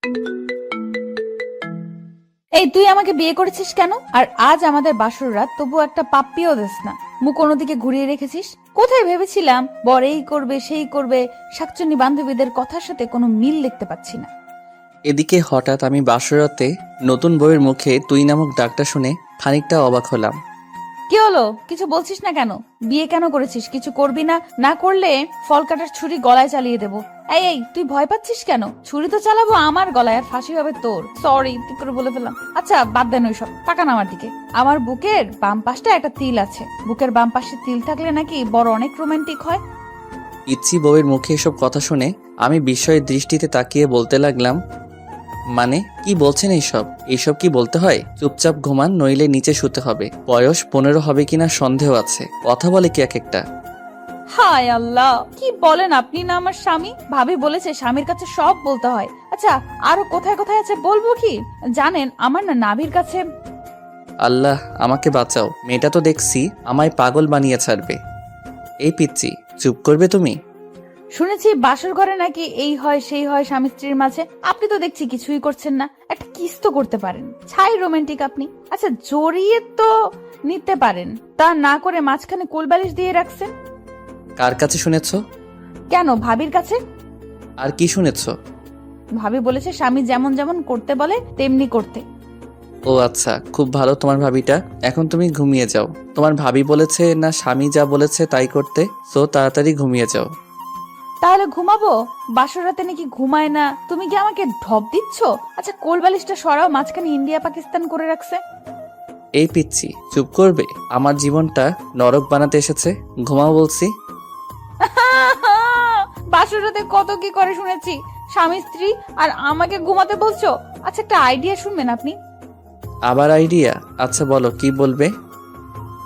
এই তুই আমাকে বিয়ে করেছিস কেন? আর আজ আমাদের বাসর রাত, তবু একটা পাপ্পিও দিস না, মুখ অন্যদিকে ঘুরিয়ে রেখেছিস। কোথায় ভেবেছিলাম বর এই করবে সেই করবে, শাকচুন্নি বান্ধবীদের কথার সাথে কোনো মিল দেখতে পাচ্ছি না। এদিকে হঠাৎ আমি বাসরাতে নতুন বউয়ের মুখে তুই নামক ডাকটা শুনে খানিকটা অবাক হলাম। কি হলো, কিছু বলছিস না কেন? বিয়ে কেন করেছিস? কিছু করবি না? না করলে ফল কাটার ছুরি গলায় চালিয়ে দেবো। এই এই তুই ভয় পাচ্ছিস কেন? ছুরি তো চালাবো আমার গলায়, আর ফাঁসি হবে তোর। সরি, ঠিক করে বলে ফেললাম। আচ্ছা বাদ দেন ওইসব, তাকান আমার দিকে। আমার বুকের বাম পাশটা একটা তিল আছে। বুকের বাম পাশে তিল থাকলে নাকি বড় অনেক রোমান্টিক হয়। ইচ্ছি বউয়ের মুখে এসব কথা শুনে আমি বিস্ময়ের দৃষ্টিতে তাকিয়ে বলতে লাগলাম, মানে কি বলছেন এইসব? এইসব কি বলতে হয়? চুপচাপ ঘুমান, নইলে নিচে শুতে হবে। বয়স 15 হবে কিনা সন্দেহ আছে। কথা বলে কি এক একটা। হায় আল্লাহ, কি বলেন আপনি না আমার স্বামী? ভাবি বলেছে স্বামীর কাছে সব বলতে হয়। আচ্ছা আরো কোথায় কোথায় আছে বলবো কি? জানেন আমার না নাভির কাছে। আল্লাহ আমাকে বাঁচাও, মেয়েটা তো দেখছি আমায় পাগল বানিয়ে ছাড়বে। এই পিচ্চি, চুপ করবে তুমি? শুনেছি বাসর ঘরে নাকি এই হয় সেই হয় স্বামী স্ত্রীর মাঝে। আপনি তো দেখছি কিছুই করছেন না, একটা কিস তো করতে পারেন। ছাই রোমান্টিক আপনি। আচ্ছা জড়িয়ে তো নিতে পারেন, তা না করে মাঝখানে কোলবালিশ দিয়ে রাখছেন কার কাছে শুনেছ? কেন? ভাবির কাছে। আর কি শুনেছ? ভাবি বলেছে স্বামী যেমন যেমন করতে বলে তেমনি করতে। ও আচ্ছা, খুব ভালো তোমার ভাবিটা। এখন তুমি ঘুমিয়ে যাও। তোমার ভাবি বলেছে না স্বামী যা বলেছে তাই করতে, সো তাড়াতাড়ি ঘুমিয়ে যাও। তাহলে ঘুমাবো? বাসর রাতে নাকি ঘুমায় না? তুমি কি আমাকে ঢপ দিচ্ছ? আচ্ছা কোলবালিশটা সরাও, মাঝখানে ইন্ডিয়া পাকিস্তান করে রাখছে। এই পিচ্চি, চুপ করবে? আমার জীবনটা নরক বানাতে এসেছে। ঘুমাও বলছি। বাসর রাতে কত কি করে শুনেছি, স্বামী স্ত্রী, আর আমাকে ঘুমাতে বলছো? আচ্ছা একটা আইডিয়া শুনবেন আপনি? আবার আইডিয়া? আচ্ছা বলো, কি বলবে?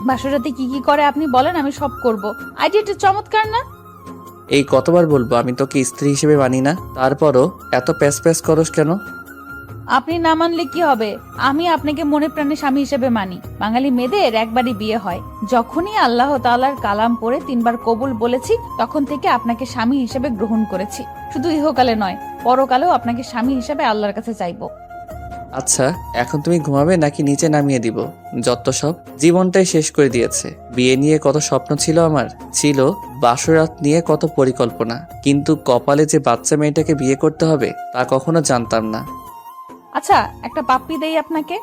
বাসর রাতে কি কি করে আপনি বলেন, আমি সব করব। আইডিয়াটা চমৎকার না? এই কতবার বলবো আমি তোকে স্ত্রী হিসেবে মানি না? তারপরও এত প্যাস প্যাস করস কেন? আপনি না মানলে কি হবে? আমি আপনাকে মনে প্রাণে স্বামী হিসেবে মানি। বাঙালি মেয়েদের একবারই বিয়ে হয়। যখনই আল্লাহ তাআলার কালাম পড়ে 3বার কবুল বলেছি, তখন থেকে আপনাকে স্বামী হিসেবে গ্রহণ করেছি। শুধু ইহকালে নয়, পরকালেও আপনাকে স্বামী হিসেবে আল্লাহর কাছে চাইবো। আচ্ছা এখন তুমি ঘুমাবে নাকি নিচে নামিয়ে দিব? যত সব, জীবনটাই শেষ করে দিয়েছে। বিয়ে নিয়ে কত স্বপ্ন ছিল আমার, ছিল বাসরাত নিয়ে কত পরিকল্পনা, কিন্তু কপালে যে বাচ্চা মেয়েটাকে বিয়ে করতে হবে তা কখনো জানতাম না। আচ্ছা একটা পাপ্পি দেই আপনাকে।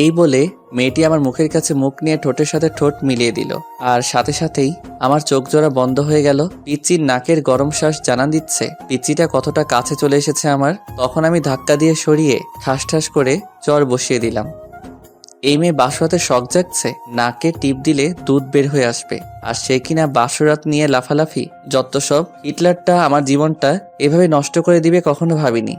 এই বলে মেয়েটি আমার মুখের কাছে মুখ নিয়ে ঠোঁটের সাথে ঠোঁট মিলিয়ে দিল, আর সাথে সাথেই আমার চোখ জোড়া বন্ধ হয়ে গেল। পিচ্চির নাকের গরম শ্বাস জানান দিচ্ছে পিচ্চিটা কতটা কাছে চলে এসেছে আমার। তখন আমি ধাক্কা দিয়ে সরিয়ে ঠাস ঠাস করে চর বসিয়ে দিলাম। এই মেয়ে বাসরাতে শখ জাগছে, নাকে টিপ দিলে দুধ বের হয়ে আসবে, আর সে কিনা বাসরাত নিয়ে লাফালাফি। যত সব, হিটলারটা আমার জীবনটা এভাবে নষ্ট করে দিবে কখনো ভাবিনি।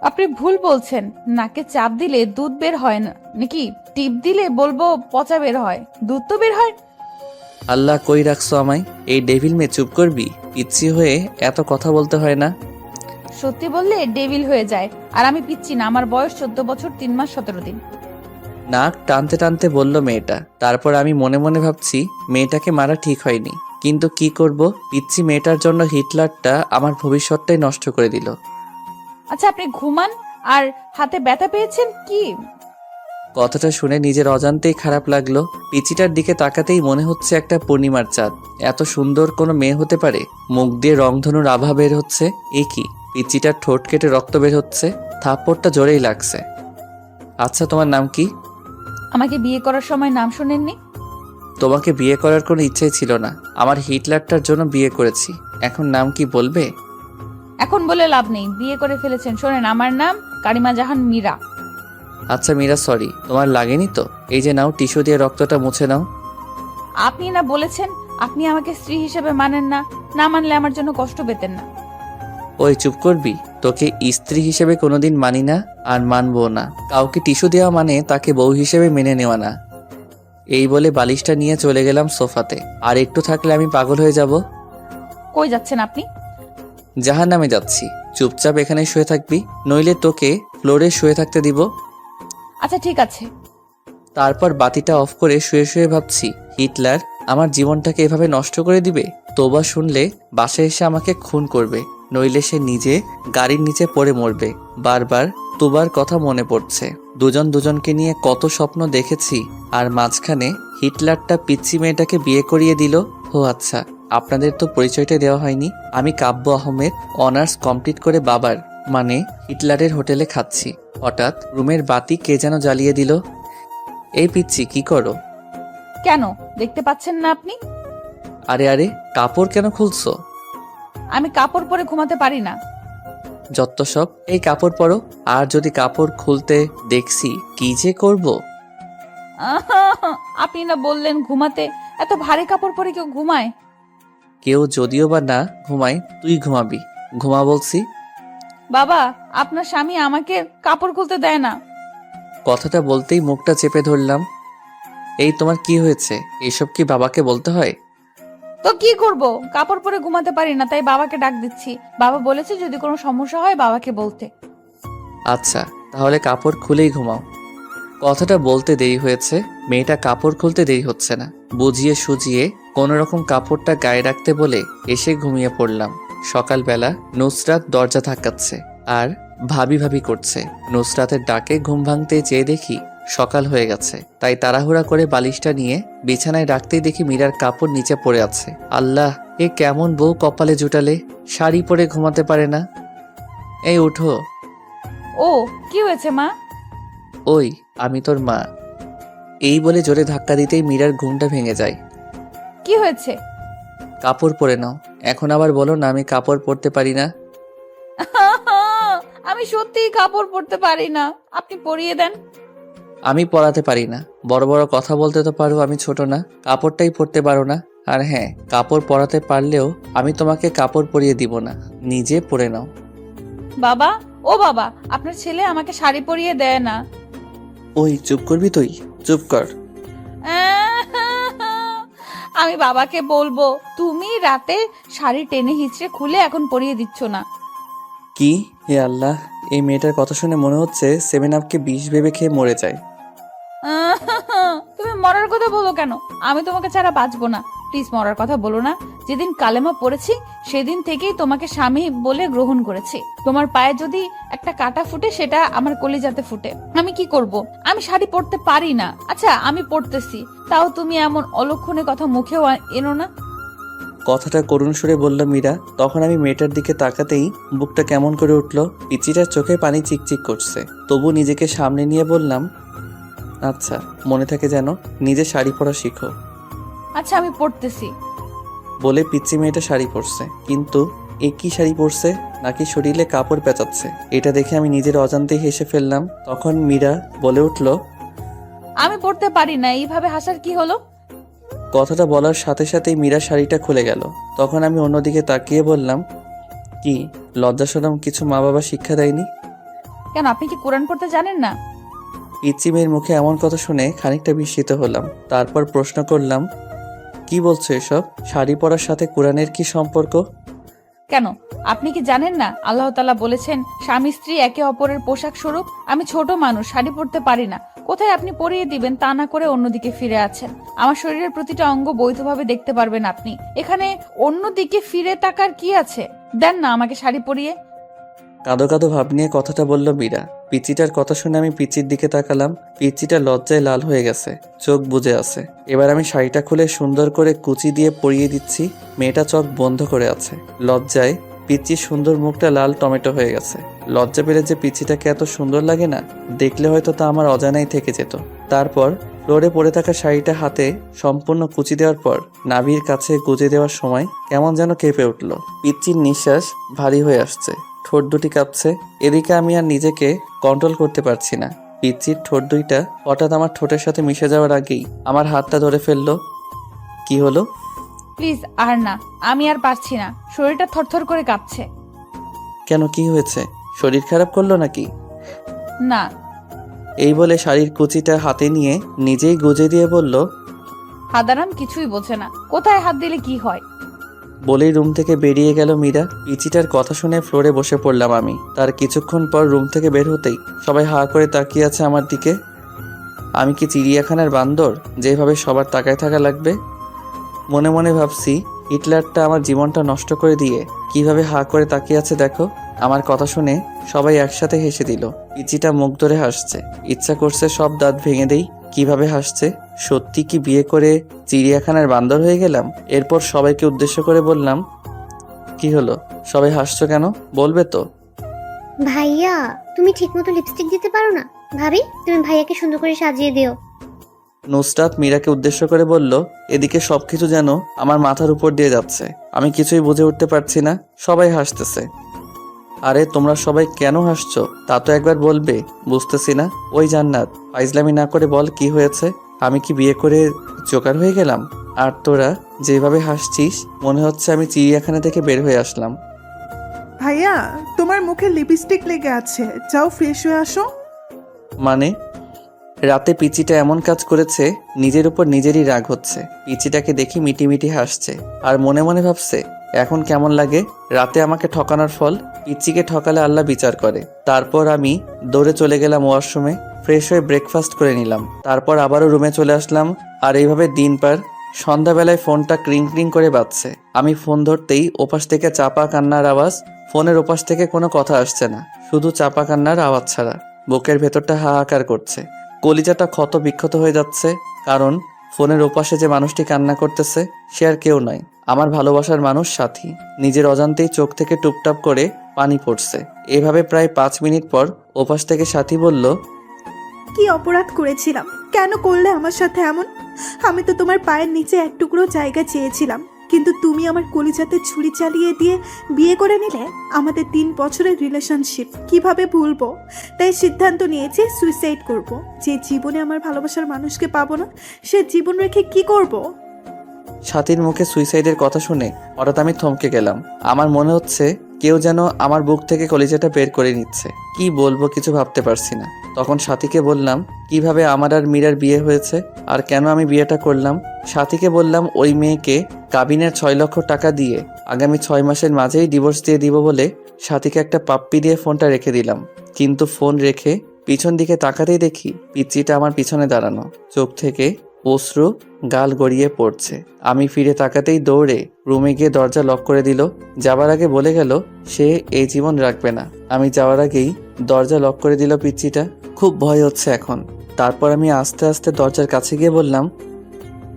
আপনি ভুল বলছেন। নাকে চাপ দিলে দুধ বের হয় না নাকি? টিপ দিলে বলবো পচা বের হয়, দুধ তো বের হয়। আল্লাহ কই রাখছো আমায়? এই ডেভিল মেয়ে, চুপ করবি? পিচ্ছি হয়ে এত কথা বলতে হয় না। সত্যি বললে ডেভিল হয়ে যায়। আর আমি পিচ্ছি না, আমার বয়স 14 বছর 3 মাস 17 দিন। নাক টানতে টানতে বলল মেয়েটা। তারপর আমি মনে মনে ভাবছি মেয়েটাকে মারা ঠিক হয়নি, কিন্তু কি করব, পিচ্ছি মেয়েটার জন্য হিটলারটা আমার ভবিষ্যৎটাই নষ্ট করে দিল। আচ্ছা আপনি ঘুমান। আর হাতে ব্যথা পেয়েছেন কি? কথাটা শুনে নিজের অজান্তেই খারাপ লাগলো। পিচিটার দিকে তাকাতেই মনে হচ্ছে একটা পূর্ণিমার চাঁদ। এত সুন্দর কোনো মেয়ে হতে পারে? মুখ দিয়ে রংধনুর আভা বের হচ্ছে। এ কি? পিচিটার ঠোঁট কেটে রক্ত বের হচ্ছে। থাপ্পড়টা জোরেই লাগছে। আচ্ছা তোমার নাম কি? আমাকে বিয়ে করার সময় নাম শোনেননি? তোমাকে বিয়ে করার কোনো ইচ্ছেই ছিল না, আমার হিটলারটার জন্য বিয়ে করেছি। এখন নাম কি বলবে? এখন বলে লাভ নেই, বিয়ে করে ফেলেছেন। শোনেন, আমার নাম কারিমা জাহান মীরা। আচ্ছা মীরা, সরি, তোমার লাগেনি তো? এই যে নাও, টিস্যু দিয়ে রক্তটা মুছে নাও। আপনি না বলেছেন আপনি আমাকে স্ত্রী হিসেবে মানেন না? না মানলে আমার জন্য কষ্ট পেতেন না? ওই চুপ করবি? তোকে স্ত্রী হিসেবে কোনোদিন মানি না, আর মানবো না। কাউকে টিস্যু দেওয়া মানে তাকে বউ হিসেবে মেনে নেওয়া না। এই বলে বালিশটা নিয়ে চলে গেলাম সোফাতে। আর একটু থাকলে আমি পাগল হয়ে যাব। কই যাচ্ছেন আপনি? জাহান্নামে যাচ্ছি। চুপচাপ এখানে শুয়ে থাকবি, নইলে তোকে ফ্লোরে শুয়ে থাকতে দিব। আচ্ছা ঠিক আছে। তারপর বাতিটা অফ করে শুয়ে শুয়ে ভাবছি, হিটলার আমার জীবনটাকে এভাবে নষ্ট করে দিবে। তোবা শুনলে বাসায় এসে আমাকে খুন করবে। নইলে সে নিজে গাড়ির নিচে পড়ে মরবে। বারবার তোবার কথা মনে পড়ছে। দুজন দুজনকে নিয়ে কত স্বপ্ন দেখেছি, আর মাঝখানে হিটলারটা পিচ্চি মেয়েটাকে বিয়ে করিয়ে দিল। ও আচ্ছা, আপনাদের তো পরিচয়টা দেওয়া হয়নি। আমি কাব্য আহমেদ, অনার্স কমপ্লিট করে বাবার মানে হিটলারের হোটেলে খাচ্ছি। হঠাৎ রুমের বাতি কে যেন জ্বালিয়ে দিল। এই পিচ্চি, কি করো? কেন, দেখতে পাচ্ছেন না আপনি? আরে আরে, কাপড় কেন খুলছো? আমি কাপড় পরে ঘুমাতে পারি না। যত সব, এই কাপড় পরো। আর যদি কাপড় খুলতে দেখছি, কি যে করব। আপনি না বললেন ঘুমাতে, এত ভারী কাপড় পরে কেউ ঘুমায়? কেউ যদিও বা না ঘুমায়, তুই ঘুমাবি। ঘুমা বলছি। বাবা, আপনার স্বামী আমাকে কাপড় খুলতে দেয় না। কথাটা বলতেই মুখটা চেপে ধরলাম। এই তোমার কি হয়েছে? এসব কি বাবাকে বলতে হয়? তো কি করব, কাপড় পরে ঘুমাতে পারি না, তাই বাবাকে ডাক দিচ্ছি। বাবা বলেছে যদি কোনো সমস্যা হয় বাবাকে বলতে। আচ্ছা, তাহলে কাপড় খুলেই ঘুমাও। কথাটা বলতে দেরি হয়েছে, মেয়েটা কাপড় খুলতে দেরি হচ্ছে না। বুঝিয়ে সুজিয়ে কোনোরকম কাপড়টা গায়ে রাখতে বলে এসে ঘুমিয়ে পড়লাম। সকালবেলা নুসরাত দরজা ধাক্কাচ্ছে আর ভাবি ভাবি করছে। নুসরাতের ডাকে ঘুম ভাঙতে চেয়ে দেখি সকাল হয়ে গেছে, তাই তাড়াহুড়া করে বালিশটা নিয়ে বিছানায় রাখতেই দেখি মীরার কাপড় নিচে পড়ে আছে। আল্লাহ, এ কেমন বউ কপালে জুটালে, শাড়ি পরে ঘুমাতে পারে না। এই উঠো। ও, কি হয়েছে মা? ওই, আমি তোর মা। এই বলে জোরে ধাক্কা দিতেই মীরার ঘুমটা ভেঙে যায়। কি হয়েছে? কাপড় পরে নাও। এখন আবার বলো না আমি কাপড় পরতে পারি না। আমি সত্যিই কাপড় পরতে পারি না, আপনি পরিয়ে দেন। আমি পরাতে পারি না। বড় বড় কথা বলতে তো পারো, আমি ছোট না? কাপড়টাই পরতে পারো না। আর হ্যাঁ, কাপড় পরাতে পারলেও আমি তোমাকে কাপড় পরিয়ে দিব না, নিজে পরে নাও। বাবা, ও বাবা, আপনার ছেলে আমাকে শাড়ি পরিয়ে দেয় না। ওই, চুপ করবি তুই? চুপ কর। আমি বাবাকে বলবো তুমি রাতে শাড়ি টেনে হিচড়ে খুলে এখন পরিয়ে দিচ্ছ না। কি? হে আল্লাহ, এই মেয়েটার কথা শুনে মনে হচ্ছে 7 আপকে বিষ ভেবে খেয়ে মরে যায়। তুমি মরার কথা বলো কেন? আমি তোমাকে ছাড়া বাঁচবো না। প্লিজ মরার কথা বলো না। যেদিন কালেমা পড়েছি সেদিন থেকেই তোমাকে স্বামী বলে গ্রহণ করেছি। তোমার পায়ে যদি একটা কাঁটা ফুটে সেটা আমার কলিজাতে ফুটে। আমি কি করব? আমি শাড়ি পরতে পারি না। আচ্ছা, আমি পরতেছি, তাও তুমি এমন অলক্ষণে কথা মুখেও এনো না। কথাটা করুণ সুরে বলল মীরা। তখন আমি মেয়েটার দিকে তাকাতেই বুকটা কেমন করে উঠল। পিচিটার চোখে পানি চিকচিক করছে, তবু নিজেকে সামনে নিয়ে বললাম, আচ্ছা, মনে থাকে যেন, নিজে শাড়ি পরা শিখো। আচ্ছা, আমি পরতেছি। বলে পিচ্চি মেয়েটা শাড়ি পরছে। কিন্তু এ কি শাড়ি পরছে, নাকি শরীরে কাপড় পেঁচাচ্ছে? এটা দেখে আমি নিজের অজান্তেই হেসে ফেললাম। তখন মীরা বলে উঠল, আমি পরতে পারি না, এইভাবে হাসার কি হলো? কথাটা বলার সাথে সাথেই মীরা শাড়িটা খুলে গেল। তখন আমি অন্যদিকে তাকিয়ে বললাম, কি লজ্জা শরম কিছু মা বাবা শিক্ষা দেয়নি? কেন, আপনি কি কোরআন পড়তে জানেন না? পিচ্চি মেয়ের মুখে এমন কথা শুনে খানিকটা বিস্মিত হলাম। তারপর প্রশ্ন করলাম, কি বলছো এসব? শাড়ি পরার সাথে কোরআনের কি সম্পর্ক? কেন, আপনি কি জানেন না আল্লাহ তাআলা বলেছেন স্বামী স্ত্রী একে অপরের পোশাক স্বরূপ? আমি ছোট মানুষ, শাড়ি পরতে পারি না। কোথায় আপনি পরিয়ে দিবেন তা না করে অন্যদিকে ফিরে আছেন। আমার শরীরের প্রতিটা অঙ্গ বৈধভাবে দেখতে পারবেন আপনি। এখানে অন্যদিকে ফিরে তাকার কি আছে? দেন না আমাকে শাড়ি পরিয়ে। কাঁদো কাঁদো ভাব নিয়ে কথাটা বলল মীরা। পিচ্চিটার কথা শুনে আমি পিচ্চির দিকে তাকালাম। পিচ্চিটা লজ্জায় লাল হয়ে গেছে, চোখ বুজে আছে। এবার আমি শাড়িটা খুলে সুন্দর করে কুচি দিয়ে পরিয়ে দিচ্ছি। মেয়েটা চোখ বন্ধ করে আছে। লজ্জায় পিচ্চির সুন্দর মুখটা লাল টমেটো হয়ে গেছে। লজ্জা পেলে যে পিচ্চিটাকে এত সুন্দর লাগে না, দেখলে হয়তো তা আমার অজানাই থেকে যেত। তারপর ফ্লোরে পড়ে থাকা শাড়িটা হাতে সম্পূর্ণ কুচি দেওয়ার পর নাভির কাছে গুজে দেওয়ার সময় কেমন যেন কেঁপে উঠল। পিচ্চির নিঃশ্বাস ভারী হয়ে আসছে, ঠোঁট দুটি কাঁপছে। এদিকে আমি আর নিজেকে কন্ট্রোল করতে পারছি না। পিচ্চির ঠোঁট দুইটা হঠাৎ আমার ঠোঁটের সাথে মিশে যাওয়ার আগেই আমার হাতটা ধরে ফেললো। কি হলো? প্লিজ আর না, আমি আর পারছি না, শরীরটা থরথর করে কাঁপছে। কেন, কি হয়েছে? শরীর খারাপ করলো নাকি? না। এই বলে শাড়ির কুচিটা হাতে নিয়ে নিজেই গুজে দিয়ে বলল, হাদারাম কিছুই বোঝে না, কোথায় হাত দিলে কি হয়। বলেই রুম থেকে বেরিয়ে গেল মীরা। পিচিটার কথা শুনে ফ্লোরে বসে পড়লাম আমি। তার কিছুক্ষণ পর রুম থেকে বের হতেই সবাই হা করে তাকিয়ে আছে আমার দিকে। আমি কি চিড়িয়াখানার বান্দর যেভাবে সবার তাকায় থাকা লাগবে? মনে মনে ভাবছি হিটলারটা আমার জীবনটা নষ্ট করে দিয়ে কিভাবে হা করে তাকিয়ে আছে দেখো। আমার কথা শুনে সবাই একসাথে হেসে দিল। পিচিটা মুখ ধরে হাসছে। ইচ্ছা করছে সব দাঁত ভেঙে দেই। কিভাবে হাসছে! সত্যি কি বিয়ে করে চিড়িয়াখানার বান্দর হয়ে গেলাম? এরপর সবাইকে উদ্দেশ্য করে বললাম, কি হলো, সবাই হাসছো কেন? বলবে তো? ভাইয়া, তুমি ঠিকমতো লিপস্টিক দিতে পারো না? ভাবি, তুমি ভাইয়াকে সুন্দর করে সাজিয়ে দিও। নুসরাত মীরাকে উদ্দেশ্য করে বলল, এদিকে সবকিছু যেন আমার মাথার উপর দিয়ে যাচ্ছে। আমি কিছুই বুঝে উঠতে পারছি না। সবাই হাসতেছে। আরে তোমরা সবাই কেন হাসছো তা তো একবার বলবে। বুঝতেছি না। ওই জান্নাত, ফাইজলামি না করে বল কি হয়েছে? আমি কি বিয়ে করে জোকার হয়ে গেলাম? আর তোরা যেভাবে হাসছিস মনে হচ্ছে আমি চিড়িয়াখানা থেকে বের হয়ে আসলাম। ভাইয়া, তোমার মুখে লিপস্টিক লেগে আছে, যাও ফ্রেশ হয়ে আসো। মানে? রাতে পিচিটা এমন কাজ করেছে, নিজের উপর নিজেরই রাগ হচ্ছে। পিচিটাকে দেখি মিটিমিটি হাসছে আর মনে মনে ভাবছে এখন কেমন লাগে। রাতে আমাকে ঠকানোর ফল। পিচিকে ঠকালে আল্লাহ বিচার করে। তারপর আমি দৌড়ে চলে গেলাম ওয়াশরুমে। ফ্রেশ হয়ে ব্রেকফাস্ট করে নিলাম। তারপর আবারও রুমে চলে আসলাম। আর এইভাবে দিন পার। সন্ধ্যাবেলায় ফোনটা ক্রিং ক্রিং করে বাজছে। আমি ফোন ধরতেই ওপাশ থেকে চাপা কান্নার আওয়াজ। ফোনের ওপাশ থেকে কোনো কথা আসছে না, শুধু চাপা কান্নার আওয়াজ ছাড়া। বুকের ভেতরটা হাহাকার করছে। কলিজাটা ক্ষত বিক্ষত হয়ে যাচ্ছে। কারণ ফোনের ওপাশে যে মানুষটি কান্না করতেছে সে আর কেউ নয়, আমার ভালোবাসার মানুষ সাথী। নিজের অজান্তেই চোখ থেকে টুপটাপ করে পানি পড়ছে। এভাবে প্রায় 5 মিনিট পর ওপাশ থেকে সাথী বলল, কি অপরাধ করেছিলাম? কেন করলে আমার সাথে এমন? আমি তো তোমার পায়ের নিচে এক টুকরো জায়গা চেয়েছিলাম, কিন্তু তুমি আমার কলিজাতে ছুরি চালিয়ে দিয়ে বিয়ে করে নিলে। আমাদের 3 বছরের রিলেশনশিপ কিভাবে ভুলবো? তাই সিদ্ধান্ত নিয়েছি সুইসাইড করব। যে জীবনে আমার ভালোবাসার মানুষকে পাবো না, সে জীবন রেখে কি করব? সাথীর মুখে সুইসাইডের কথা শুনে হঠাৎ আমি থমকে গেলাম। আমার মনে হচ্ছে কেউ যেন আমার বুক থেকে কলিজাটা বের করে নিচ্ছে। কি বলবো কিছু ভাবতে পারছি না। তখন সাথীকে বললাম কিভাবে আমার আর মীরার বিয়ে হয়েছে আর কেন আমি বিয়েটা করলাম। সাথীকে বললাম ওই মেয়েকে কাবিনের 6 লক্ষ টাকা দিয়ে আগামী 6 মাসের মাঝেই ডিভোর্স দিয়ে দিব বলে সাথীকে একটা পাপ্পি দিয়ে ফোনটা রেখে দিলাম। কিন্তু ফোন রেখে পিছন দিকে তাকাতেই দেখি পিচ্চিটা আমার পিছনে দাঁড়ানো। চোখ থেকে অশ্রু গাল গড়িয়ে পড়ছে। আমি ফিরে তাকাতেই দৌড়ে রুমে গিয়ে দরজা লক করে দিল। যাবার আগে বলে গেল সে এই জীবন রাখবে না। আমি যাওয়ার আগেই দরজা লক করে দিল পিচ্চিটা। খুব ভয় হচ্ছে এখন। তারপর আমি আস্তে আস্তে দরজার কাছে গিয়ে বললাম,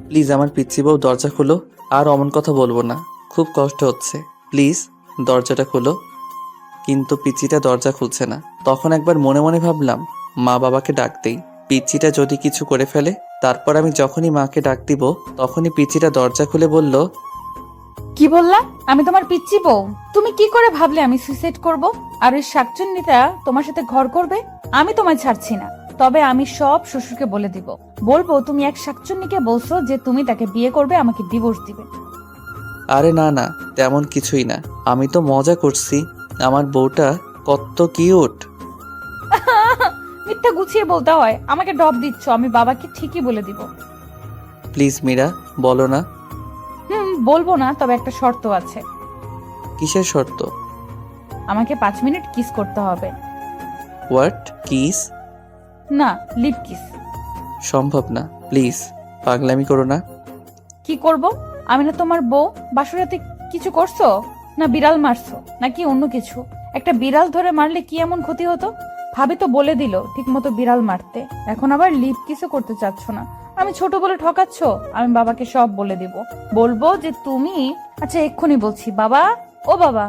প্লিজ আমার পিচ্চি বউ দরজা খুলো। আর অমন কথা বলবো না, খুব কষ্ট হচ্ছে, প্লিজ দরজাটা খুলো। কিন্তু পিচ্চিটা দরজা খুলছে না। তখন একবার মনে মনে ভাবলাম মা বাবাকে ডাক দেই, পিচ্চিটা যদি কিছু করে ফেলে। তারপর আমি যখনই মাকে ডাক দিব তখনই পিচ্চিটা দরজা খুলে বলল, কি বললা? আমি তোমার পিচ্চি বউ? তুমি কি করে ভাবলে আমি সুইসাইড করব? আর ওই শাকচুন্নিটা তোমার সাথে ঘর করবে? আমি তোমায় ছাড়ছি না। তবে আমি সব শ্বশুরকে বলে দিব। বলবো তুমি এক শাকচুন্নিকে বলছো যে তুমি তাকে বিয়ে করবে, আমাকে ডিভোর্স দিবে। আরে না না, তেমন কিছুই না, আমি তো মজা করছি। আমার বউটা কত কিউট। মিথ্যা গুছিয়ে বলতে হয়। আমাকে ডব দিচ্ছ, আমি বাবাকে ঠিকই বলে দিব। প্লিজ মীরা, বলো না। বলবো না, তবে একটা শর্ত আছে। কিসের শর্ত? আমাকে 5 মিনিট কিস করতে হবে। হোয়াট? কিস? না, লিপ কিস। সম্ভব না, প্লিজ পাগলামি করো না। কি করব? আমি না তোমার বউ? বাসরাতে কিছু করছো? না বিড়াল মারছো নাকি অন্য কিছু? একটা বিড়াল ধরে মারলে কি এমন ক্ষতি হতো? ভাবি তো বলে দিল ঠিক মতো বিড়াল মারতে। এখন আবার লিপ কিসও করতে চাচ্ছ না। আমি ছোট বলে ঠকাচ্ছ? আমি বাবাকে সব বলে দিব। বলবো যে তুমি... আচ্ছা এক্ষুনি বলছি। বাবা, ও বাবা।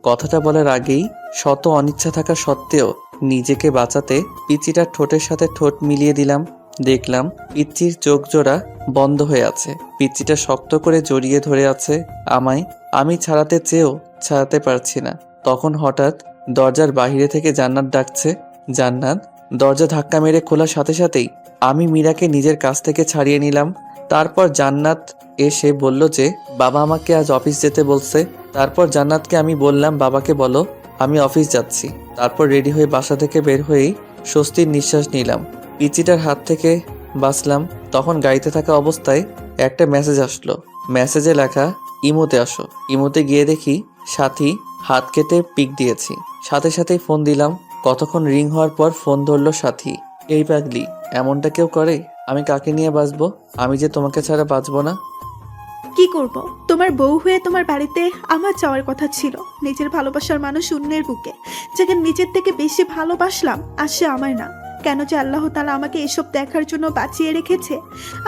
কথাটা বলার আগেই শত অনিচ্ছা থাকা সত্ত্বেও নিজেকে বাঁচাতে পিচ্চিটার ঠোঁটের সাথে ঠোঁট মিলিয়ে দিলাম। দেখলাম পিচ্চির চোখ জোড়া বন্ধ হয়ে আছে। পিচ্চিটা শক্ত করে জড়িয়ে ধরে আছে আমায়। আমি ছাড়াতে চেয়েও ছাড়াতে পারছি না। তখন হঠাৎ দরজার বাইরে থেকে জান্নাত ডাকছে। জান্নাত। দরজা ধাক্কা মেরে খোলার সাথে সাথেই আমি মীরাকে নিজের কাছ থেকে ছাড়িয়ে নিলাম। তারপর জান্নাত এসে বলল যে বাবা আমাকে আজ অফিস যেতে বলছে। তারপর জান্নাতকে আমি বললাম বাবাকে বলো আমি অফিস যাচ্ছি। তারপর রেডি হয়ে বাসা থেকে বের হয়েই স্বস্তির নিঃশ্বাস নিলাম। পিচিটার হাত থেকে বাঁচলাম। তখন গাড়িতে থাকা অবস্থায় একটা মেসেজ আসলো। মেসেজে লেখা, ইমোতে আসো। ইমোতে গিয়ে দেখি সাথী হাত কেটে পিক দিয়েছি। সাথে সাথেই ফোন দিলাম। কতক্ষণ রিং হওয়ার পর ফোন ধরলো সাথী। এই পাগলি, এমনটা কেউ করে? আমি কাকে নিয়ে বাঁচবো? আমি যে তোমাকে ছাড়া বাঁচবো না। কি করব? তোমার বউ হয়ে তোমার বাড়িতে আমার যাওয়ার কথা ছিল। নিজের ভালোবাসার মানুষ অন্যের বুকে, যাকে নিজের থেকে বেশি ভালোবাসলাম, আর সে আমার না। কেন যে আল্লাহ তাআলা আমাকে এসব দেখার জন্য বাঁচিয়ে রেখেছে।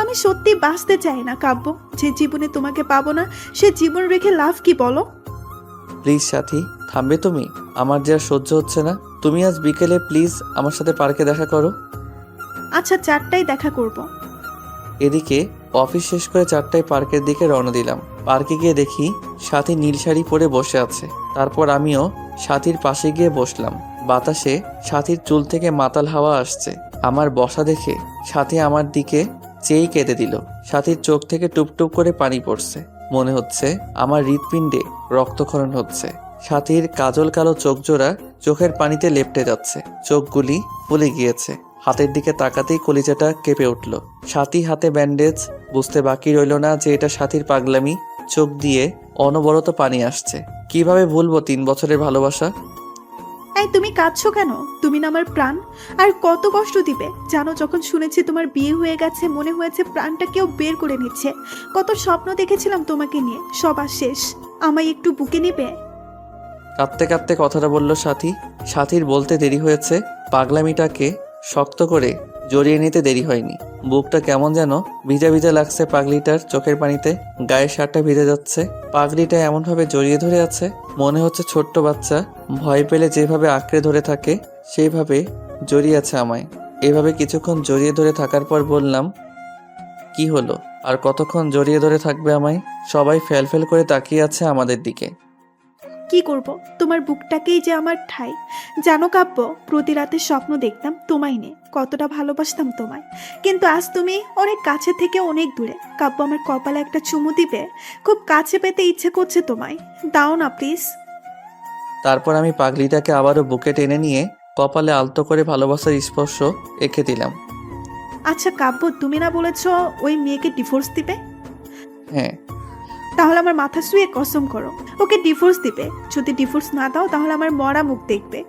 আমি সত্যি বাঁচতে চাই না কাব্য। যে জীবনে তোমাকে পাবো না, সে জীবন রেখে লাভ কি বলো? প্লিজ সাথী, থামবে তুমি? আমার যে আর সহ্য হচ্ছে না। তুমি আজ বিকেলে প্লিজ আমার সাথে পার্কে দেখা করো। আচ্ছা, 4টায় দেখা করব। এদিকে অফিস শেষ করে 4টায় পার্কের দিকে রওনা দিলাম। পার্কে গিয়ে দেখি সাথী নীল শাড়ি পরে বসে আছে। তারপর আমিও সাথীর পাশে গিয়ে বসলাম। বাতাসে সাথীর চুল থেকে মাতাল হাওয়া আসছে। আমার বসা দেখে সাথী আমার দিকে চেয়েই কেঁদে দিল। সাথীর চোখ থেকে টুপটুপ করে পানি পড়ছে। মনে হচ্ছে আমার হৃৎপিণ্ডে রক্তক্ষরণ হচ্ছে। সাথীর কাজল কালো চোখ জোড়া চোখের পানিতে লেপ্টে যাচ্ছে। চোখগুলি ফুলে গিয়েছে। হাতের দিকে তাকাতেই কলিজাটা কেঁপে উঠল। সাথী হাতে ব্যান্ডেজ। বুঝতে বাকি রইল না যে এটা সাথীর পাগলামি। চোখ দিয়ে অনবরত পানি আসছে। কিভাবে ভুলবো 3 বছরের ভালোবাসা? এই তুমি কাঁদছো কেন? তুমি না আমার প্রাণ। আর কত কষ্ট দিবে জানো? যখন শুনেছি তোমার বিয়ে হয়ে গেছে, মনে হয়েছে প্রাণটা কেউ বের করে নিচ্ছে। কত স্বপ্ন দেখেছিলাম তোমাকে নিয়ে, সব আর শেষ। আমায় একটু বুকে নিবে? কাঁদতে কাঁদতে কথাটা বলল সাথী। সাথীর বলতে দেরি হয়েছে, পাগলামিটাকে শক্ত করে জড়িয়ে নিতে দেরি হয়নি। বুকটা কেমন যেন ভিজা ভিজা লাগছে পাগলিটার চোখের পানিতে। গায়ের শার্টটা ভিজে যাচ্ছে। পাগলিটা এমনভাবে জড়িয়ে ধরে আছে, মনে হচ্ছে ছোট্ট বাচ্চা ভয় পেলে যেভাবে আঁকড়ে ধরে থাকে সেইভাবে জড়িয়ে আছে আমায়। এভাবে কিছুক্ষণ জড়িয়ে ধরে থাকার পর বললাম, কি হলো? আর কতক্ষণ জড়িয়ে ধরে থাকবে আমায়? সবাই ফেল করে তাকিয়ে আছে আমাদের দিকে। কি করব? তোমার বুকটাকেই যে আমার ঠাই। জানো কাব্য, প্রতি রাতে স্বপ্ন দেখতাম তোমায় নিয়ে, কতটা ভালোবাসতাম তোমায়। কিন্তু আজ তুমি অনেক কাছে থেকে অনেক দূরে। কাব্য, আমার কপালে একটা চুমু দিবে? খুব কাছে পেতে ইচ্ছে করছে তোমায়, দাও না প্লিজ। তারপর আমি পাগলিটাকে আবারও বুকে টেনে নিয়ে কপালে আলতো করে ভালোবাসার স্পর্শ এঁকে দিলাম। আচ্ছা কাব্য, তুমি না বলেছ ওই মেয়েকে ডিভোর্স দিবে? হ্যাঁ। তাহলে আমার মাথা শুয়ে কসম করো ওকে ডিভোর্স দিবে। যদি ডিভোর্স না দাও তাহলে আমার মরা মুখ দেখবে।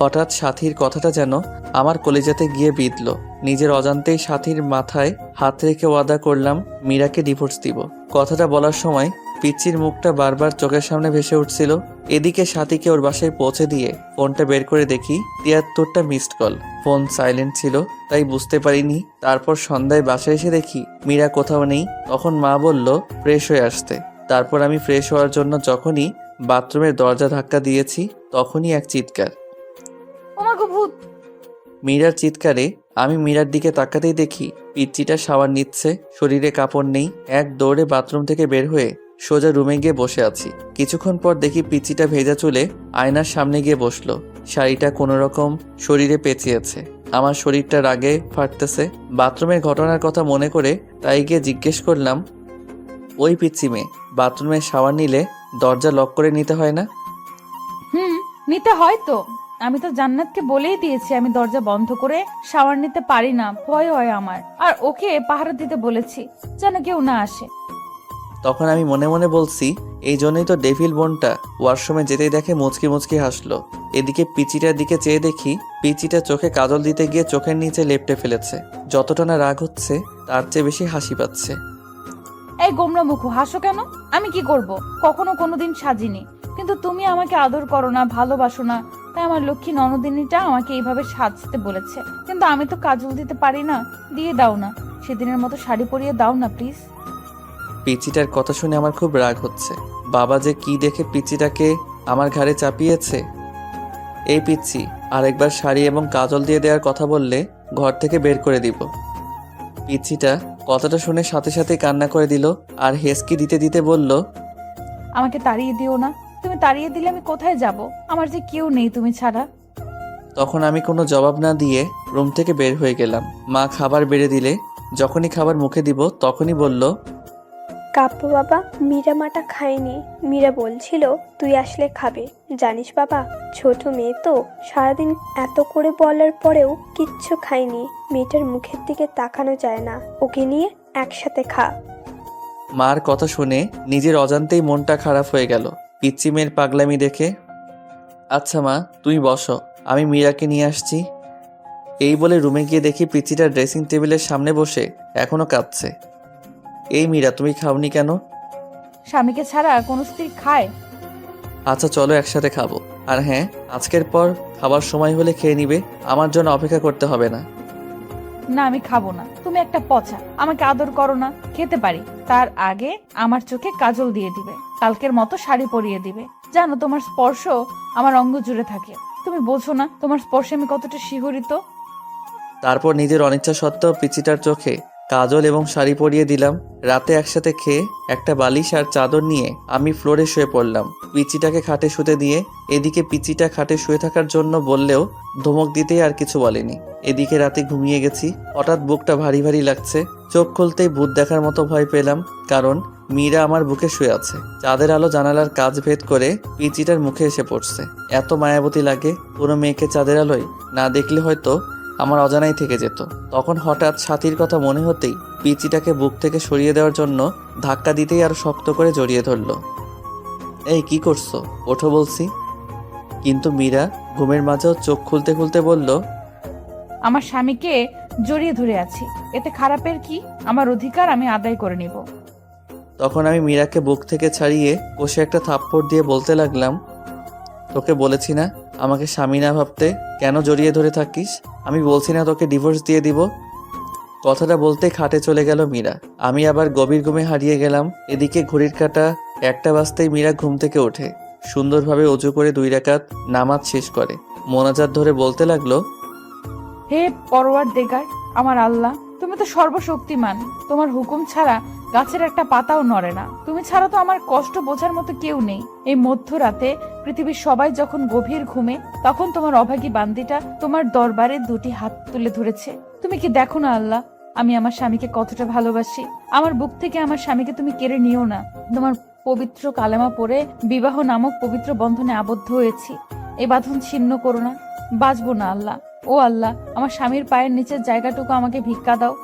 হঠাৎ সাথীর কথাটা যেন আমার কলিজাতে গিয়ে বিঁধল। নিজের অজান্তেই সাথীর মাথায় হাত রেখে ওয়াদা করলাম মীরাকে ডিভোর্স দিব। কথাটা বলার সময় পিচ্চির মুখটা বারবার চোখের সামনে ভেসে উঠছিল। এদিকে সাথীকে ওর বাসায় পৌঁছে দিয়ে ফোনটা বের করে দেখি 73টা মিসড কল। ফোন সাইলেন্ট ছিল, তাই বুঝতে পারিনি। তারপর সন্ধ্যায় বাসায় এসে দেখি মীরা কোথাও নেই। তখন মা বলল ফ্রেশ হয়ে আসতে। তারপর আমি ফ্রেশ হওয়ার জন্য যখনই বাথরুমের দরজা ধাক্কা দিয়েছি তখনই এক চিৎকার। ওমাগো ভূত! মীরার চিৎকারে আমি মীরার দিকে তাকাতেই দেখি পিচ্চিটা শাওয়ার নিচ্ছে, শরীরে কাপড় নেই। এক দৌড়ে বাথরুম থেকে বের হয়ে সোজা রুমে গিয়ে বসে আছি। কিছুক্ষণ পর দেখি পিচ্চিটা ভেজা চুলে আয়নার সামনে গিয়ে বসলো। শাড়িটা কোনো রকম শরীরে পেঁচিয়েছে। আমার শরীরটা রাগে ফাটতেছে। বাথরুমের ঘটনার কথা মনে করে তাই গিয়ে জিজ্ঞেস করলাম, ওই পিচ্চি মেয়ে, বাথরুমে শাওয়ার নিলে দরজা লক করে নিতে হয় না? নিতে হয় তো। আমি তো জান্নাতকে বলেই দিয়েছি আমি দরজা বন্ধ করে শাওয়ার নিতে পারি না, ভয় হয় আমার। আর ওকে পাহারা দিতে বলেছি যেন কেউ না আসে। তখন আমি মনে মনে বলছি, এই জন্যই তো ডেভিল বোনটা ওয়াশরুমে যেতেই দেখে মুচকি মুচকি হাসলো। এদিকে পিচিটার দিকে চেয়ে দেখি পিচিটা চোখে কাজল দিতে গিয়ে চোখের নিচে লেপ্টে ফেলেছে। যতটা না রাগ হচ্ছে তার চেয়ে বেশি হাসি পাচ্ছে। এই গোমরা মুখো, হাসো কেন? আমি কি করব? কখনো কোনোদিন সাজিনি, কিন্তু তুমি আমাকে আদর করো না, ভালোবাসো না, তাই আমার লক্ষ্মী ননদিনীটা আমাকে এইভাবে সাজতে বলেছে। কিন্তু আমি তো কাজল দিতে পারি না। দিয়ে দাও না, সেদিনের মতো শাড়ি পরিয়ে দাও না প্লিজ। পিচিটার কথা শুনে আমার খুব রাগ হচ্ছে। বাবা যে কি দেখে পিচিটাকে আমার ঘাড়ে চাপিয়েছে। এই পিচ্ছি, আরেকবার শাড়ি এবং কাজল দিয়ে দেওয়ার কথা বললে ঘর থেকে বের করে দিব। পিচ্ছিটা কথাটা শুনে সাথে সাথে কান্না করে দিল আর হেসকি দিতে দিতে বলল, আমাকে তাড়িয়ে দিও না। তুমি তাড়িয়ে দিলে আমি কোথায় যাব? আমার যে কেউ নেই তুমি ছাড়া। তখন আমি কোনো জবাব না দিয়ে রুম থেকে বের হয়ে গেলাম। মা খাবার বেড়ে দিলে যখনই খাবার মুখে দিব তখনই বলল, কাব্য বাবা, মীরা মাটা খায়নি। মীরা বলছিল তুই আসলে খাবে। জানিস বাবা, ছোট মেয়ে তো, সারাদিন এত করে বলার পরেও কিচ্ছু খায়নি। মেয়েটার মুখের দিকে তাকানো যায় না। ওকে নিয়ে একসাথে খা। মার কথা শুনে নিজের অজান্তেই মনটা খারাপ হয়ে গেল পিচ্চি মেয়ের পাগলামি দেখে। আচ্ছা মা, তুমি বসো, আমি মীরাকে নিয়ে আসছি। এই বলে রুমে গিয়ে দেখি পিচ্চিটা ড্রেসিং টেবিলের সামনে বসে এখনো কাঁদছে। এই মীরা, তুমি খাওনি কেন? স্বামীকে ছাড়া কোনো স্ত্রী খায়? আচ্ছা চলো একসাথে খাবো। আর হ্যাঁ, আজকের পর খাবার সময় হলে খেয়ে নিবে, আমার জন্য অপেক্ষা করতে হবে না। না, আমি খাবো না। তুমি একটা পচা, আমাকে আদর করো না। খেতে পারি, তার আগে আমার চোখে কাজল দিয়ে দিবে, কালকের মতো শাড়ি পরিয়ে দিবে। জানো, তোমার স্পর্শ আমার অঙ্গ জুড়ে থাকে। তুমি বোঝো না তোমার স্পর্শে আমি কতটা শিহরিত। তারপর নিজের অনিচ্ছা সত্ত্বেও পিচিটার চোখে কাজল এবং শাড়ি পরিয়ে দিলাম। রাতে একসাথে খেয়ে একটা বালিশ আর চাদর নিয়ে আমি ফ্লোরে শুয়ে পড়লাম, পিচিটাকে খাটে শুতে দিয়ে। এদিকে পিচিটা খাটে শুয়ে থাকার জন্য বললেও ধমক দিতেই আর কিছু বলেনি। এদিকে রাতে ঘুমিয়ে গেছি, হঠাৎ বুকটা ভারী ভারী লাগছে। চোখ খুলতেই ভূত দেখার মতো ভয় পেলাম, কারণ মীরা আমার বুকে শুয়ে আছে। চাঁদের আলো জানালার কাজ ভেদ করে পিচিটার মুখে এসে পড়ছে। এত মায়াবতী লাগে, কোনো মেয়েকে চাঁদের আলোয় না দেখলে হয়তো আমার অজানাই থেকে যেত। তখন হঠাৎ সাথীর কথা মনে হতেই পিচিটাকে বুক থেকে সরিয়ে দেওয়ার জন্য ধাক্কা দিতেই আরো শক্ত করে জড়িয়ে ধরলো। এই কি করছো, ওঠো বলছি। কিন্তু মীরা ঘুমের মাঝেও চোখ খুলতে খুলতে বলল, আমার স্বামীকে জড়িয়ে ধরে আছি, এতে খারাপের কি? আমার অধিকার আমি আদায় করে নিব। তখন আমি মীরাকে বুক থেকে ছাড়িয়ে কষে একটা থাপ্পড় দিয়ে বলতে লাগলাম, তোকে বলেছি না আমাকে স্বামী না ভাবতে, কেন জড়িয়ে ধরে থাকিস? আমি বলছি না তোকে ডিভোর্স দিয়ে দিব? কথাটা বলতে খাটে চলে গেল মীরা। আমি আবার গভীর ঘুমে হারিয়ে গেলাম। এদিকে ঘড়ির কাঁটা 1টা বাজতেই মীরা ঘুম থেকে ওঠে, সুন্দরভাবে অজু করে 2 রাকাত নামাজ শেষ করে মোনাজাত ধরে বলতে লাগলো, হে পরওয়ারদিগার, আমার আল্লাহ, তুমি তো সর্বশক্তিমান। তোমার হুকুম ছাড়া গাছের একটা পাতাও নড়ে না। তুমি ছাড়া তো আমার কষ্ট বোঝার মতো কেউ নেই। এই মধ্যরাতে পৃথিবীর সবাই যখন গভীর ঘুমে, তখন তোমার অভাগী বান্দিটা তোমার দরবারে 2টি হাত তুলে ধরেছে। তুমি কি দেখো না আল্লাহ, আমি আমার স্বামীকে কতটা ভালোবাসি? আমার বুক থেকে আমার স্বামীকে তুমি কেড়ে নিও না। তোমার পবিত্র কালেমা পড়ে বিবাহ নামক পবিত্র বন্ধনে আবদ্ধ হয়েছি, এই বাঁধন ছিন্ন করো না। বাঁচবো না আল্লাহ। ও আল্লাহ, আমার স্বামীর পায়ের নিচের জায়গাটুকু আমাকে ভিক্ষা দাও।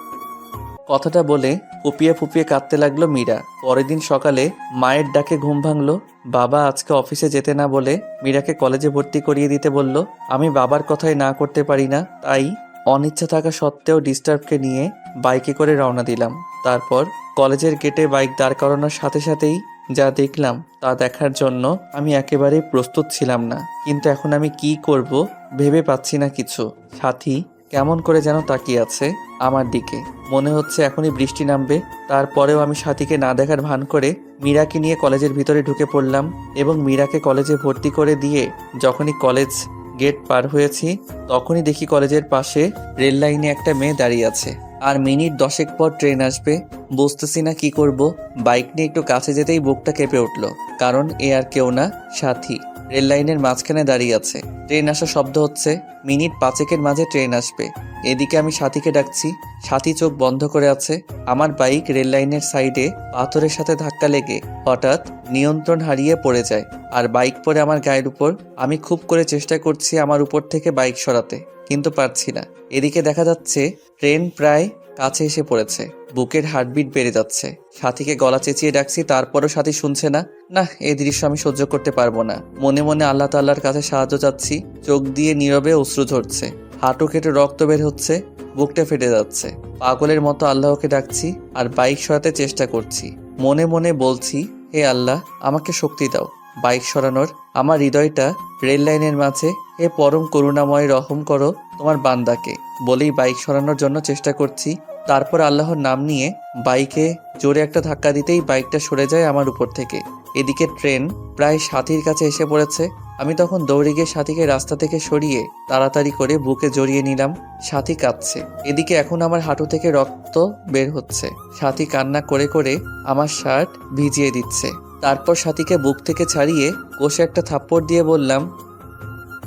কথাটা বলে ফুপিয়ে ফুপিয়ে কাঁদতে লাগলো মীরা। পরের দিন সকালে মায়ের ডাকে ঘুম ভাঙলো। বাবা আজকে অফিসে যেতে না বলে মীরাকে কলেজে ভর্তি করিয়ে দিতে বলল। আমি বাবার কথাই না করতে পারি না, তাই অনিচ্ছা থাকা সত্ত্বেও ডিস্টার্বকে নিয়ে বাইকে করে রওনা দিলাম। তারপর কলেজের গেটে বাইক দাঁড় করানোর সাথে সাথেই যা দেখলাম তা দেখার জন্য আমি একেবারেই প্রস্তুত ছিলাম না। কিন্তু এখন আমি কি করব ভেবে পাচ্ছি না কিছু। সাথী কেমন করে যেন তাকিয়ে আছে আমার দিকে, মনে হচ্ছে এখনই বৃষ্টি নামবে। তারপরেও আমি সাথীকে না দেখার ভান করে মীরাকে নিয়ে কলেজের ভিতরে ঢুকে পড়লাম এবং মীরাকে কলেজে ভর্তি করে দিয়ে যখনই কলেজ গেট পার হয়েছি, তখনই দেখি কলেজের পাশে রেল লাইনে একটা মেয়ে দাঁড়িয়ে আছে। আর মিনিট 10 পর ট্রেন আসবে, বুঝতেছি না কি করব। বাইক নিয়ে একটু কাছে যেতেই বুকটা কেঁপে উঠল, কারণ এ আর কেউ না, সাথী রেল লাইনের মাঝখানে দাঁড়িয়ে আছে। ট্রেন আসার শব্দ হচ্ছে, মিনিট 5 মাঝে ট্রেন আসবে। এদিকে আমি সাথীকে ডাকছি, সাথী চোখ বন্ধ করে আছে। আমার বাইক রেল লাইনের সাইডে পাথরের সাথে ধাক্কা লেগে হঠাৎ নিয়ন্ত্রণ হারিয়ে পড়ে যায় আর বাইক পড়ে আমার গায়ের উপর। আমি খুব করে চেষ্টা করছি আমার উপর থেকে বাইক সরাতে, কিন্তু পারছি না। এদিকে দেখা যাচ্ছে ট্রেন প্রায় কাছে এসে পড়েছে। বুকের হার্টবিট বেড়ে যাচ্ছে। সাথীকে গলা চেঁচিয়ে ডাকছি, তারপরও সাথী শুনছে না। না, এই দৃশ্য আমি সহ্য করতে পারবো না। মনে মনে আল্লাহ তাআলার কাছে সাহায্য চাচ্ছি। চোখ দিয়ে নীরবে অশ্রু ঝরছে, হাঁটু কেটে রক্ত বের হচ্ছে, বুকটা ফেটে যাচ্ছে। পাগলের মতো আল্লাহকে ডাকছি আর বাইক সরাতে চেষ্টা করছি। মনে মনে বলছি, হে আল্লাহ, আমাকে শক্তি দাও বাইক সরানোর। আমার হৃদয়টা রেল লাইনের মাঝে, হে পরম করুণাময়, রহম করো তোমার বান্দাকে বলেই বাইক সরানোর জন্য চেষ্টা করছি। তারপর আল্লাহর নাম নিয়ে বাইকে জোরে একটা ধাক্কা দিতেই বাইকটা সরে যায় আমার উপর থেকে। এদিকে ট্রেন প্রায় সাথীর কাছে এসে পড়েছে। আমি তখন দৌড়ে গিয়ে সাথীকে রাস্তা থেকে সরিয়ে তাড়াতাড়ি করে বুকে জড়িয়ে নিলাম। সাথী কাঁদছে, এদিকে এখন আমার হাঁটু থেকে রক্ত বের হচ্ছে। সাথী কান্না করে করে আমার শার্ট ভিজিয়ে দিচ্ছে। তারপর সাথীকে বুক থেকে ছাড়িয়ে কষে একটা থাপ্পড় দিয়ে বললাম,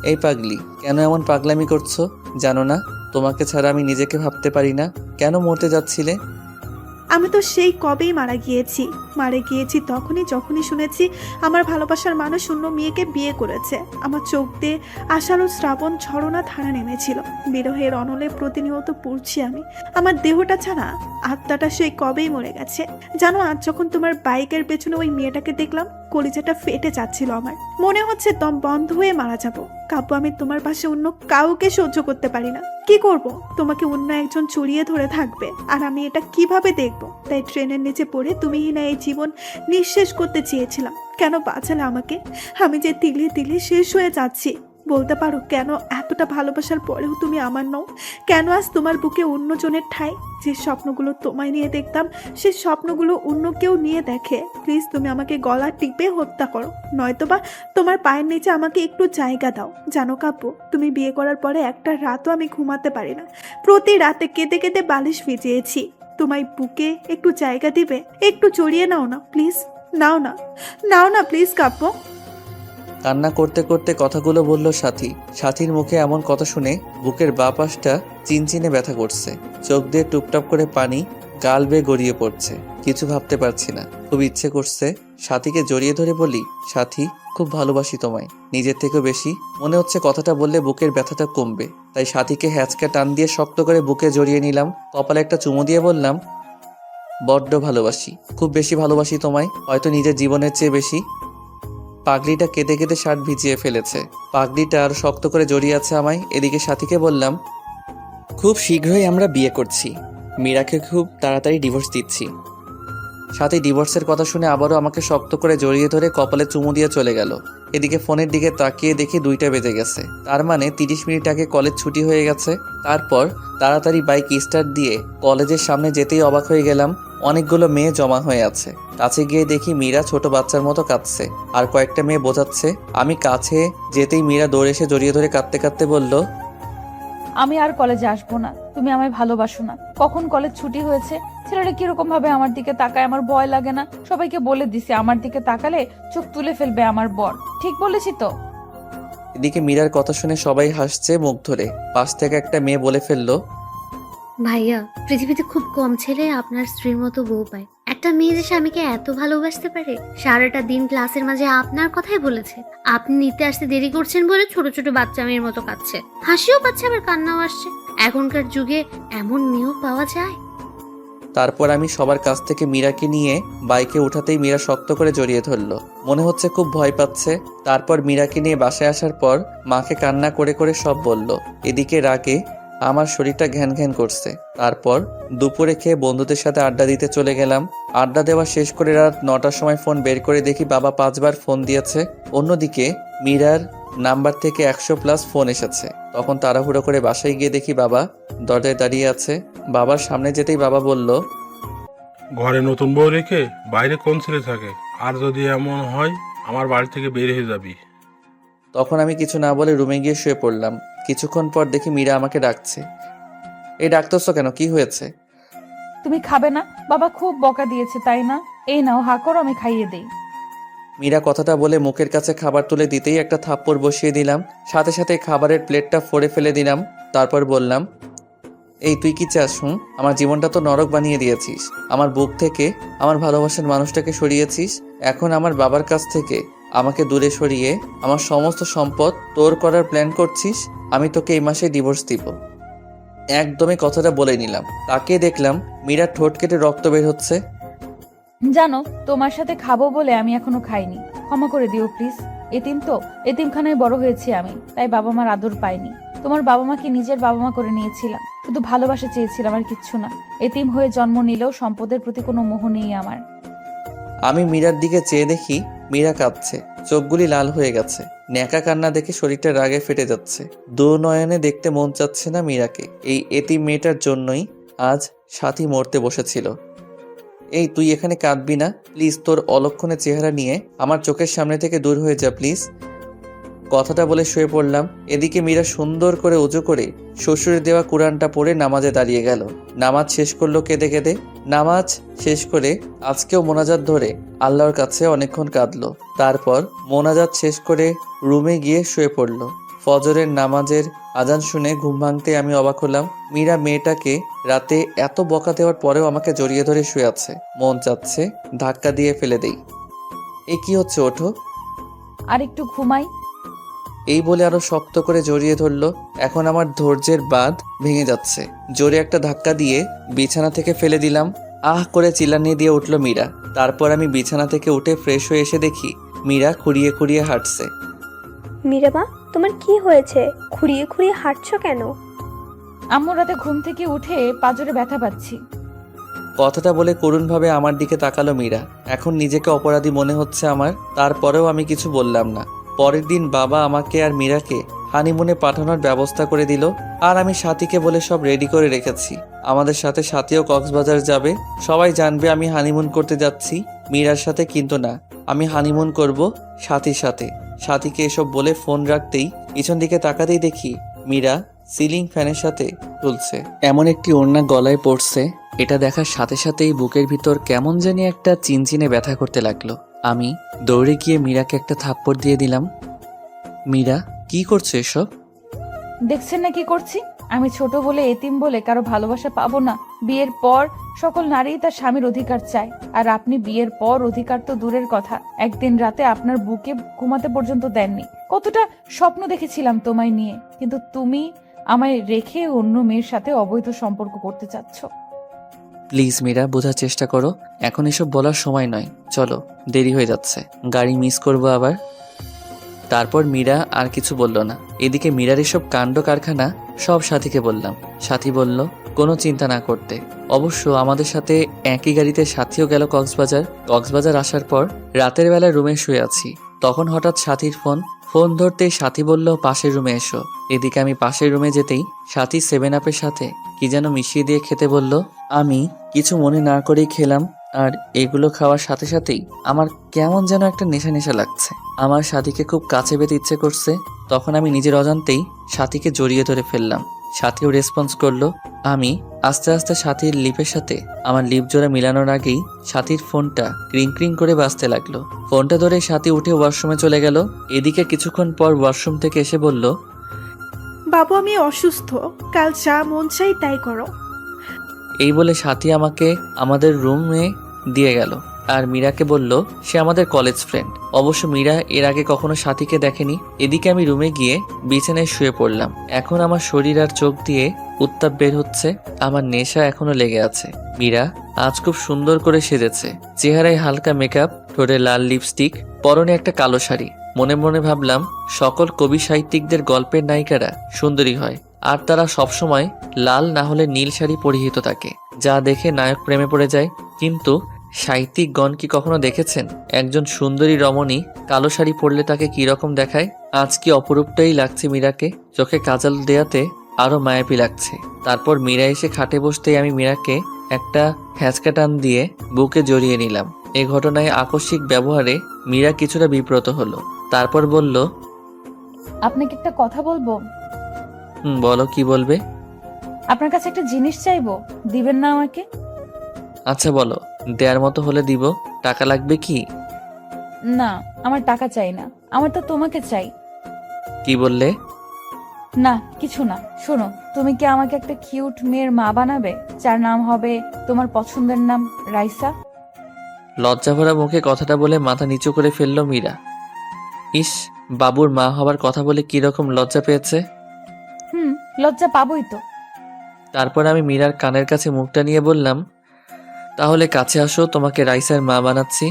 এই পাগলি, কেন এমন পাগলামি করছো? জানো না তোমাকে ছাড়া আমি নিজেকে ভাবতে পারি না? কেন মরতে যাচ্ছিলে? আমি তো সেই কবেই মারা গিয়েছি যখনই শুনেছি আমার ভালোবাসার মানুষ অন্য মেয়েকে বিয়ে করেছে। আমার চোখ দিয়ে আষাঢ় শ্রাবণ ঝরনা ধারা নেমেছিল। বিরহের অনলে প্রতিনিয়ত পড়ছি আমি। আমার দেহটা ছাড়া আত্মাটা সেই কবেই মরে গেছে। জানো, আজ যখন তোমার বাইকের পেছনে ওই মেয়েটাকে দেখলাম, কলিজাটা ফেটে যাচ্ছিল আমার। মনে হচ্ছে দম বন্ধ হয়ে মারা যাব। কাব্য, আমি তোমার পাশে অন্য কাউকে সহ্য করতে পারি না। কি করব? তোমাকে অন্য একজন চড়িয়ে ধরে থাকবে, আর আমি এটা কিভাবে দেখব? তাই ট্রেনের নিচে পড়ে তুমিহীনা এই জীবন নিঃশেষ করতে চেয়েছিলাম। কেন বাঁচালে আমাকে? আমি যে তিলে তিলে শেষ হয়ে যাচ্ছি। বলতে পারো কেন এতটা ভালোবাসার পরেও তুমি আমার নও? কেন আজ তোমার বুকে অন্যজনের ঠাঁই? যে স্বপ্নগুলো তোমায় নিয়ে দেখতাম, সে স্বপ্নগুলো অন্য কেউ নিয়ে দেখে। প্লিজ তুমি আমাকে গলা টিপে হত্যা করো, নয়তোবা তোমার পায়ের নিচে আমাকে একটু জায়গা দাও। জানো কাব্য, তুমি বিয়ে করার পরে একটা রাতও আমি ঘুমাতে পারি না। প্রতি রাতে কেঁদে কেঁদে বালিশ ভিজিয়েছি। তোমায় বুকে একটু জায়গা দিবে? একটু জড়িয়ে নাও না প্লিজ। নাও না, নাও না প্লিজ কাব্য। কান্না করতে করতে কথাগুলো বলল সাথী। সাথীর মুখে এমন কথা শুনে বুকের বাঁ পাশটা চিনচিনে ব্যথা করছে। চোখ দিয়ে টুপটাপ করে পানি গাল বেয়ে গড়িয়ে পড়ছে। কিছু ভাবতে পারছি না। খুব ইচ্ছে করছে সাথীকে জড়িয়ে ধরে বলি, সাথী খুব ভালোবাসি তোমায়, নিজের থেকেও বেশি। মনে হচ্ছে কথাটা বললে বুকের ব্যথাটা কমবে। তাই সাথীকে হ্যাঁচকা টান দিয়ে শক্ত করে বুকে জড়িয়ে নিলাম। কপালে একটা চুমু দিয়ে বললাম, বড্ড ভালোবাসি, খুব বেশি ভালোবাসি তোমায়, হয়তো নিজের জীবনের চেয়ে বেশি। পাগড়িটা কেঁদে কেঁদে শার্ট ভিজিয়ে ফেলেছে। পাগড়িটা আর শক্ত করে জড়িয়ে আছে আমায়। এদিকে সাথীকে বললাম, খুব শীঘ্রই আমরা বিয়ে করছি, মীরাকে খুব তাড়াতাড়ি ডিভোর্স দিচ্ছি। সাথী ডিভোর্সের কথা শুনে আবারও আমাকে শক্ত করে জড়িয়ে ধরে কপালে চুমু দিয়ে চলে গেল। এদিকে ফোনের দিকে তাকিয়ে দেখি 2টা বেজে গেছে। তার মানে 30 মিনিট আগে কলেজ ছুটি হয়ে গেছে। তারপর তাড়াতাড়ি বাইক স্টার্ট দিয়ে কলেজের সামনে যেতেই অবাক হয়ে গেলাম, অনেকগুলো মেয়ে জমা হয়ে আছে। কাছে গিয়ে দেখি মীরা ছোট বাচ্চার মতো কাঁদছে, আর কয়েকটা মেয়ে বোঝাচ্ছে। আমি কাছে যেতেই মীরা দৌড়ে এসে জড়িয়ে ধরে কাঁদতে কাঁদতে বলল, আমি আর কলেজে আসবো না, তুমি আমায় ভালোবাসো না। কখন কলেজ ছুটি হয়েছে? ছেলেরা কিরকম ভাবে আমার দিকে তাকায়, আমার ভয় লাগে না? সবাইকে বলে দিছি আমার দিকে তাকালে চোখ তুলে ফেলবে আমার বর। ঠিক বলেছি তো? এদিকে মীরার কথা শুনে সবাই হাসছে মুখ ধরে। পাশ থেকে একটা মেয়ে বলে ফেললো, ভাইয়া, পৃথিবীতে খুব কম ছেলে আপনার স্ত্রীর মতো বউ পায়। একটা মেয়ে যে স্বামীকে এত ভালোবাসতে পারে। সারাটা দিন ক্লাসের মাঝে আপনার কথাই বলেছে। আপনি নিতে আসতে দেরি করছেন বলে ছোট ছোট বাচ্চা মেয়ের মতো কাঁদছে, হাসিও পাচ্ছে আবার কান্নাও আসছে। এখনকার যুগে এমন মেয়েও পাওয়া যায়? তারপর আমি সবার কাছ থেকে মীরাকে নিয়ে বাইকে উঠাতেই মীরা শক্ত করে জড়িয়ে ধরলো। মনে হচ্ছে খুব ভয় পাচ্ছে। তারপর মীরাকে নিয়ে বাসায় আসার পর মাকে কান্না করে করে সব বলল। এদিকে রাগে আমার শরীরটা ঘ্যান ঘ্যান করছে। তারপর দুপুরে খেয়ে বন্ধুদের সাথে আড্ডা দিতে চলে গেলাম। আড্ডা দেওয়া শেষ করে রাত 9টার সময় ফোন বের করে দেখি বাবা 5বার ফোন দিয়েছে। অন্যদিকে মীরার নাম্বার থেকে 100+ ফোন এসেছে। তখন তাড়াহুড়ো করে বাসায় গিয়ে দেখি বাবা দরজায় দাঁড়িয়ে আছে। বাবার সামনে যেতেই বাবা বলল, ঘরে নতুন বউ রেখে বাইরে কোন ছেলে থাকে? আর যদি এমন হয় আমার বাড়ি থেকে বের হয়ে যাবি। তখন আমি কিছু না বলে রুমে গিয়ে শুয়ে পড়লাম। কিছুক্ষণ পর দেখি মীরা আমাকে ডাকছে। এই ডাকতেছো কেন, কি হয়েছে? তুমি খাবে না? বাবা খুব বকা দিয়েছে তাই না? এই নাও, হা করো, আমি খাইয়ে দেই। মীরা কথাটা বলে মুখের কাছে খাবার তুলে দিতেই একটা থাপ্পড় বসিয়ে দিলাম। সাথে সাথে খাবারের প্লেটটা ফোড়ে ফেলে দিলাম। তারপর বললাম, এই তুই কি চাস? আমার জীবনটা তো নরক বানিয়ে দিয়েছিস। আমার বুক থেকে আমার ভালোবাসার মানুষটাকে সরিয়েছিস। এখন আমার বাবার কাছ থেকে আমাকে দূরে সরিয়ে আমার সমস্ত সম্পদ তোর করার প্ল্যান করছিস। আমি তোকে এই মাসে ডিভোর্স দিব। একদমই কথাটা বলে নিলাম। তাকে দেখলাম মীরা ঠোঁট কেটে রক্ত বের হচ্ছে। জানো, তোমার সাথে খাবো বলে আমি এখনো খাইনি, ক্ষমা করে দিও প্লিজ। এতিম তো, এতিমখানায় বড় হয়েছি আমি, তাই বাবা মার আদর পাইনি। তোমার বাবা মাকে নিজের বাবা মা করে নিয়েছিলাম, শুধু ভালোবাসা চেয়েছিলাম আর কিচ্ছু না। এতিম হয়ে জন্ম নিলেও সম্পদের প্রতি কোনো মোহ নেই আমার। আমি মীরার দিকে চেয়ে দেখি মীরা কাঁদছে, চোখগুলি লাল হয়ে গেছে। ন্যাকা কান্না দেখে শরীরটা রাগে ফেটে যাচ্ছে। দু নয়নে দেখতে মন চাচ্ছে না মীরাকে। এই এতিম মেয়েটার জন্যই আজ সাথী মরতে বসেছিল। এই তুই এখানে কাঁদবি না প্লিজ, তোর অলক্ষণে চেহারা নিয়ে আমার চোখের সামনে থেকে দূর হয়ে যা প্লিজ। কথাটা বলে শুয়ে পড়লাম। এদিকে মীরা সুন্দর করে উজু করে শ্বশুরের দেওয়া কুরআনটা পড়ে নামাজে দাঁড়িয়ে গেল। নামাজ শেষ করলো কেঁদে কেঁদে। নামাজ শেষ করে আজকেও মোনাজাত ধরে আল্লাহর কাছে অনেকক্ষণ কাঁদলো। তারপর মোনাজাত শেষ করে রুমে গিয়ে শুয়ে পড়লো। ফজরের নামাজের আজান শুনে ঘুম ভাঙতে আমি অবাক হলাম। মীরা মেয়েটাকে রাতে এত বকা দেওয়ার পরেও আমাকে জড়িয়ে ধরে শুয়ে আছে। মন চাচ্ছে ধাক্কা দিয়ে ফেলে দেই। এ কি হচ্ছে, ওঠো। আর একটু ঘুমাই। এই বলে আরো শক্ত করে জড়িয়ে ধরলো। এখন আমার ধৈর্যের বাঁধ ভেঙে যাচ্ছে। জোরে একটা ধাক্কা দিয়ে বিছানা থেকে ফেলে দিলাম। আহ করে চিল্লানি দিয়ে উঠল মীরা। তারপর আমি বিছানা থেকে উঠে ফ্রেশ হয়ে এসে দেখি মীরা খুঁড়িয়ে খুঁড়িয়ে হাঁটছে। মীরা মা, তোমার কি হয়েছে? খুঁড়িয়ে খুঁড়িয়ে হাঁটছো কেন? আম্মু রাতে ঘুম থেকে উঠে পাঁজরে ব্যথা পাচ্ছি। কথাটা বলে করুণভাবে আমার দিকে তাকালো মীরা। এখন নিজেকে অপরাধী মনে হচ্ছে আমার, তারপরেও আমি কিছু বললাম না। পরের দিন বাবা আমাকে আর মীরাকে হানিমুনে পাঠানোর ব্যবস্থা করে দিল, আর আমি সাথীকে বলে সব রেডি করে রেখেছি। আমাদের সাথে সাথীও কক্সবাজার যাবে, সবাই জানবে আমি হানিমুন করতে যাচ্ছি মীরার সাথে, কিন্তু না, আমি হানিমুন করব সাথীর সাথে। সাথীকে এসব বলে ফোন রাখতেই পিছন দিকে তাকাতেই দেখি মীরা সিলিং ফ্যানের সাথে ঝুলছে। এমন একটি ওড়না গলায় পড়ছে, এটা দেখার সাথে সাথেই বুকের ভিতর কেমন জানি একটা চিনচিনে ব্যথা করতে লাগলো। আমি দৌড়ে গিয়ে মীরাকে একটা থাপ্পড় দিয়ে দিলাম। মীরা, কি করছো এসব? দেখছেন না কি করছি? আমি ছোট বলে, এতিম বলে কারো ভালোবাসা পাবো না। বিয়ের পর সকল নারী তার স্বামীর অধিকার চায়, আর আপনি বিয়ের পর অধিকার তো দূরের কথা, একদিন রাতে আপনার বুকে ঘুমাতে পর্যন্ত দেননি। কতটা স্বপ্ন দেখেছিলাম তোমায় নিয়ে, কিন্তু তুমি আমায় রেখে অন্য মেয়ের সাথে অবৈধ সম্পর্ক করতে চাচ্ছ। প্লিজ মীরা, বোঝার চেষ্টা করো, এখন এসব বলার সময় নয়, চলো, দেরি হয়ে যাচ্ছে, গাড়ি মিস করবো আবার। তারপর মীরা আর কিছু বলল না। এদিকে মীরার এসব কাণ্ড কারখানা সব সাথীকে বললাম। সাথী বলল কোনো চিন্তা না করতে। অবশ্য আমাদের সাথে একই গাড়িতে সাথীও গেল কক্সবাজার। কক্সবাজার আসার পর রাতের বেলা রুমে শুয়ে আছি, তখন হঠাৎ সাথীর ফোন ধরতেই সাথী বলল পাশের রুমে এসো। এদিকে আমি পাশের রুমে যেতেই সাথী 7 আপের সাথে কি যেন মিশিয়ে দিয়ে খেতে বলল। আমি কিছু মনে না করেই খেলাম, আর এগুলো খাওয়ার সাথে সাথেই আমার কেমন যেন একটা নেশা নেশা লাগছে। আমার সাথীকে খুব কাছে পেতে ইচ্ছে করছে, তখন আমি নিজের অজান্তেই সাথীকে জড়িয়ে ধরে ফেললাম। সাথীও রেসপন্স করলো। আমি আস্তে আস্তে সাথীর লিপের সাথে আমার লিপ জোড়া মিলানোর আগেই সাথীর ফোনটা ক্রিং ক্রিং করে বাজতে লাগলো। ফোনটা ধরে সাথী উঠে ওয়াশরুমে চলে গেল। এদিকে কিছুক্ষণ পর ওয়াশরুম থেকে এসে বলল, বাবু আমি অসুস্থ, কাল যা মন চাই তাই করো। এই বলে সাথী আমাকে আমাদের রুমে দিয়ে গেল, আর মীরাকে বলল সে আমাদের কলেজ ফ্রেন্ড। অবশ্য মীরা এর আগে কখনো সাথীকে দেখেনি। এদিকে আমি রুমে গিয়ে বিছানায় শুয়ে পড়লাম। এখন আমার শরীর আর চোখ দিয়ে উত্তাপ বের হচ্ছে, আমার নেশা এখনো লেগে আছে। মীরা আজ খুব সুন্দর করে সেজেছে, চেহারায় হালকা মেকআপ, ঠোঁটে লাল লিপস্টিক, পরনে একটা কালো শাড়ি। মনে মনে ভাবলাম সকল কবি সাহিত্যিকদের গল্পের নায়িকারা সুন্দরী হয়, আর তারা সবসময় লাল না হলে নীল শাড়ি পরিহিত থাকে, যা দেখে নায়ক প্রেমে পড়ে যায়। কিন্তু সাহিত্যিকগণ কি কখনো দেখেছেন একজন সুন্দরী রমণী কালো শাড়ি পরলে তাকে কি রকম দেখায়? আজ কি অপরূপটাই লাগছে মীরাকে, চোখে কাজল দেয়াতে আরো মায়াবী লাগছে। তারপর মীরা এসে খাটে বসতেই আমি মীরাকে একটা হ্যাঁচকা টান দিয়ে বুকে জড়িয়ে নিলাম। এ ঘটনায় আকস্মিক ব্যবহারে মীরা কিছুটা বিব্রত হলো। তারপর বলল, আপনাকে একটা কথা বলবো। বলো, কি বলবে? আপনার কাছে একটা জিনিস চাইবো, দিবেন না আমাকে? আচ্ছা বলো, দেয়ার মতো হলে দিব। টাকা লাগবে কি? না, আমার টাকা চাই না, আমার তো তোমাকে চাই। কি বললে? না কিছু না। শোনো, তুমি কি আমাকে একটা কিউট মেয়ের মা বানাবে, যার নাম হবে তোমার পছন্দের নাম রাইসা? লজ্জাভরা মুখে কথাটা বলে মাথা নিচু করে ফেললো মীরা। ইস, বাবুর মা হবার কথা বলে কিরকম লজ্জা পেয়েছে। লজ্জা পাবোই তো। তারপর আমি মীরার কানের কাছে মুখটা নিয়ে বললাম, তাহলে কাছে আসো, তোমাকে রাইসার মা বানাচ্ছি।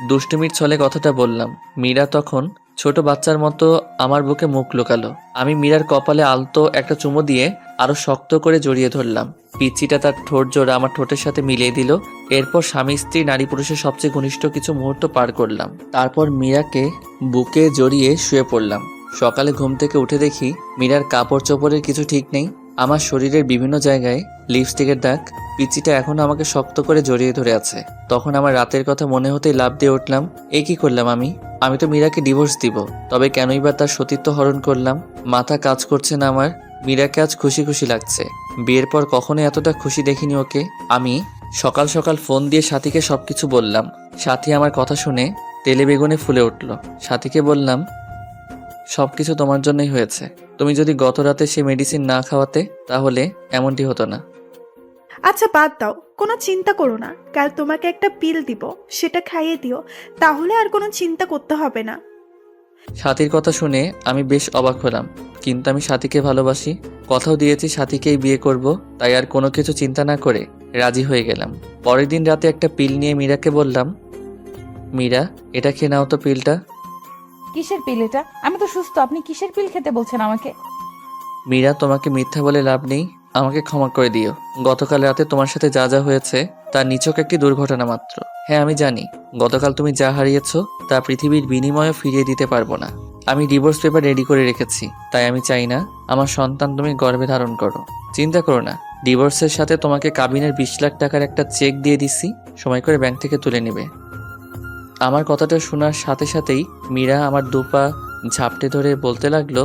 দুষ্টুমির ছলে কথাটা বললাম। মীরা তখন ছোট বাচ্চার মতো আমার বুকে মুখ লুকালো। আমি মীরার কপালে আলতো একটা চুমো দিয়ে আরো শক্ত করে জড়িয়ে ধরলাম। পিচ্চিটা তার ঠোঁট জোড়া আমার ঠোঁটের সাথে মিলিয়ে দিল। এরপর স্বামী স্ত্রী নারী পুরুষের সবচেয়ে ঘনিষ্ঠ কিছু মুহূর্ত পার করলাম। তারপর মীরাকে বুকে জড়িয়ে শুয়ে পড়লাম। সকালে ঘুম থেকে উঠে দেখি মীরার কাপড় চোপড়ের কিছু ঠিক নেই। আমার শরীরের বিভিন্ন জায়গায় লিপস্টিকের দাগ। পিচ্চিটা এখনো আমাকে শক্ত করে জড়িয়ে ধরে আছে। তখন আমার রাতের কথা মনে হতেই লাফ দিয়ে উঠলাম। কি করলাম আমি তো মীরাকে ডিভোর্স দিব, তবে কেনই বা তার সতীত্ব হরণ করলাম? মাথা কাজ করছে না আমার। মীরাকে আজ খুশি খুশি লাগছে। বিয়ের পর কখনো এতটা খুশি দেখিনি ওকে। আমি সকাল সকাল ফোন দিয়ে সাথীকে সবকিছু বললাম। সাথী আমার কথা শুনে তেলে বেগুনে ফুলে উঠল। সাথীকে বললাম, সবকিছু তোমার জন্যই হয়েছে। তুমি যদি গত রাতে সে মেডিসিন না খাওয়াতে, তাহলে এমনটি হতো না। আচ্ছা বাদ দাও, কোনো চিন্তা করো না, কাল তোমাকে একটা পিল দিব, সেটা খাইয়ে দিও, তাহলে আর কোনো চিন্তা করতে হবে না। সাথীর কথা শুনে আমি বেশ অবাক হলাম, কিন্তু আমি সাথীকে ভালোবাসি, কথাও দিয়েছি সাথীকেই বিয়ে করব। তাই আর কোনো কিছু চিন্তা না করে রাজি হয়ে গেলাম। পরের দিন রাতে একটা পিল নিয়ে মীরাকে বললাম, মীরা এটা খেয়ে নাও তো পিলটা। কিসের পিল এটা? আমি তো সুস্থ, আপনি কিসের পিল খেতে বলছেন আমাকে? মীরা তোমাকে মিথ্যা বলে লাভ নেই, আমাকে ক্ষমা করে দিও। গতকাল রাতে তোমার সাথে যা যা হয়েছে তার নিছক একটি দুর্ঘটনা মাত্র। হ্যাঁ আমি জানি গতকাল তুমি যা হারিয়েছো তা পৃথিবীর বিনিময়ে ফিরিয়ে দিতে পারবো না। আমি ডিভোর্স পেপার রেডি করে রেখেছি, তাই আমি চাই না আমার সন্তান তুমি গর্ভে ধারণ করো। চিন্তা করো না, ডিভোর্সের সাথে তোমাকে কাবিনের 20 লাখ টাকার একটা চেক দিয়ে দিছি, সময় করে ব্যাংক থেকে তুলে নেবে। আমার কথাটা শোনার সাথে সাথেই মীরা আমার দুপা ঝাপটে ধরে বলতে লাগলো,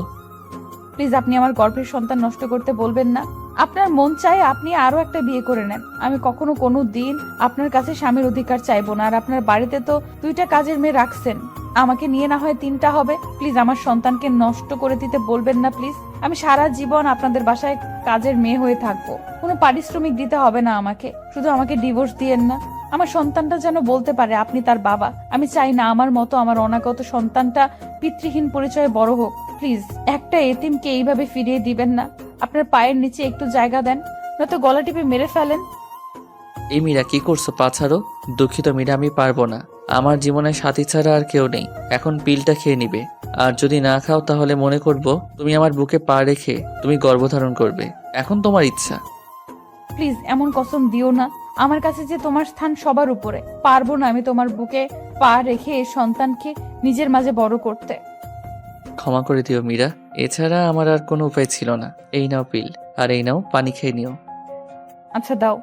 প্লিজ আপনি আমার গর্ভের সন্তান নষ্ট করতে বলবেন না। আপনার মন চায় আপনি আরো একটা বিয়ে করে নেন, আমি কখনো কোনো দিন আপনার কাছে স্বামীর অধিকার চাইবো না। আর আপনার বাড়িতে তো 2টা কাজের মেয়ে রাখছেন, আমাকে নিয়ে না হয় 3টা হবে। প্লিজ আমার সন্তানকে নষ্ট করে দিতে বলবেন না প্লিজ। আমি সারা জীবন আপনাদের বাসায় কাজের মেয়ে হয়ে থাকবো, কোনো পারিশ্রমিক দিতে হবে না আমাকে, শুধু আমাকে ডিভোর্স দিয়েন না। আমার সন্তানটা যেন বলতে পারে আপনি তার বাবা। আমি চাই না আমার মতো আমার অনাগত সন্তানটা পিতৃহীন পরিচয়ে বড় হোক। প্লিজ একটা এতিমকে এইভাবে ফিরিয়ে দিবেন না। আপনার পায়ের নিচে একটু জায়গা দেন, নয়তো গলা টিপে মেরে ফেলেন। এই মীরা কি করছো? পা ছাড়ো। দুঃখিত মীরা, আমি পারবো না। আমার জীবনে সাথী ছাড়া আর কেউ নেই। এখন পিলটা খেয়ে নিবে, আর যদি না খাও তাহলে মনে করব তুমি আমার বুকে পা রেখে তুমি গর্ভধারণ করবে। এখন তোমার ইচ্ছা। প্লিজ এমন কসম দিও না। আমার কাছে যে তোমার স্থান সবার উপরে, পারবো না আমি তোমার বুকে পা রেখে এই সন্তানকে নিজের মাঝে বড় করতে। ক্ষমা করে দিও মীরা, এছাড়া আমার আর কোনো উপায় ছিল না। এই নাও পিল, আর এই নাও পানি খেয়ে নিও। আচ্ছা দাও।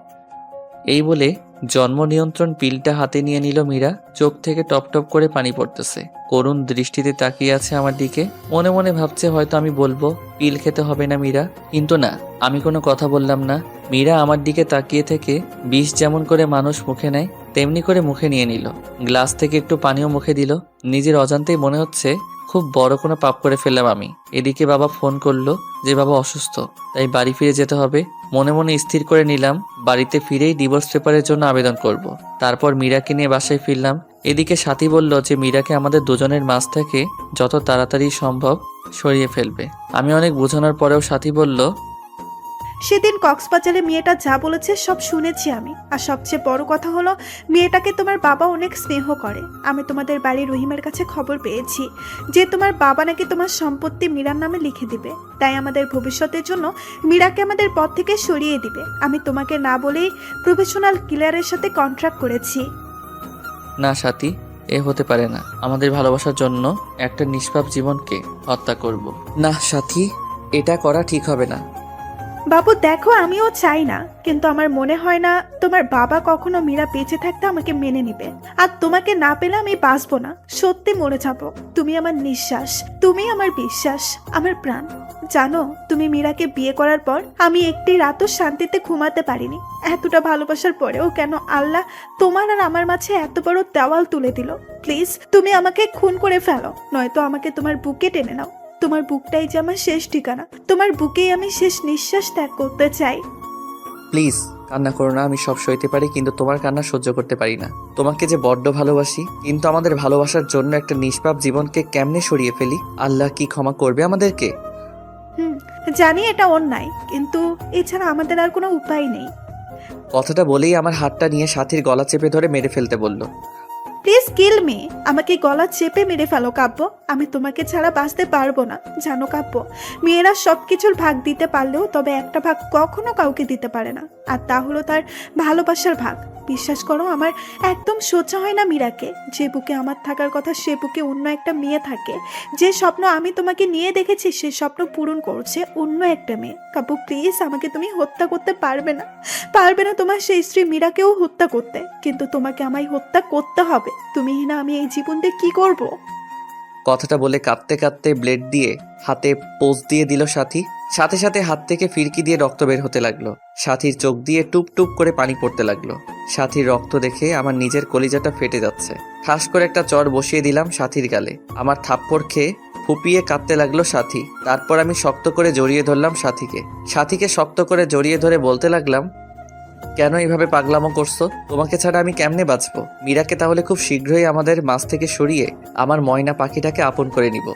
এই বলে জন্ম নিয়ন্ত্রণ পিলটা হাতে নিয়ে নিল মীরা। চোখ থেকে টপ টপ করে পানি পড়তেছে, করুণ দৃষ্টিতে তাকিয়ে আছে আমার দিকে। মনে মনে ভাবছে হয়তো আমি বলবো পিল খেতে হবে না মীরা, কিন্তু না, আমি কোনো কথা বললাম না। মীরা আমার দিকে তাকিয়ে থেকে বিষ যেমন করে মানুষ মুখে নেয় তেমনি করে মুখে নিয়ে নিল। গ্লাস থেকে একটু পানিও মুখে দিল। নিজের অজান্তেই মনে হচ্ছে খুব বড় কোনো পাপ করে ফেললাম আমি। এদিকে বাবা ফোন করলো যে বাবা অসুস্থ, তাই বাড়ি ফিরে যেতে হবে। মনে মনে স্থির করে নিলাম বাড়িতে ফিরেই ডিভোর্স পেপারের জন্য আবেদন করব। তারপর মীরাকে নিয়ে বাসায় ফিরলাম। এদিকে সাথী বলল যে মীরাকে আমাদের দুজনের মাঝ থেকে যত তাড়াতাড়ি সম্ভব সরিয়ে ফেলবে। আমি অনেক বোঝানোর পরেও সাথী বলল, সেদিন কক্সবাজারে মেয়েটা যা বলেছে সব শুনেছি আমি। আর সবচেয়ে বড় কথা হলো মেয়েটাকে তোমার বাবা অনেক স্নেহ করে। আমি তোমাদের বাড়ির রহিমের কাছে খবর পেয়েছি যে তোমার বাবা নাকি তোমার সম্পত্তি মীরার নামে লিখে দিবে। তাই আমাদের ভবিষ্যতের জন্য মীরাকে আমাদের পথ থেকে সরিয়ে দিবে। আমি তোমাকে না বলেই প্রফেশনাল কিলারের সাথে কন্ট্রাক্ট করেছি। না সাথী, এ হতে পারে না। আমাদের ভালোবাসার জন্য একটা নিষ্পাপ জীবনকে হত্যা করব না সাথী, এটা করা ঠিক হবে না। বাবু দেখো, আমিও চাই না, কিন্তু আমার মনে হয় না তোমার বাবা কখনো মীরা বেঁচে থাকতে আমাকে মেনে নিবে। আর তোমাকে না পেলে আমি বাঁচবো না, সত্যি মরে যাবো। তুমি আমার নিঃশ্বাস, তুমি আমার বিশ্বাস, আমার প্রাণ। জানো, তুমি মীরাকে বিয়ে করার পর আমি একটি রাতও শান্তিতে ঘুমাতে পারিনি। এতটা ভালোবাসার পরেও কেন আল্লাহ তোমার আর আমার মাঝে এত বড় দেওয়াল তুলে দিল? প্লিজ তুমি আমাকে খুন করে ফেলো, নয়তো আমাকে তোমার বুকে টেনে নাও। তোমার বুকটাই যে আমার শেষ ঠিকানা, তোমার বুকেই আমি শেষ নিঃশ্বাস ত্যাগ করতে চাই। প্লিজ কান্না করো না। আমি সব সইতে পারি, কিন্তু তোমার কান্না সহ্য করতে পারি না। তোমাকে যে বড্ড ভালোবাসি, কিন্তু আমাদের ভালোবাসার জন্য একটা নিষ্পাপ জীবনকে কেমনে সরিয়ে ফেলি? আল্লাহ কি ক্ষমা করবে আমাদেরকে? জানি এটা অন্যায়, কিন্তু এছাড়া আমাদের আর কোনো উপায় নেই। কথাটা বলেই আমার হাতটা নিয়ে সাথীর গলা চেপে ধরে মেরে ফেলতে বলল। প্লিজ কিল মি, আমাকে গলা চেপে মেরে ফেলো কাব্য। আমি তোমাকে ছাড়া বাঁচতে পারবো না। জানো কাব্য, মেয়েরা সবকিছুর ভাগ দিতে পারলেও তবে একটা ভাগ কখনো কাউকে দিতে পারে না, আর তা হলো তার ভালোবাসার ভাগ। বিশ্বাস করো, আমার একদম সহ্য হয় না মীরাকে। যে বুকে আমার থাকার কথা সে বুকে অন্য একটা মেয়ে থাকে। যে স্বপ্ন আমি তোমাকে নিয়ে দেখেছি সে স্বপ্ন পূরণ করছে অন্য একটা মেয়ে। কাব্য প্লিজ, আমাকে তুমি হত্যা করতে পারবে না, পারবে না তোমার সেই স্ত্রী মীরাকেও হত্যা করতে, কিন্তু তোমাকে আমায় হত্যা করতে হবে। তুমি না আমি এই জীবন দিয়ে কি করব? কথাটা বলে কাঁদতে কাঁদতে ব্লেড দিয়ে হাতে পোজ দিয়ে দিল সাথী। সাথে সাথে হাত থেকে ফিরকি দিয়ে রক্ত বের হতে লাগলো। সাথীর চোখ দিয়ে টুপ টুপ করে পানি পড়তে লাগলো। সাথীর রক্ত দেখে আমার নিজের কলিজাটা ফেটে যাচ্ছে। ঠাস করে একটা চর বসিয়ে দিলাম সাথীর গালে। আমার থাপ্পড় খেয়ে ফুপিয়ে কাঁদতে লাগলো সাথী। তারপর আমি শক্ত করে জড়িয়ে ধরলাম সাথীকে শক্ত করে জড়িয়ে ধরে বলতে লাগলাম, কেন এইভাবে পাগলামো করছো? তোমাকে ছাড়া আমি কেমনে বাঁচবো? মীরাকে তাহলে খুব শীঘ্রই আমাদের মাঝ থেকে সরিয়ে আমার ময়না পাখিটাকে আপন করে নিব।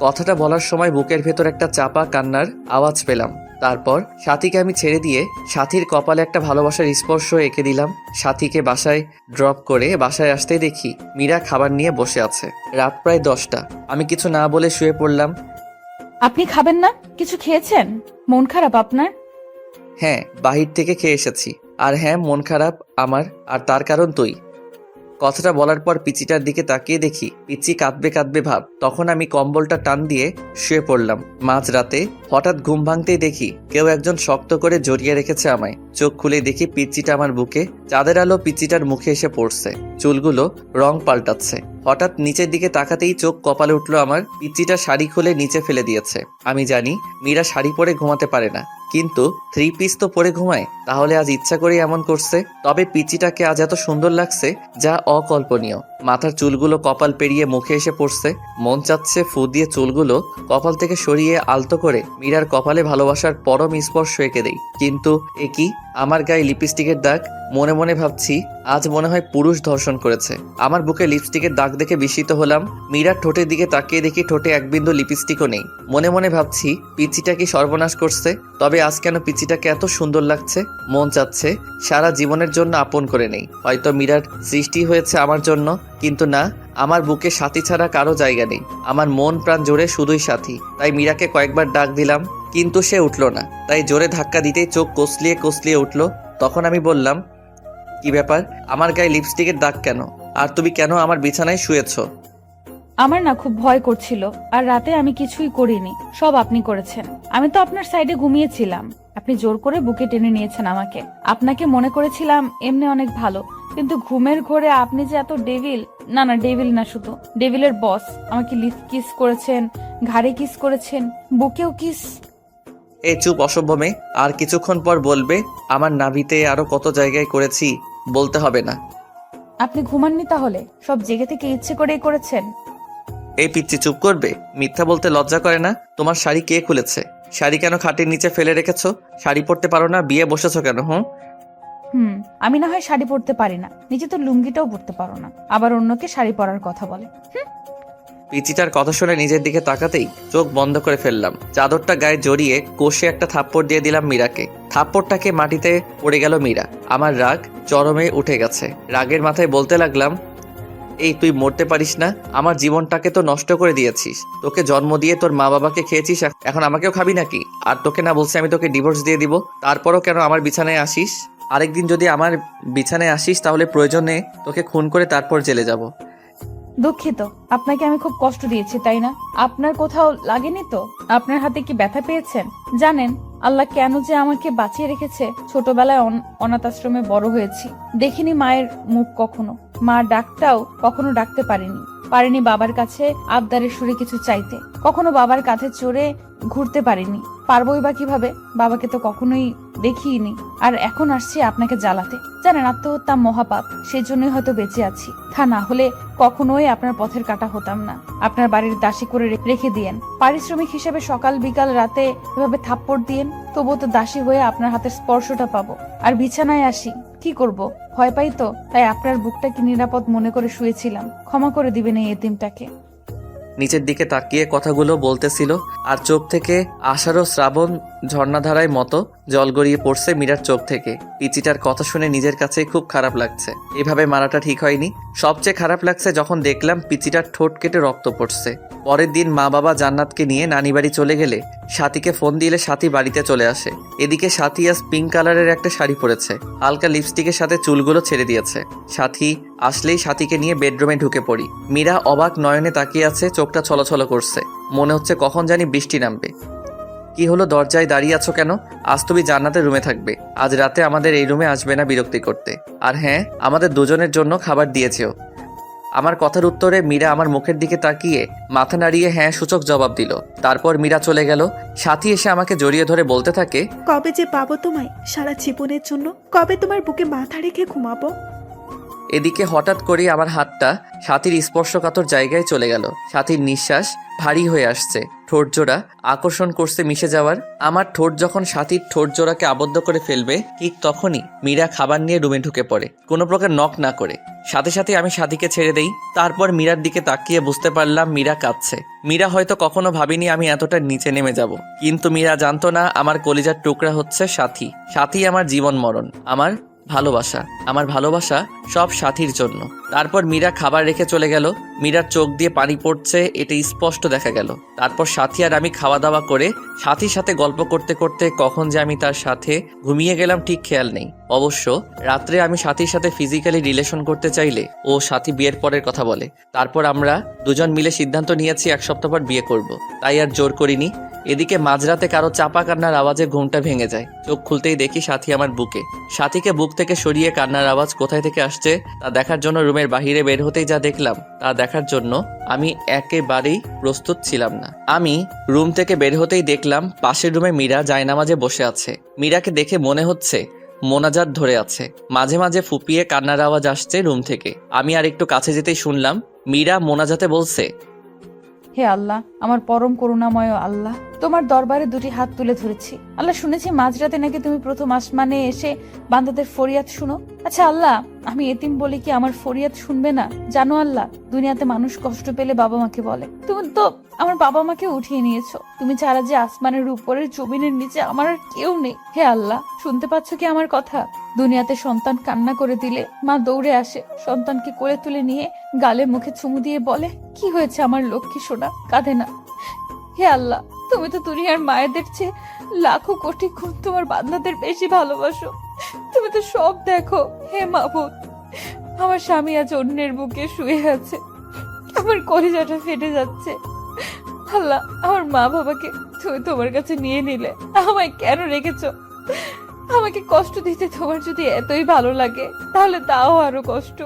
কথাটা বলার সময় বুকের ভেতর একটা চাপা কান্নার আওয়াজ পেলাম। তারপর সাথীকে আমি ছেড়ে দিয়ে সাথীর কপালে একটা ভালোবাসার স্পর্শ এঁকে দিলাম। সাথীকে বাসায় ড্রপ করে বাসায় আসতেই দেখি মীরা খাবার নিয়ে বসে আছে। রাত প্রায় 10টা। আমি কিছু না বলে শুয়ে পড়লাম। আপনি খাবেন না? কিছু খেয়েছেন? মন খারাপ আপনার? হ্যাঁ, বাহির থেকে খেয়ে এসেছি। আর হ্যাঁ, মন খারাপ আমার, আর তার কারণ তুই। কথাটা বলার পর পিচিটার দিকে তাকিয়ে দেখি পিচি কাঁদবে কাঁদবে ভাব। তখন আমি কম্বলটা টান দিয়ে শুয়ে পড়লাম। মাঝরাতে হঠাৎ ঘুম ভাঙতেই দেখি কেউ একজন শক্ত করে জড়িয়ে রেখেছে আমায়। চোখ খুলে দেখি পিচিটা আমার বুকে। চাঁদের আলো পিচিটার মুখে এসে পড়ছে, চুলগুলো রং পাল্টাচ্ছে। হঠাৎ নিচের দিকে তাকাতেই চোখ কপালে উঠলো আমার। পিচিটা শাড়ি খুলে নিচে ফেলে দিয়েছে। আমি জানি মীরা শাড়ি পরে ঘুমাতে পারে না, কিন্তু 3 পিস তো পরে ঘুমায়, তাহলে আজ ইচ্ছা করে এমন করছে। তবে পিচিটাকে আজ এত সুন্দর লাগছে যা অকল্পনীয়। মাথার চুলগুলো কপাল পেরিয়ে মুখে এসে পড়ছে। মন চাচ্ছে ফু দিয়ে চুলগুলো কপাল থেকে সরিয়ে আলতো করে মীরার কপালে ভালোবাসার পরম স্পর্শ এঁকে দেই। কিন্তু এ কি, আমার গায়ে লিপস্টিকের দাগ। মনে মনে ভাবছি আজ মনে হয় পুরুষ ধর্ষণ করেছে। আমার বুকে লিপস্টিকের দাগ দেখে বিস্মিত হলাম। মীরার ঠোঁটের দিকে তাকিয়ে দেখি ঠোঁটে এক বিন্দু লিপস্টিকও নেই। মনে মনে ভাবছি পিচিটা কি সর্বনাশ করছে। তবে আজ কেন পিচিটাকে এত সুন্দর লাগছে। মন চাচ্ছে সারা জীবনের জন্য আপন করে নেই। হয়তো মীরার সৃষ্টি হয়েছে আমার জন্য, কিন্তু না, আমার বুকে সাথী ছাড়া কারো জায়গা নেই। আমার মন প্রাণ জোরে শুধুই সাথী। তাই মীরাকে কয়েকবার ডাক দিলাম, কিন্তু সে উঠলো না। তাই জোরে ধাক্কা দিতেই চোখ কসলিয়ে কসলিয়ে উঠলো। তখন আমি বললাম, কি ব্যাপার, আমার গায়ে লিপস্টিকের দাগ কেন? আর তুমি কেন আমার বিছানায় শুয়েছো? আমার না খুব ভয় করছিল, আর রাতে আমি কিছুই করিনি, সব আপনি করেছেন। আমি তো আপনার সাইডে ঘুমিয়েছিলাম, আপনি জোর করে বুকে টেনে নিয়েছেন আমাকে। আপনাকে মনে করেছিলাম এমনি অনেক ভালো, কিন্তু ঘুমের ঘোরে আপনি যে এত ডেভিল। না না, ডেভিল না, শুধু ডেভিলের বস। আমাকে লিপ কিস করেছেন, ঘাড়ে কিস করেছেন, বুকেও কিস। এই চুপ অসভ্য মেয়ে। আর কিছুক্ষণ পর বলবে আমার নাভিতে আরো কত জায়গায় করেছি, বলতে হবে না। আপনি ঘুমাননি তাহলে? সব জেগে থেকে ইচ্ছে করেই করেছেন। এই পিচ্চি চুপ করবে? মিথ্যা বলতে লজ্জা করে না? তোমার শাড়ি কে খুলেছে? শাড়ি কেন খাটের নিচে ফেলে রেখেছো? শাড়ি পরতে পারো না? বিয়ে বসেছো কেন? আমি না হয় শাড়ি পরতে পারি না, নিজে তো লুঙ্গিটাও পরতে পারো না, আবার অন্যকে শাড়ি পরার কথা বলে। পিচিটার কথা শুনে নিজের দিকে তাকাতেই চোখ বন্ধ করে ফেললাম। চাদরটা গায়ে জড়িয়ে কষে একটা থাপ্পড় দিয়ে দিলাম মীরাকে। থাপ্পড়টাকে মাটিতে পড়ে গেল মীরা। আমার রাগ চরমে উঠে গেছে। রাগের মাথায় বলতে লাগলাম, এই তুই মরতে পারিস না? আমার জীবনটাকে তো নষ্ট করে দিয়েছিস। তোকে জন্ম দিয়ে তোর মা বাবাকে খেয়েছিস, এখন আমাকেও খাবি নাকি? আর তোকে না বলছি আমি তোকে ডিভোর্স দিয়ে দিব? তারপরও কেন আমার বিছানায় আসিস? আরেকদিন যদি আমার বিছানায় আসিস তাহলে প্রয়োজনে তোকে খুন করে তারপর জেলে যাব। দুঃখিত, আপনাকে আমি খুব কষ্ট দিয়েছি, তাই না? আপনার কোথাও লাগেনি তো? আপনার হাতে কি ব্যথা পেয়েছেন? জানেন আল্লাহ কেন যে আমাকে বাঁচিয়ে রেখেছে? ছোটবেলায় অনাথ আশ্রমে বড় হয়েছি, দেখিনি মায়ের মুখ কখনো। মার ডাকটাও কখনো ডাকতে পারিনি বাবার কাছে আবদারের সুরে কিছু চাইতে। কখনো বাবার কাঁধে চড়ে ঘুরতে পারিনি, পারবোই বা কিভাবে? বাবাকে তো কখনোই দেখিনি। আর এখন আসছি আপনাকে জ্বালাতে। জানেন আত্মহত্যা মহাপাপ, সেজন্যই হয়তো বেঁচে আছি। তা না হলে কখনোই আপনার পথের কাটা হতাম না। আপনার বাড়ির দাসী করে রেখে দিয়েন, পারিশ্রমিক হিসেবে সকাল বিকাল রাতে এভাবে থাপ্পড় দিয়েন, তবুও তো দাসী হয়ে আপনার হাতের স্পর্শটা পাবো। আর বিছানায় আসি, কি করব? ভয় পাই তো, তাই আপনার বুকটাকে নিরাপদ মনে করে শুয়েছিলাম। ক্ষমা করে দিবেন এই এতিমটাকে। নিচের দিকে তাকিয়ে কথাগুলো বলতেছিল, আর চোখ থেকে আষাঢ় শ্রাবণ ঝর্ণাধারায় মতো জল গড়িয়ে পড়ছে মীরার চোখ থেকে। পিচিটার কথা শুনে নিজের কাছেই খুব খারাপ লাগছে। এভাবে মারাটা ঠিক হয়নি। সবচেয়ে খারাপ লাগছে যখন দেখলাম পিচিটার ঠোঁট কেটে রক্ত পড়ছে। পরের দিন মা বাবা জান্নাতকে নিয়ে নানি বাড়ি চলে গেলে সাথীকে ফোন দিলে সাথী বাড়িতে চলে আসে। এদিকে সাথী আজ পিঙ্ক কালারের একটা শাড়ি পরেছে, হালকা লিপস্টিকের সাথে চুলগুলো ছেড়ে দিয়েছে। সাথী আসলেই সাথীকে নিয়ে বেডরুমে ঢুকে পড়ি। মীরা অবাক নয়নে তাকিয়ে আছে, চোখটা ছলছল করছে। মনে হচ্ছে কখন জানি বৃষ্টি নামবে। কি হলো, দরজায় দাঁড়িয়ে আছো কেন? আজ তুমি জান্নাতের রুমে থাকবে। আজ রাতে আমাদের এই রুমে আসবে না বিরক্তি করতে। আর হ্যাঁ, আমাদের দুজনের জন্য খাবার দিয়েছেও। আমার কথার উত্তরে মীরা আমার মুখের দিকে তাকিয়ে মাথা নাড়িয়ে হ্যাঁ সূচক জবাব দিল। তারপর মীরা চলে গেল। সাথী এসে আমাকে জড়িয়ে ধরে বলতে থাকে, কবে যে পাবো তোমায় সারা জীবনের জন্য? কবে তোমার বুকে মাথা রেখে ঘুমাবো? এদিকে হঠাৎ করে আমার হাতটা সাথীর স্পর্শকাতর জায়গায় চলে গেল। সাথীর নিঃশ্বাস ভারী হয়ে আসছে, ঠোঁট জোড়া আকর্ষণ করছে মিশে যাওয়ার। আমার ঠোঁট যখন সাথীর ঠোঁট জোড়াকে আবদ্ধ করে ফেলবে ঠিক তখনই মীরা খাবার নিয়ে রুমে ঢুকে পড়ে, কোনো প্রকার নক না করে। সাথে সাথে আমি সাথীকে ছেড়ে দেই। তারপর মীরার দিকে তাকিয়ে বুঝতে পারলাম মীরা কাঁদছে। মীরা হয়তো কখনো ভাবিনি আমি এতটা নিচে নেমে যাব, কিন্তু মীরা জানতো না আমার কলিজার টুকরা হচ্ছে সাথী। সাথী আমার জীবন মরণ, আমার ভালোবাসা সব সাথীর জন্য। তারপর মীরা খাবার রেখে চলে গেল। মীরার চোখ দিয়ে পানি পড়ছে, এটা স্পষ্ট দেখা গেল। তারপর সাথী আর আমি খাওয়া দাওয়া করে সাথীর সাথে গল্প করতে করতে কখন যে আমি তার সাথে ঘুমিয়ে গেলাম ঠিক খেয়াল নেই। অবশ্য রাত্রে আমি সাথীর সাথে ফিজিক্যালি রিলেশন করতে চাইলে ও সাথী বিয়ের পরের কথা বলে। তারপর আমরা দুজন মিলে সিদ্ধান্ত নিয়েছি 1 সপ্তাহ পর বিয়ে করব, তাই আর জোর করিনি। এদিকে মাঝরাতে কারো চাপা কান্নার আওয়াজে ঘুমটা ভেঙে যায়। চোখ খুলতেই দেখি সাথী আমার বুকে। সাথীকে বুক থেকে সরিয়ে কান্নার আওয়াজ কোথায় থেকে আসছে তা দেখার জন্য রুমের বাহিরে বের হতেই যা দেখলাম তা দেখার জন্য আমি একেবারেই প্রস্তুত ছিলাম না। আমি রুম থেকে বের হতেই দেখলাম পাশের রুমে মীরা জায়নামাজে বসে আছে। মীরাকে দেখে মনে হচ্ছে মোনাজাত ধরে আছে। মাঝে মাঝে ফুপিয়ে কান্নার আওয়াজ আসছে রুম থেকে। আমি আর একটু কাছে যেতেই শুনলাম মীরা মোনাজাতে বলছে, হে আল্লাহ, আমার পরম করুণাময় আল্লাহ, তোমার দরবারে 2টি হাত তুলে ধরেছি। আল্লাহ, শুনেছি মাঝরাতে নাকি তুমি প্রথম আসমানে এসে বান্দাদের ফরিয়াদ শুনো। আচ্ছা আল্লাহ, আমি এতিম বলি কি আমার ফরিয়াদ শুনবে না? জানো আল্লাহ, দুনিয়াতে মানুষ কষ্ট পেলে বাবা মাকে বলে, তুমি তো আমার বাবা মাকে উঠিয়ে নিয়েছো। তুমি ছাড়া যে আসমানের উপরের জমিনের নিচে আমার আর কেউ নেই। হে আল্লাহ, শুনতে পাচ্ছ কি আমার কথা? দুনিয়াতে সন্তান কান্না করে দিলে মা দৌড়ে আসে, সন্তানকে কোলে তুলে নিয়ে গালে মুখে চুমু দিয়ে বলে, কি হয়েছে আমার লক্ষ্মী সোনা, কাঁদে না। হে আল্লাহ, তুমি তো দুনিয়ার মায়েদের চেয়ে লাখো কোটি গুণ তোমার বান্দাদের বেশি ভালোবাসো। তুমি তো সব দেখো। হে মাবুদ, আমার স্বামী আজ অন্যের বুকে শুয়ে আছে, আমার কলিজাটা ফেটে যাচ্ছে। আল্লাহ, আমার মা বাবাকে তুমি তোমার কাছে নিয়ে নিলে, আমায় কেন রেখেছো? আমাকে কষ্ট দিতে তোমার যদি এতই ভালো লাগে তাহলে দাও আরো কষ্ট।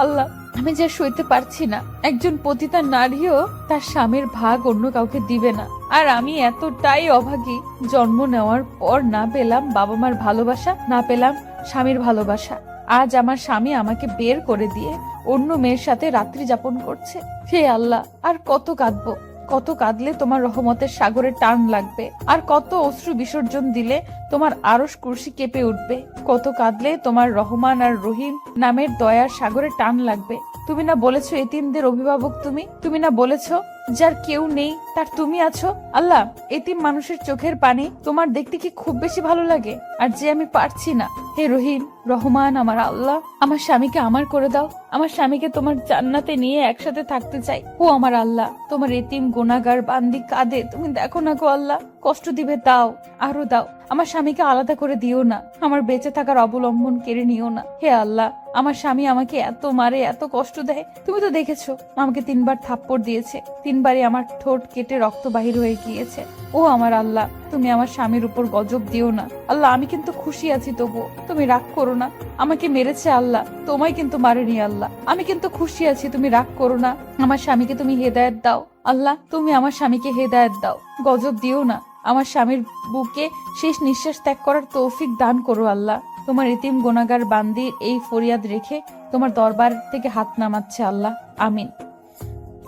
আল্লাহ, আমি যা সইতে পারছি না, একজন পতিতা নারীও তার স্বামীর ভাগ অন্য কাউকে দিবে না। আর আমি এতটাই অভাগী, জন্ম নেওয়ার পর না পেলাম বাবা মার ভালোবাসা, না পেলাম স্বামীর ভালোবাসা। আজ আমার স্বামী আমাকে বের করে দিয়ে অন্য মেয়ের সাথে রাত্রি যাপন করছে। হে আল্লাহ, আর কত কাঁদবো? কত কাঁদলে তোমার রহমতের সাগরে টান লাগবে? আর কত অশ্রু বিসর্জন দিলে তোমার আরশ কুরসি কেঁপে উঠবে? কত কাঁদলে তোমার রহমান আর রহিম নামের দয়ার সাগরে টান লাগবে? তুমি না বলেছো এতিমদের অভিভাবক তুমি? তুমি না বলেছো যার কেউ নেই তার তুমি আছো? আল্লাহ, এতিম মানুষের চোখের পানি তোমার দেখতে কি খুব বেশি ভালো লাগে? আর যে আমি পারছি না, হে রহিম রহমান আমার আল্লাহ, আমার স্বামীকে আমার করে দাও। আমার স্বামীকে তোমার জান্নাতে নিয়ে একসাথে থাকতে চাই। ও আমার আল্লাহ, তোমার এতিম গুনাহগার বান্দি কাঁদে, তুমি দেখো না গো আল্লাহ, কষ্ট দিবে দাও, আরো দাও। আমার স্বামীকে আলাদা করে দিও না, আমার বেঁচে থাকার অবলম্বন কেড়ে নিও না। হে আল্লাহ, আমার স্বামী আমাকে এত মারে, এত কষ্ট দেয়। তুমি তো দেখেছো আমাকে 3বার থাপ্পড় দিয়েছে, 3বারই আমার ঠোঁট কেটে রক্ত বাহির হয়ে গিয়েছে। ও আমার আল্লাহ, তুমি আমার স্বামীর উপর গজব দিও না। আল্লাহ, আমি কিন্তু খুশি আছি, তবু তুমি রাগ করো না। আমাকে মেরেছে আল্লাহ, তোমায় কিন্তু মারেনি আল্লাহ। আমি কিন্তু খুশি আছি, তুমি রাগ করো না। আমার স্বামীকে তুমি হেদায়েত দাও আল্লাহ, তুমি আমার স্বামীকে হেদায়েত দাও, গজব দিও না। আমার স্বামীর বুকে শেষ নিঃশ্বাস ত্যাগ করার তৌফিক দান করো আল্লাহ। তোমার এতিম গুনাহগার বান্দির এই ফরিয়াদ রেখে তোমার দরবার থেকে হাত নামাচ্ছে আল্লাহ, আমিন।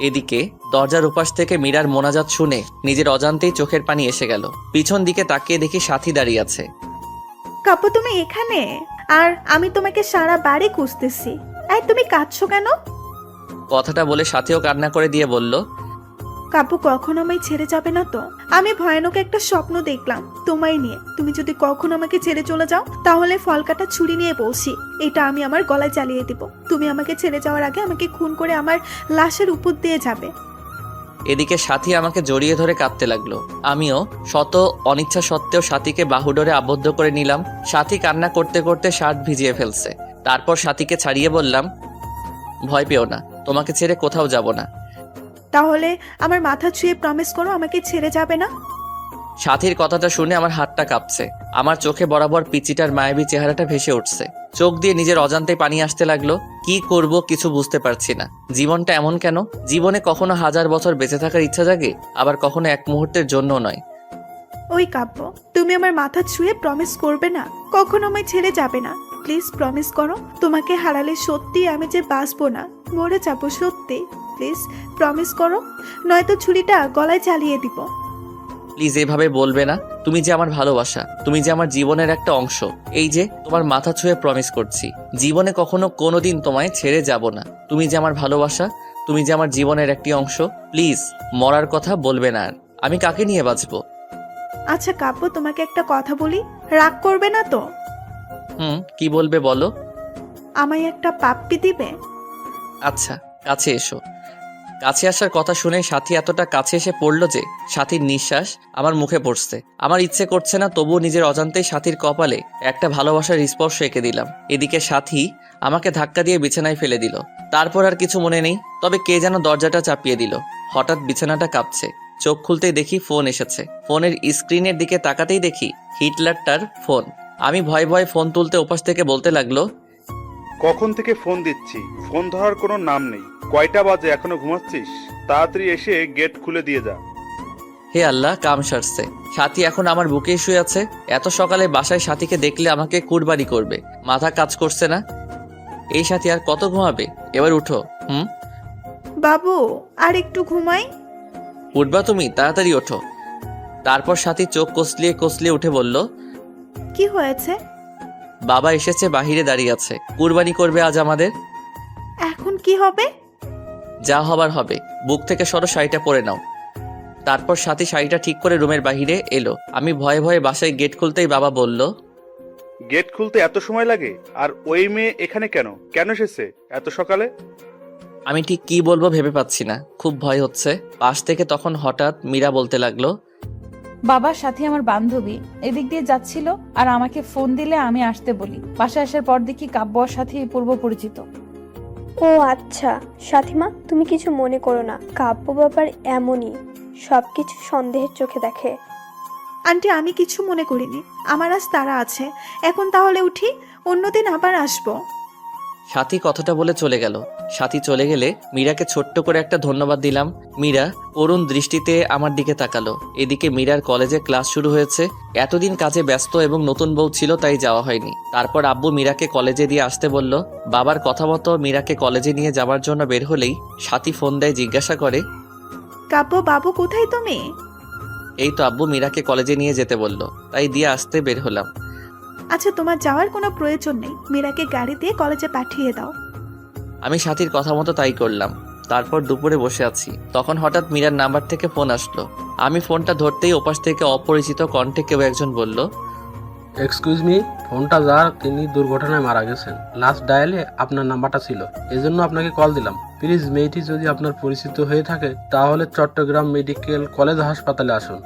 এদিকে দরজার উপাস থেকে মীরার মোনাজাত শুনে নিজের অজান্তেই চোখের পানি এসে গেল। পিছন দিকে তাকিয়ে দেখি সাথী দাঁড়িয়ে আছে। কাপু, তুমি এখানে? আর আমি তোমাকে সারা বাড়ি খুঁজতেছি। এই, তুমি কাঁদছো কেন? কথাটা বলে সাথীও কান্না করে দিয়ে বলল, কাপু, কখনো আমায় ছেড়ে যাবে না তো? আমি ভয়ানক একটা স্বপ্ন দেখলাম তোমায় নিয়ে। তুমি যদি কখনো আমাকে ছেড়ে চলে যাও তাহলে ফল কাটা ছুরি নিয়ে বলছি, এটা আমি আমার গলায় চালিয়ে দিব। তুমি আমাকে ছেড়ে যাওয়ার আগে আমাকে খুন করে আমার লাশের উপর দিয়ে যাবে। এদিকে সাথী আমাকে জড়িয়ে ধরে কাঁদতে লাগলো। আমিও শত অনিচ্ছা সত্ত্বেও সাথীকে বাহুডোরে আবদ্ধ করে নিলাম। সাথী কান্না করতে করতে শার্ট ভিজিয়ে ফেলছে। তারপর সাথীকে ছাড়িয়ে বললাম, ভয় পেও না, তোমাকে ছেড়ে কোথাও যাব না। তাহলে আমার মাথা ছুঁয়ে প্রমিস করো আমাকে ছেড়ে যাবে না। সাথীর কথাটা শুনে আমার হাতটা কাঁপছে। আমার চোখে বরাবর পিচিটার মায়াবী চেহারাটা ভেসে উঠছে। চোখ দিয়ে নিজের অজান্তে পানি আসতে লাগলো। কি করব কিছু বুঝতে পারছি না। জীবনটা এমন কেন? জীবনে কখনো 1000 বছর বেঁচে থাকার ইচ্ছা জাগে, আবার কখনো এক মুহূর্তের জন্য নয়। ওই কাব্য, তুমি আমার মাথা ছুঁয়ে প্রমিস করবে না, কখনো আমায় ছেড়ে যাবে না। প্লিজ প্রমিস করো। তোমাকে হারালে সত্যি আমি যে বাঁচবো না, মরে যাবো সত্যি। প্লিজ প্রমিস করো, নয়তো ছুরিটা গলায় চালিয়ে দিব। প্লিজ এভাবে বলবে না। তুমি যে আমার ভালোবাসা, তুমি যে আমার জীবনের একটা অংশ। এই যে তোমার মাথা ছুঁয়ে প্রমিস করছি, জীবনে কখনো কোনোদিন তোমায় ছেড়ে যাব না। তুমি যে আমার ভালোবাসা, তুমি যে আমার জীবনের একটি অংশ। প্লিজ মরার কথা বলবে না আর। আমি কাকে নিয়ে বাঁচবো? আচ্ছা কাব্য, তোমাকে একটা কথা বলি, রাগ করবে না তো? কি বলবে বলো। আমায় একটা পাপ্পি দিবে? আচ্ছা, কাছে এসো। কাছে আসার কথা শুনে সাথী এতটা কাছে এসে পড়লো যে সাথীর নিঃশ্বাস আমার মুখে পড়ছে। আমার ইচ্ছে করছে না, তবুও নিজের অজান্তেই সাথীর কপালে একটা ভালোবাসার স্পর্শ এঁকে দিলাম। এদিকে সাথী আমাকে ধাক্কা দিয়ে বিছানায় ফেলে দিল। তারপর আর কিছু মনে নেই, তবে কে যেন দরজাটা চাপিয়ে দিল। হঠাৎ বিছানাটা কাঁপছে। চোখ খুলতেই দেখি ফোন এসেছে। ফোনের স্ক্রিনের দিকে তাকাতেই দেখি হিটলারটার ফোন। আমি ভয়ে ভয়ে ফোন তুলতে ওপাশ থেকে বলতে লাগলো, কখন থেকে ফোন দিচ্ছি, ফোন ধরার কোনো নাম নেই। কয়টা বাজে, এখনো ঘুমাচ্ছিস? তাড়াতাড়ি এসে গেট খুলে দিয়ে যা। হে আল্লাহ, কাম সারছে। সাথী এখন আমার বুকেই শুয়ে আছে। এত সকালে বাসায় সাথীকে দেখলে আমাকে কুরবানি করবে। মাথা কাজ করছে না। এই সাথী আর কত ঘুমাবে? এবার উঠো। বাবু, আর একটু ঘুমাই। উঠবা তুমি? তাড়াতাড়ি ওঠো। তারপর সাথী চোখ কসলিয়ে কসলিয়ে উঠে বলল, কি হয়েছে? বাবা এসেছে, বাহিরে দাঁড়িয়ে আছে। কুরবানি করবে আজ আমাদের। এখন কি হবে? যা হবার হবে। বুক থেকে সরো, শাড়িটা পরে নাও। তারপর সাথী শাড়িটা ঠিক করে রুমের বাহিরে এলো। আমি ভয়ে ভয়ে বাসায় গেট খুলতেই বাবা বলল, গেট খুলতে এত সময় লাগে? আর ওই মেয়ে এখানে কেন কেন এসেছে এত সকালে? আমি ঠিক কি বলবো ভেবে পাচ্ছি না, খুব ভয় হচ্ছে। পাশ থেকে তখন হঠাৎ মীরা বলতে লাগলো, বাবার সাথে আমার বান্ধবী এদিক দিয়ে যাচ্ছিল আর আমাকে ফোন দিলে আমি আসতে বলি। বাসায় আসার পর দেখি কাব্য আর সাথে পূর্ব পরিচিত। ও আচ্ছা, সাথীমা তুমি কিছু মনে করো না। কাব্য ব্যাপার এমনই, সবকিছু সন্দেহের চোখে দেখে। আন্টি, আমি কিছু মনে করিনি। আমার আজ তারা আছে। এখন তাহলে উঠি, অন্যদিন আবার আসবো। সাথী কথাটা বলে চলে গেল। সাথী চলে গেলে মীরাকে ছোট্ট করে একটা ধন্যবাদ দিলাম। মীরা করুণ দৃষ্টিতে আমার দিকে তাকালো। এদিকে মীরার কলেজে ক্লাস শুরু হয়েছে। এতদিন কাজে ব্যস্ত এবং নতুন বউ ছিল, তাই যাওয়া হয়নি। তারপর আব্বু মীরাকে কলেজে দিয়ে আসতে বলল। বাবার কথা মতো মীরাকে কলেজে নিয়ে যাওয়ার জন্য বের হলেই সাথী ফোন দেয়, জিজ্ঞাসা করে, কাব্য বাবু, কোথায় তুমি? এই তো আব্বু মীরাকে কলেজে নিয়ে যেতে বলল, তাই দিয়ে আসতে বের হলাম। আচ্ছা, তোমার যাওয়ার কোনো প্রয়োজন নেই। মীরাকে গাড়ি দিয়ে কলেজে পাঠিয়ে দাও। আমি সাথীর কথা মতো তাই করলাম। তারপর দুপুরে বসে আছি, তখন হঠাৎ মীরার নাম্বার থেকে ফোন আসলো। আমি ফোনটা ধরতেই ওপাশ থেকে অপরিচিত কণ্ঠে কেউ একজন বলল, এক্সকিউজ মি, ফোনটা যার তিনি দুর্ঘটনায় মারা গেছেন। লাস্ট ডায়ালে আপনার নাম্বারটা ছিল, এজন্য আপনাকে কল দিলাম। প্লিজ মেয়েটি যদি আপনার পরিচিত হয়ে থাকে তাহলে চট্টগ্রাম মেডিকেল কলেজ হাসপাতালে আসুন।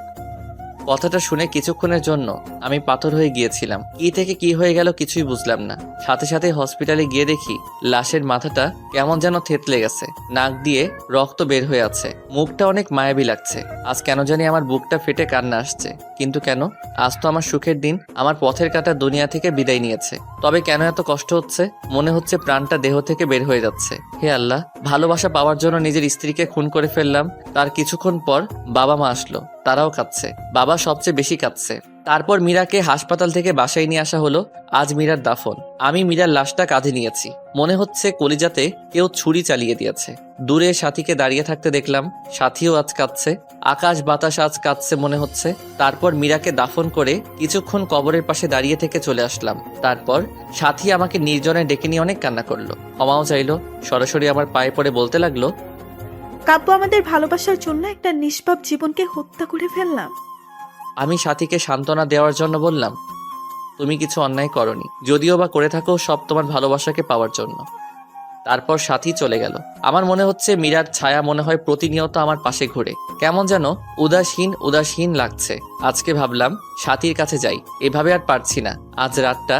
কথাটা শুনে কিছুক্ষণের জন্য আমি পাথর হয়ে গিয়েছিলাম। কি থেকে কি হয়ে গেল কিছুই বুঝলাম না। সাথে সাথে হসপিটালে গিয়ে দেখি লাশের মাথাটা কেমন যেন থেতলে গেছে, নাক দিয়ে রক্ত বের হয়ে আছে, মুখটা অনেক মায়াবী লাগছে। আজ কেন জানি আমার বুকটা ফেটে কান্না আসছে। কিন্তু কেন? আজ তো আমার সুখের দিন, আমার পথের কাটা দুনিয়া থেকে বিদায় নিয়েছে। তবে কেন এত কষ্ট হচ্ছে? মনে হচ্ছে প্রাণটা দেহ থেকে বের হয়ে যাচ্ছে। হে আল্লাহ, ভালোবাসা পাওয়ার জন্য নিজের স্ত্রীকে খুন করে ফেললাম। তার কিছুক্ষণ পর বাবা মা আসলো, তারাও কাঁদছে। বাবা সবচেয়ে বেশি কাঁদছে। তারপর মীরাকে হাসপাতাল থেকে বাসায় নিয়ে আসা হলো। আজ মীরার দাফন। আমি মীরার লাশটা কাঁধে নিয়েছি। মনে হচ্ছে কলিজাতে কেউ ছুরি চালিয়ে দিয়েছে। দূরে সাথীকে দাঁড়িয়ে থাকতে দেখলাম, সাথীও আজ কাঁদছে। আকাশ বাতাস আজ কাঁদছে মনে হচ্ছে। তারপর মীরাকে দাফন করে কিছুক্ষণ কবরের পাশে দাঁড়িয়ে থেকে চলে আসলাম। তারপর সাথী আমাকে নির্জনে ডেকে নিয়ে অনেক কান্না করলো, ক্ষমাও চাইলো। সরাসরি আমার পায়ে পড়ে বলতে লাগলো, কাব্য, আমাদের ভালোবাসার জন্য একটা নিষ্পাপ জীবনকে হত্যা করে ফেললাম। আমি সাথীকে সান্ত্বনা দেওয়ার জন্য বললাম, তুমি কিছু অন্যায় করনি, যদিও বা করে থাকো সব তোমার ভালোবাসাকে পাওয়ার জন্য। তারপর সাথী চলে গেল। আমার মনে হচ্ছে মীরার ছায়া মনে হয় প্রতিনিয়ত আমার পাশে ঘুরে। কেমন যেন উদাসীন উদাসীন লাগছে। আজকে ভাবলাম সাথীর কাছে যাই, এভাবে আর পারছি না। আজ রাতটা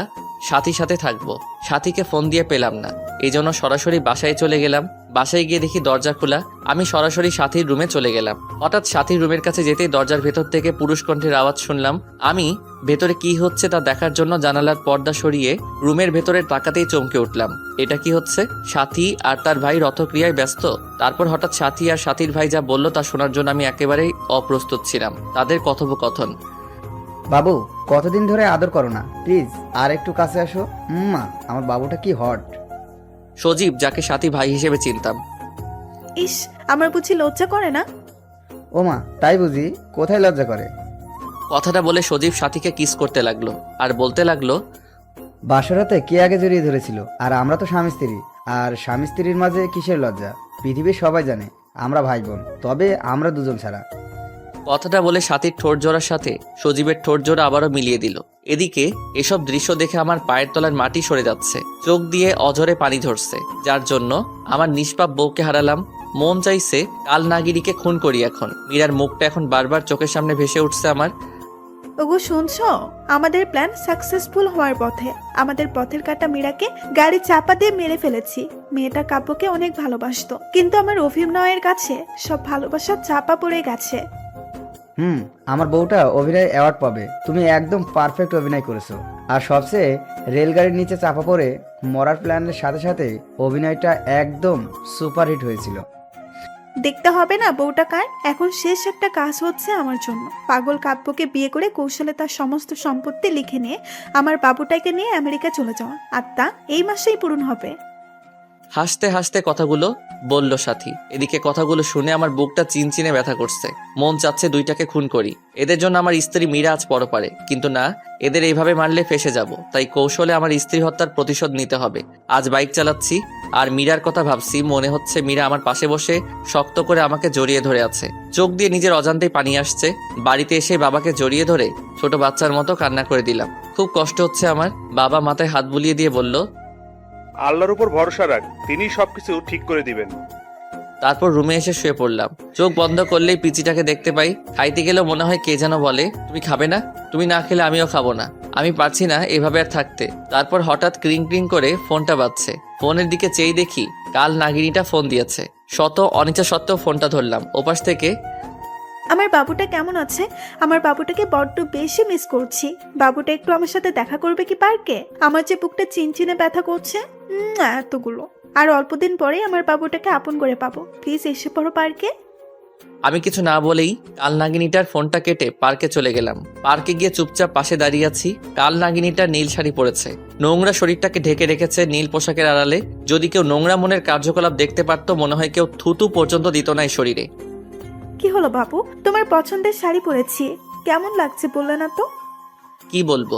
সাথীর সাথে থাকবো। সাথীকে ফোন দিয়ে পেলাম না, এই জন্য সরাসরি বাসায় চলে গেলাম। বাসায় গিয়ে দেখি দরজা খোলা। আমি সরাসরি সাথীর রুমে চলে গেলাম। হঠাৎ সাথীর রুমের কাছে যেতেই দরজার ভেতর থেকে পুরুষ কণ্ঠের আওয়াজ শুনলাম। আমি ভেতরে কি হচ্ছে তা দেখার জন্য জানালার পর্দা সরিয়ে রুমের ভেতরে তাকাতেই চমকে উঠলাম। এটা কি হচ্ছে? সাথী আর তার ভাই রথক্রিয়ায় ব্যস্ত। তারপর হঠাৎ সাথী আর সাথীর ভাই যা বলল তা শোনার জন্য আমি একেবারেই অপ্রস্তুত ছিলাম। তাদের কথোপকথন, বাবু, কতদিন ধরে আদর করো না, প্লিজ আর একটু কাছে আসো। মা, আমার বাবুটা কি হট। সজীব, যাকে সাথী ভাই হিসেবে চিনতাম। ইস, আমার বুঝি লজ্জা করে না? ওমা, তাই বুঝি? কোথায় লজ্জা করে? কথাটা বলে সজীব সাথীকে কিস করতে লাগলো আর বলতে লাগলো, বাসরাতে কে আগে জড়িয়ে ধরেছিল? আর আমরা তো স্বামী স্ত্রী। আর স্বামী স্ত্রীর মাঝে কিসের লজ্জা? পৃথিবীর সবাই জানে আমরা ভাই বোন, তবে আমরা দুজন ছাড়া। কথাটা বলে সাথীর ঠোঁট জোড়ার সাথে সজীবের ঠোঁট জোড়া আবারও মিলিয়ে দিল। এদিকে এসব দৃশ্য দেখে আমার পায়ের তলার মাটি সরে যাচ্ছে, চোখ দিয়ে অঝরে পানি ঝরছে, যার জন্য আমার নিষ্পাপ বউকে হারালাম। মন চাইছে কাল নাগিনীকে খুন করি। এখন মীরার মুখটা এখন বারবার চোখের সামনে ভেসে উঠছে আমার। ওগো শুনছো, আমাদের প্ল্যান সাকসেসফুল হওয়ার পথে। আমাদের পথের কাটা মীরাকে গাড়ি চাপা দিয়ে মেরে ফেলেছি। মেয়েটা কাব্যকে অনেক ভালোবাসতো, কিন্তু আমার অভিনয়ের কাছে সব ভালোবাসা চাপা পড়ে গেছে। আমার বউটা অভিনয় অ্যাওয়ার্ড পাবে। তুমি একদম পারফেক্ট অভিনয় করেছো। আর সবচেয়ে রেলগাড়ির নিচে চাপা পড়ে মরার প্ল্যানের সাথে সাথে অভিনয়টা একদম সুপারহিট হয়েছিল। দেখতে হবে না বউটা কার? এখন শেষ একটা কাজ হচ্ছে আমার জন্য। পাগল কাব্যকে বিয়ে করে কৌশলে তার সমস্ত সম্পত্তি লিখে নিয়ে আমার বাবুটাকে নিয়ে আমেরিকা চলে যাওয়া, আর তা এই মাসেই পূরণ হবে। হাসতে হাসতে কথাগুলো বলল সাথী। এদিকে কথাগুলো শুনে আমার বুকটা চিনচিনে ব্যথা করছে। মন চাচ্ছে দুইটাকে খুন করি। এদের জন্য আমার স্ত্রী মীরা আজ পরপারে, কিন্তু না, এদের এইভাবে মারলে ফেসে যাব। তাই কৌশলে আমার স্ত্রী হত্যার প্রতিশোধ নিতে হবে। আজ বাইক চালাচ্ছি আর মীরার কথা ভাবছি। মনে হচ্ছে মীরা আমার পাশে বসে শক্ত করে আমাকে জড়িয়ে ধরে আছে। চোখ দিয়ে নিজের অজান্তেই পানি আসছে। বাড়িতে এসে বাবাকে জড়িয়ে ধরে ছোট বাচ্চার মতো কান্না করে দিলাম। খুব কষ্ট হচ্ছে আমার। বাবা মাথায় হাত বুলিয়ে দিয়ে বলল, আল্লাহর উপর ভরসা রাখ, তিনি সবকিছু ঠিক করে দিবেন। তারপর রুমে এসে শুয়ে পড়লাম। চোখ বন্ধ করলেই পিচিটাকে দেখতে পাই। খাইতে গেলেও মনে হয় কে যেন বলে, তুমি খাবে না? তুমি না খেলে আমিও খাবো না। আমি পারছি না এভাবে আর থাকতে। তারপর হঠাৎ ক্রিং ক্রিং করে ফোনটা বাজছে। ফোনের দিকে চেয়ে দেখি কাল নাগিনীটা ফোন দিয়েছে। শত অনিচ্ছা সত্ত্বেও ফোনটা ধরলাম। ওপাশ থেকে, আমার বাবুটা কেমন আছে? আমার বাবুটাকে বড্ড বেশি মিস করছি। বাবুটা একটু আমার সাথে দেখা করবে কি পার্কে? আমার যে বুকটা চিনচিনে ব্যথা করছে। এতগুলো আর অল্প দিন পরেই আমার বাবুটাকে আপন করে পাবো। প্লিজ এসে পড়ো পার্কে। আমি কিছু না বলেই কাল নাগিনীটার ফোনটা কেটে পার্কে চলে গেলাম। পার্কে গিয়ে চুপচাপ পাশে দাঁড়িয়ে আছি। কাল নাগিনীটা নীল শাড়ি পরেছে, নোংরা শরীরটাকে ঢেকে রেখেছে নীল পোশাকের আড়ালে। যদি কেউ নোংরা মনের কার্যকলাপ দেখতে পারতো, মনে হয় কেউ থুতু পর্যন্ত দিত না এই শরীরে। কি হলো বাবু, তোমার পছন্দের শাড়ি পরেছি, কেমন লাগছে বললে না তো? কি বলবো?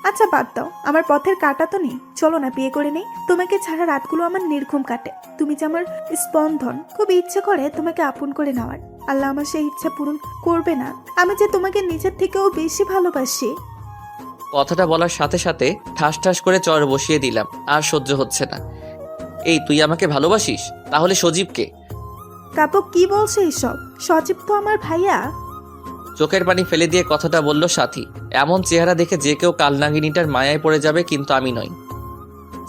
আচ্ছা বাদ দাও, আমার পথের কাটা তো নেই। চলো না বিয়ে করে নেই। তোমাকে ছাড়া রাতগুলো আমার নির্ঘুম কাটে। তুমি যে আমার স্পন্দন, খুব ইচ্ছে করে তোমাকে আপন করে নেওয়ার। আল্লাহ আমার সেই ইচ্ছা পূরণ করবে না? আমি যে তোমাকে নিজের থেকেও বেশি ভালোবাসি। কথাটা বলার সাথে সাথে ঠাস ঠাস করে চর বসিয়ে দিলাম। আর সহ্য হচ্ছে না। এই, তুই আমাকে ভালোবাসিস? তাহলে সজীবকে? কাপু কি বলছে এইসব? সজীব তো আমার ভাইয়া। চোখের পানি ফেলে দিয়ে কথাটা বলল সাথী। এমন চেহারা দেখে যে কেউ কালনাগিনীটার মায়ায় পড়ে যাবে, কিন্তু আমি নই।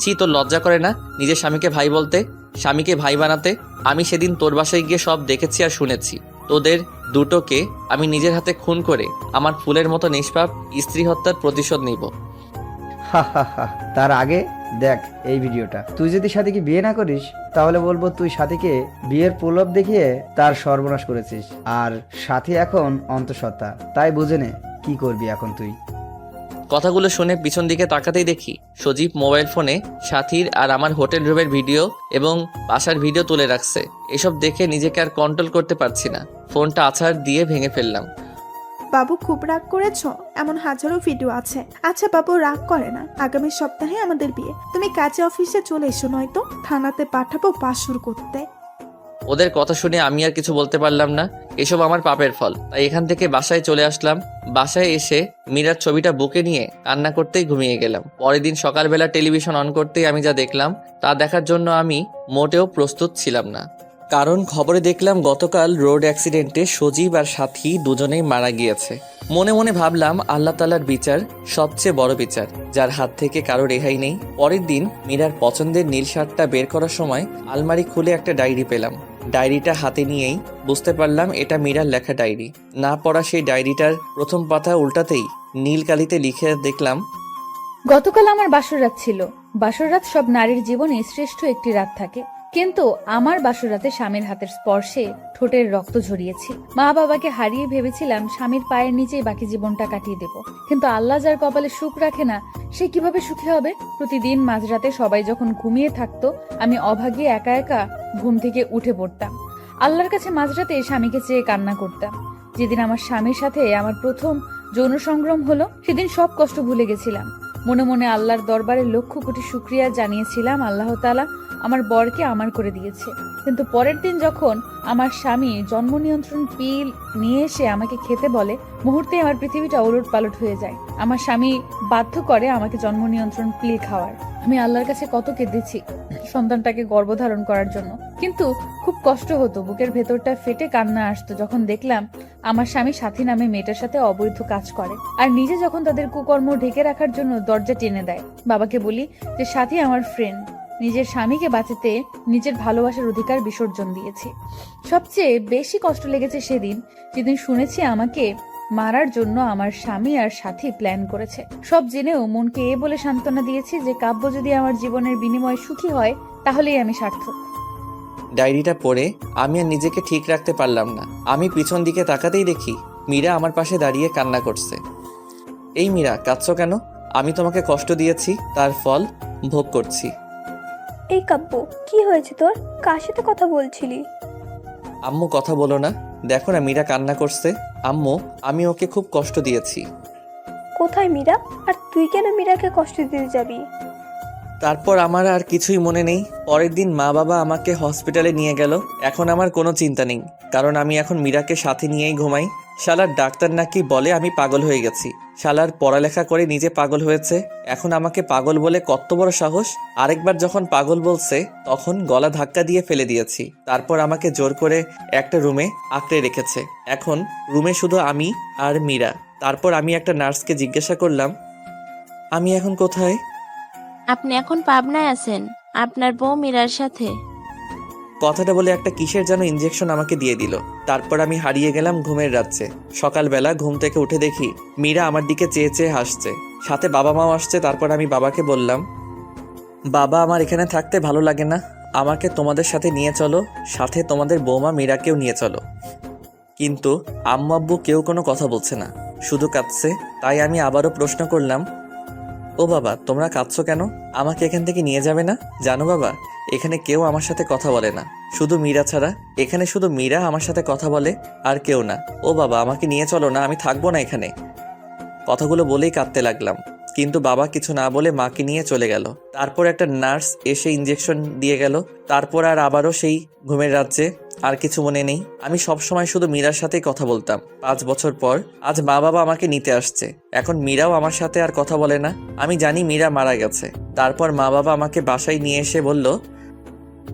ছি, তোর লজ্জা করে না নিজের স্বামীকে ভাই বলতে, স্বামীকে ভাই বানাতে? আমি সেদিন তোর বাসায় গিয়ে সব দেখেছি আর শুনেছি। তোদের দুটোকে আমি নিজের হাতে খুন করে আমার ফুলের মতো নিষ্পাপ স্ত্রী হত্যার প্রতিশোধ নিব। তার আগে দেখ এই ভিডিওটা। তুই যদি সাথীকে বিয়ে না করিস, তাহলে বলবো তুই সাথীকে বিয়ের প্রলোভ দেখিয়ে তার সর্বনাশ করেছিস। আর সাথী এখন অন্তঃসত্ত্বা, তাই বুঝে নে কি করবি এখন তুই। কথাগুলো শুনে পিছন দিকে তাকাতেই দেখি সজীব মোবাইল ফোনে সাথীর আর আমার হোটেল রুমের ভিডিও এবং বাসার ভিডিও তুলে রাখছে। এসব দেখে নিজেকে আর কন্ট্রোল করতে পারছি না। ফোনটা আছাড় দিয়ে ভেঙে ফেললাম। বাবু খুব রাগ করেছো? এমন হাজারো ভিডিও আছে। আচ্ছা বাবু রাগ করে না, আগামী সপ্তাহে আমাদের বিয়ে। তুমি কাজে অফিসে চলে এসো, নয়তো থানাতে পাঠাবো বাসুর করতে। ওদের কথা শুনে আমি আর কিছু বলতে পারলাম না। এসব আমার পাপের ফল। তাই এখান থেকে বাসায় চলে আসলাম। বাসায় এসে মীরার ছবিটা বুকে নিয়ে কান্না করতেই ঘুমিয়ে গেলাম। পরের দিন সকালবেলা টেলিভিশন অন করতেই আমি যা দেখলাম তা দেখার জন্য আমি মোটেও প্রস্তুত ছিলাম না। কারণ খবরে দেখলাম গতকাল রোড অ্যাক্সিডেন্টে সজীব আর সাথী দুজনেই মারা গিয়েছে। মনে মনে ভাবলাম আল্লাহ তাআলার বিচার সবচেয়ে বড় বিচার, যার হাত থেকে কারো রেহাই নেই। পরের দিন মীরার পছন্দের নীল শার্টটা বের করার সময় আলমারি খুলে একটা ডায়েরি পেলাম। ডায়েরিটা হাতে নিয়েই বুঝতে পারলাম এটা মীরার লেখা ডায়েরি। না পড়া সেই ডায়েরিটার প্রথম পাতা উল্টাতেই নীল কালিতে লিখে দেখলাম, গতকাল আমার বাসর রাত ছিল। বাসর রাত সব নারীর জীবনে শ্রেষ্ঠ একটি রাত থাকে। কিন্তু আমার বাসরাতে স্বামীর হাতের স্পর্শে ঠোঁটের রক্ত ঝরিয়েছি। মা বাবাকে হারিয়ে ভেবেছিলাম স্বামীর পায়ের নিচেই বাকি জীবনটা কাটিয়ে দেব, কিন্তু আল্লাহ যার কপালে সুখ রাখে না সে কিভাবে সুখী হবে? প্রতিদিন মাঝরাতে সবাই যখন ঘুমিয়ে থাকতো আমি অভাগী একা একা ঘুম থেকে উঠে পড়তাম। আল্লাহর কাছে মাঝরাতে স্বামীকে চেয়ে কান্না করতাম। যেদিন আমার স্বামীর সাথে আমার প্রথম যৌন সংগ্রাম হলো সেদিন সব কষ্ট ভুলে গেছিলাম। মনে মনে আল্লাহর দরবারে লক্ষ কোটি শুকরিয়া জানিয়েছিলাম আল্লাহ তাআলা আমার বরকে আমার করে দিয়েছে। কিন্তু পরের দিন যখন আমার স্বামী জন্ম নিয়ন্ত্রণ পিল নিয়ে এসে আমাকে খেতে বলে, মুহূর্তে আমার পৃথিবীটা ওলট পালট হয়ে যায়। আমার স্বামী বাধ্য করে আমাকে জন্ম নিয়ন্ত্রণ পিল খাওয়ার। আমি আল্লাহর কাছে কত কেঁদেছি সন্তানটাকে গর্ভধারণ করার জন্য, কিন্তু খুব কষ্ট হতো, বুকের ভেতরটা ফেটে কান্না আসতো যখন দেখলাম আমার স্বামী সাথী নামে মেয়েটার সাথে অবৈধ কাজ করে, আর নিজে যখন তাদের কুকর্ম ঢেকে রাখার জন্য দরজা টেনে দেয়। বাবাকে বলি যে সাথী আমার ফ্রেন্ড, নিজের স্বামীকে বাঁচাতে নিজের ভালোবাসার অধিকার বিসর্জন দিয়েছি। সবচেয়ে বেশি কষ্ট লেগেছে সেদিন যেদিন শুনেছি আমাকে মারার জন্য আমার স্বামী আর সাথী প্ল্যান করেছে। সব জেনেও মনকে এ বলে সান্ত্বনা দিয়েছি যে কাব্য যদি আমার জীবনের বিনিময়ে সুখী হয় তাহলেই আমি সার্থক। ডায়েরিটা পড়ে আমি আর নিজেকে ঠিক রাখতে পারলাম না। আমি পিছন দিকে তাকাতেই দেখি মীরা আমার পাশে দাঁড়িয়ে কান্না করছে। এই মীরা, কাঁদছো কেন? আমি তোমাকে কষ্ট দিয়েছি, তার ফল ভোগ করছি। এই কাব্য, কি হয়েছে তোর? কার সাথে কথা বলছিলি? আম্মু, কথা বলো না, দেখো না মীরা কান্না করছে। আম্মু, আমি ওকে খুব কষ্ট দিয়েছি। কোথায় মীরা? আর তুই কেন মীরাকে কষ্ট দিতে যাবি? তারপর আমার আর কিছুই মনে নেই। পরের দিন মা বাবা আমাকে হসপিটালে নিয়ে গেল। এখন আমার কোনো চিন্তা নেই, কারণ আমি এখন মীরাকে সাথে নিয়েই ঘুমাই। শালার ডাক্তার নাকি বলে আমি পাগল হয়ে গেছি। শালার পড়ালেখা করে নিজে পাগল হয়েছে, এখন আমাকে পাগল বলে কত বড় সাহস। আরেকবার যখন পাগল বলছে তখন গলা ধাক্কা দিয়ে ফেলে দিয়েছি। তারপর আমাকে জোর করে একটা রুমে আঁকড়ে রেখেছে। এখন রুমে শুধু আমি আর মীরা। তারপর আমি একটা নার্সকে জিজ্ঞাসা করলাম, আমি এখন কোথায়? আপনি এখন পাবনায় আছেন আপনার বউ মীরার সাথে। কথাটা বলে একটা কিসের যেন ইনজেকশন আমাকে দিয়ে দিল। তারপর আমি হারিয়ে গেলাম ঘুমের রাজ্যে। সকালবেলা ঘুম থেকে উঠে দেখি মীরা আমার দিকে চেয়ে চেয়ে হাসছে, সাথে বাবা মাও আসছে। তারপর আমি বাবাকে বললাম, বাবা, আমার এখানে থাকতে ভালো লাগে না, আমাকে তোমাদের সাথে নিয়ে চলো, সাথে তোমাদের বৌমা মীরাকেও নিয়ে চলো। কিন্তু আম্মু আব্বু কেউ কোনো কথা বলছে না, শুধু কাঁদছে। তাই আমি আবারও প্রশ্ন করলাম, ও বাবা, তোমরা কাঁদছো কেন? আমাকে এখান থেকে নিয়ে যাবে না? জানো বাবা, এখানে কেউ আমার সাথে কথা বলে না, শুধু মীরা ছাড়া। এখানে শুধু মীরা আমার সাথে কথা বলে, আর কেউ না। ও বাবা, আমাকে নিয়ে চলো না, আমি থাকবো না এখানে। কথাগুলো বলেই কাঁদতে লাগলাম, কিন্তু বাবা কিছু না বলে মাকে নিয়ে চলে গেল। তারপর একটা নার্স এসে ইনজেকশন দিয়ে গেল। তারপর আর আবারও সেই ঘুমের রাজ্যে। আর কিছু মনে নেই। আমি সবসময় শুধু মীরার সাথেই কথা বলতাম। 5 বছর পর আজ মা বাবা আমাকে নিতে আসছে। এখন মীরাও আমার সাথে আর কথা বলে না। আমি জানি মীরা মারা গেছে। তারপর মা বাবা আমাকে বাসায় নিয়ে এসে বলল,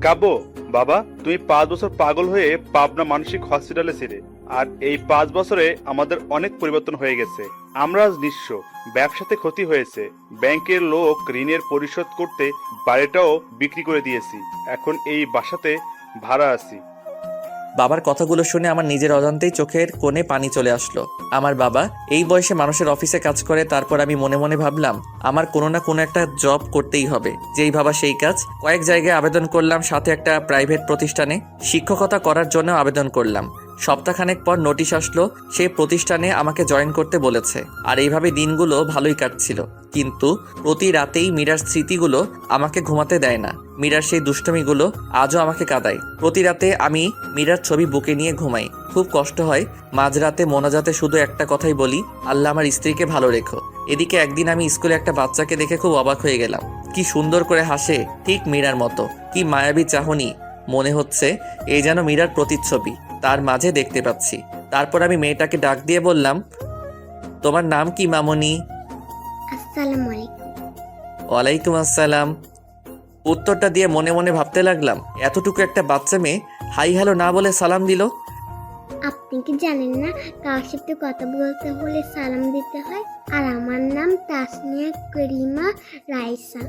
কাব্য, বাবা, তুমি 5 বছর পাগল হয়ে পাবনা মানসিক হসপিটালে ছিলে। আর এই 5 বছরে আমাদের অনেক পরিবর্তন হয়ে গেছে। আমরা আজ নিঃস্ব, ব্যবসাতে ক্ষতি হয়েছে, ব্যাংকের লোক ঋণের পরিশোধ করতে বাড়িটাও বিক্রি করে দিয়েছি। এখন এই বাসাতে ভাড়া আছি। বাবার কথাগুলো শুনে আমার নিজের অজান্তেই চোখের কোণে পানি চলে আসলো। আমার বাবা এই বয়সে মানুষের অফিসে কাজ করে। তারপর আমি মনে মনে ভাবলাম, আমার কোনো না কোনো একটা জব করতেই হবে। যেই ভাবা সেই কাজ। কয়েক জায়গায় আবেদন করলাম, সাথে একটা প্রাইভেট প্রতিষ্ঠানে শিক্ষকতা করার জন্য আবেদন করলাম। সপ্তাহখানেক পর নোটিশ আসলো, সেই প্রতিষ্ঠানে আমাকে জয়েন করতে বলেছে। আর এইভাবে দিনগুলো ভালোই কাটছিল। কিন্তু প্রতি রাতেই মীরার স্মৃতিগুলো আমাকে ঘুমাতে দেয় না। মীরার সেই দুষ্টমিগুলো আজও আমাকে কাঁদায়। প্রতি রাতে আমি মীরার ছবি বুকে নিয়ে ঘুমাই। খুব কষ্ট হয়। মাঝরাতে মোনাজাতে শুধু একটা কথাই বলি, আল্লাহ আমার স্ত্রীকে ভালো রেখো। এদিকে একদিন আমি স্কুলে একটা বাচ্চাকে দেখে খুব অবাক হয়ে গেলাম। কি সুন্দর করে হাসে, ঠিক মীরার মতো। কি মায়াবী চাহনি, মনে হচ্ছে এই যেন মীরার প্রতিচ্ছবি তার মাঝে দেখতে পাচ্ছি। তারপর আমি মেয়েটাকে ডাক দিয়ে বললাম, তোমার নাম কি মামনি? আসসালামু আলাইকুম। ওয়ালাইকুম আসসালাম। উত্তরটা দিয়ে মনে মনে ভাবতে লাগলাম, এতটুকু একটা বাচ্চা মেয়ে হাই হ্যালো না বলে সালাম দিল। আপনি কি জানেন না কার সাথে কথা বলতে হলে সালাম দিতে হয়? আর আমার নাম তাসনিয়া করিমা রাইসা।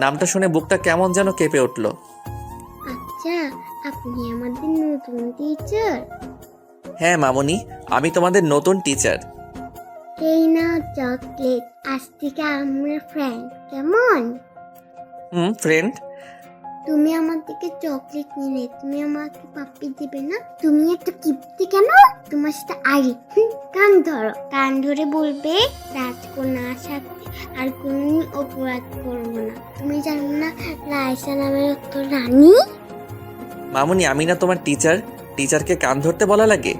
নামটা শুনে বুকটা কেমন যেন কেঁপে উঠল। আচ্ছা, আপনি আমাদের নতুন টিচার? হ্যাঁ মামনি, আমি তোমাদের নতুন টিচার। এই না চকলেট, আজ থেকে আমরা ফ্রেন্ড, কেমন? ফ্রেন্ড। তুমি আমার থেকে চকলেট নিলে, তুমি আমাকে পাপ্পি দিবে না? তুমি একটা কিপ্তি কেন? তোমার সাথে আগে কান ধরো, কান ধরে বলবে রাজকন্যার সাথে আর কোনদিন অপরাধ করবো না। তুমি জানো না রাইসা নামের তো রানী? মামুনি, আমি না তোমার টিচার? টিচারকে কান ধরতে বলা লাগে?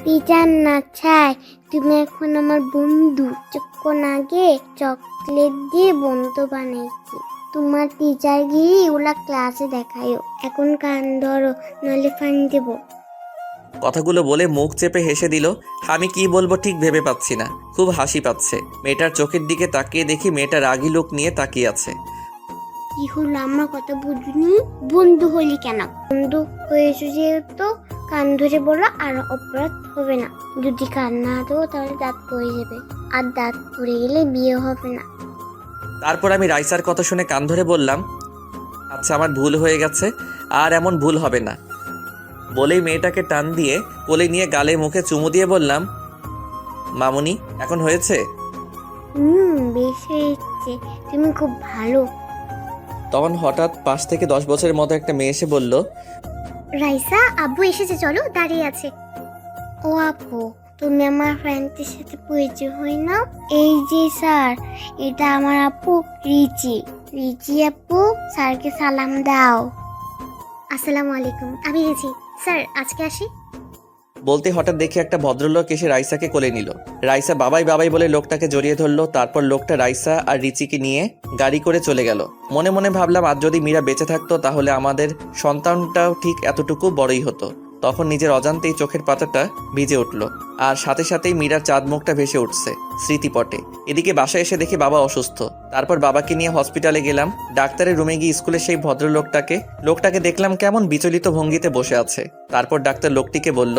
টিচার না ছাই, তুমি এখন আমার বন্ধু। কিছুক্ষণ আগে চকলেট দিয়ে বন্ধু বানাইছি। তোমার টিচার গিয়ে ওলা ক্লাসে দেখায়ও। এখন কান ধরো, নাহলে ফাইন দেবো। কথাগুলো বলে মুখ চেপে হেসে দিল। আমি কি বলবো ঠিক ভেবে পাচ্ছি না, খুব হাসি পাচ্ছে। মেয়েটার চোখের দিকে তাকিয়ে দেখি মেয়েটা রাগী লোক নিয়ে তাকিয়ে আছে। কি হলো, আমার কথা বুঝুনি? বন্ধু হলি কেন? বন্ধু হয়েছে যেহেতু কান ধরে বলো, আর অপরাধ হবে না। যদি কান না দেবো তাহলে দাঁত পড়ে যাবে, আর দাঁত পড়ে গেলে বিয়ে হবে না। তারপর আমি রাইসার কথা শুনে কান ধরে বললাম, আচ্ছা আমার ভুল হয়ে গেছে, আর এমন ভুল হবে না। বলেই মেয়েটাকে টান দিয়ে কোলে নিয়ে গালে মুখে চুমু দিয়ে বললাম, মামুনি এখন হয়েছে? বেশ হয়েছে, তুমি খুব ভালো। তখন হঠাৎ পাশ থেকে 10 বছরের মতো একটা মেয়ে এসে বলল, রাইসা, আব্বু এসেছে, চলো, দাঁড়িয়ে আছে। ও আপু, তুমি আমার ফ্রেন্ডের সাথে পরিচয় হই না? এই যে স্যার, এটা আমার আপু রিচি। রিচি আপু, স্যারকে সালাম দাও। আসসালামু আলাইকুম, আমি রিচি। স্যার আজকে আসি। বলতে হঠাৎ দেখে একটা ভদ্রলোক এসে রাইসাকে কোলে নিল। রাইসা বাবাই বাবাই বলে লোকটাকে জড়িয়ে ধরলো। তারপর লোকটা রাইসা আর রিচিকে নিয়ে গাড়ি করে চলে গেল। মনে মনে ভাবলাম, আজ যদি মীরা বেঁচে থাকতো তাহলে আমাদের সন্তানটাও ঠিক এতটুকু বড়ই হতো। তখন নিজের অজান্তেই চোখের পাতাটা ভিজে উঠল, আর সাথে সাথেই মীরার চাঁদ মুখটা ভেসে উঠছে স্মৃতিপটে। এদিকে বাসায় এসে দেখি বাবা অসুস্থ। তারপর বাবাকে নিয়ে হসপিটালে গেলাম। ডাক্তারের রুমে গিয়ে স্কুলে সেই ভদ্রলোকটাকে দেখলাম কেমন বিচলিত ভঙ্গিতে বসে আছে। তারপর ডাক্তার লোকটিকে বলল,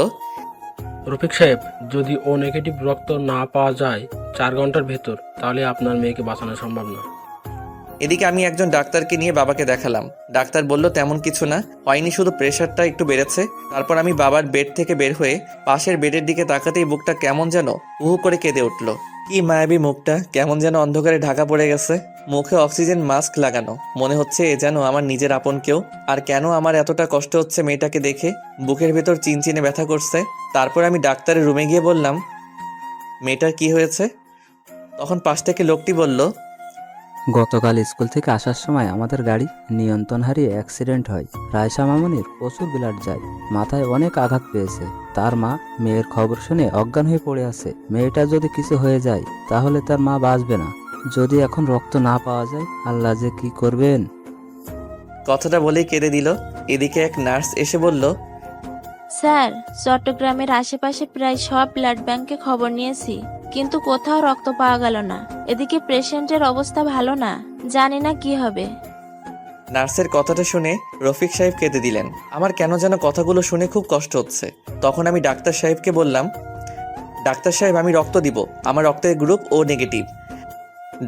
রফিক সাহেব, যদি ও নেগেটিভ রক্ত না পাওয়া যায় 4 ঘন্টার ভেতর, তাহলে আপনার মেয়েকে বাঁচানো সম্ভব না। এদিকে আমি একজন ডাক্তারকে নিয়ে বাবাকে দেখালাম। ডাক্তার বলল তেমন কিছু না, হয়নি, শুধু প্রেশারটা একটু বেড়েছে। তারপর আমি বাবার বেড থেকে বের হয়ে পাশের বেডের দিকে তাকাতেই বুকটা কেমন যেন উহু করে কেঁদে উঠল। কি মায়াবী মুখটা, কেমন যেন অন্ধকারে ঢাকা পড়ে গেছে। মুখে অক্সিজেন মাস্ক লাগানো, মনে হচ্ছে এ যেন আমার নিজের আপন কেউ। আর কেন আমার এতটা কষ্ট হচ্ছে মেয়েটাকে দেখে, বুকের ভেতর চিনচিনে ব্যথা করছে। তারপর আমি ডাক্তারের রুমে গিয়ে বললাম, মেয়েটার কি হয়েছে? তখন পাশ থেকে লোকটি বলল, গতকাল স্কুল থেকে আসার সময় আমাদের গাড়ি নিয়ন্ত্রণ হারিয়ে অ্যাক্সিডেন্ট হয়। রায়সা মামুনির প্রচুর ব্লাড যায়, মাথায় অনেক আঘাত পেয়েছে। তার মা মেয়ের খবর শুনে অজ্ঞান হয়ে পড়ে আছে। মেয়েটা যদি কিছু হয়ে যায় তাহলে তার মা বাঁচবে না। যদি এখন রক্ত না পাওয়া যায়, আল্লাহ যে কি করবেন। কথাটা বলেই কেঁদে দিল। এদিকে এক নার্স এসে বলল, স্যার, চট্টগ্রামের আশেপাশে প্রায় সব ব্লাড ব্যাংকে খবর নিয়েছি, কিন্তু কোথাও রক্ত পাওয়া গেল না। এদিকে পেশেন্টের অবস্থা ভালো না, জানি না কি হবে। নার্সের কথাটা শুনে রফিক সাহেব কেঁদে দিলেন। আমার কেন যেন কথাগুলো শুনে খুব কষ্ট হচ্ছে। তখন আমি ডাক্তার সাহেবকে বললাম, ডাক্তার সাহেব আমি রক্ত দিব, আমার রক্তের গ্রুপ ও নেগেটিভ।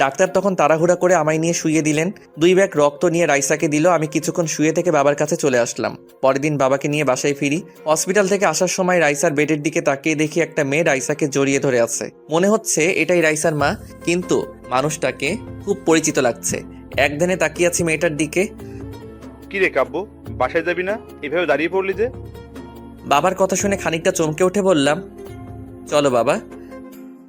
ডাক্তার তখন তাড়াহুড়া করে আমায় নিয়ে শুইয়ে দিলেন। 2 ব্যাগ রক্ত নিয়ে রাইসাকে দিল। আমি কিছুক্ষণ শুয়ে থেকে বাবার কাছে চলে আসলাম। পরের দিন বাবাকে নিয়ে বাসায় ফিরি। হসপিটাল থেকে আসার সময় রাইসার বেডের দিকে তাকিয়ে দেখি একটা মেয়ে রাইসাকে জড়িয়ে ধরে আছে। মনে হচ্ছে এটাই রাইসার মা, কিন্তু মানুষটাকে খুব পরিচিত লাগছে। একদিনে তাকিয়ে আছি মেয়েটার দিকে। কি রে কাব্য, বাসায় যাবি না? এভাবে দাঁড়িয়ে পড়লি যে? বাবার কথা শুনে খানিকটা চমকে উঠে বললাম, চলো বাবা।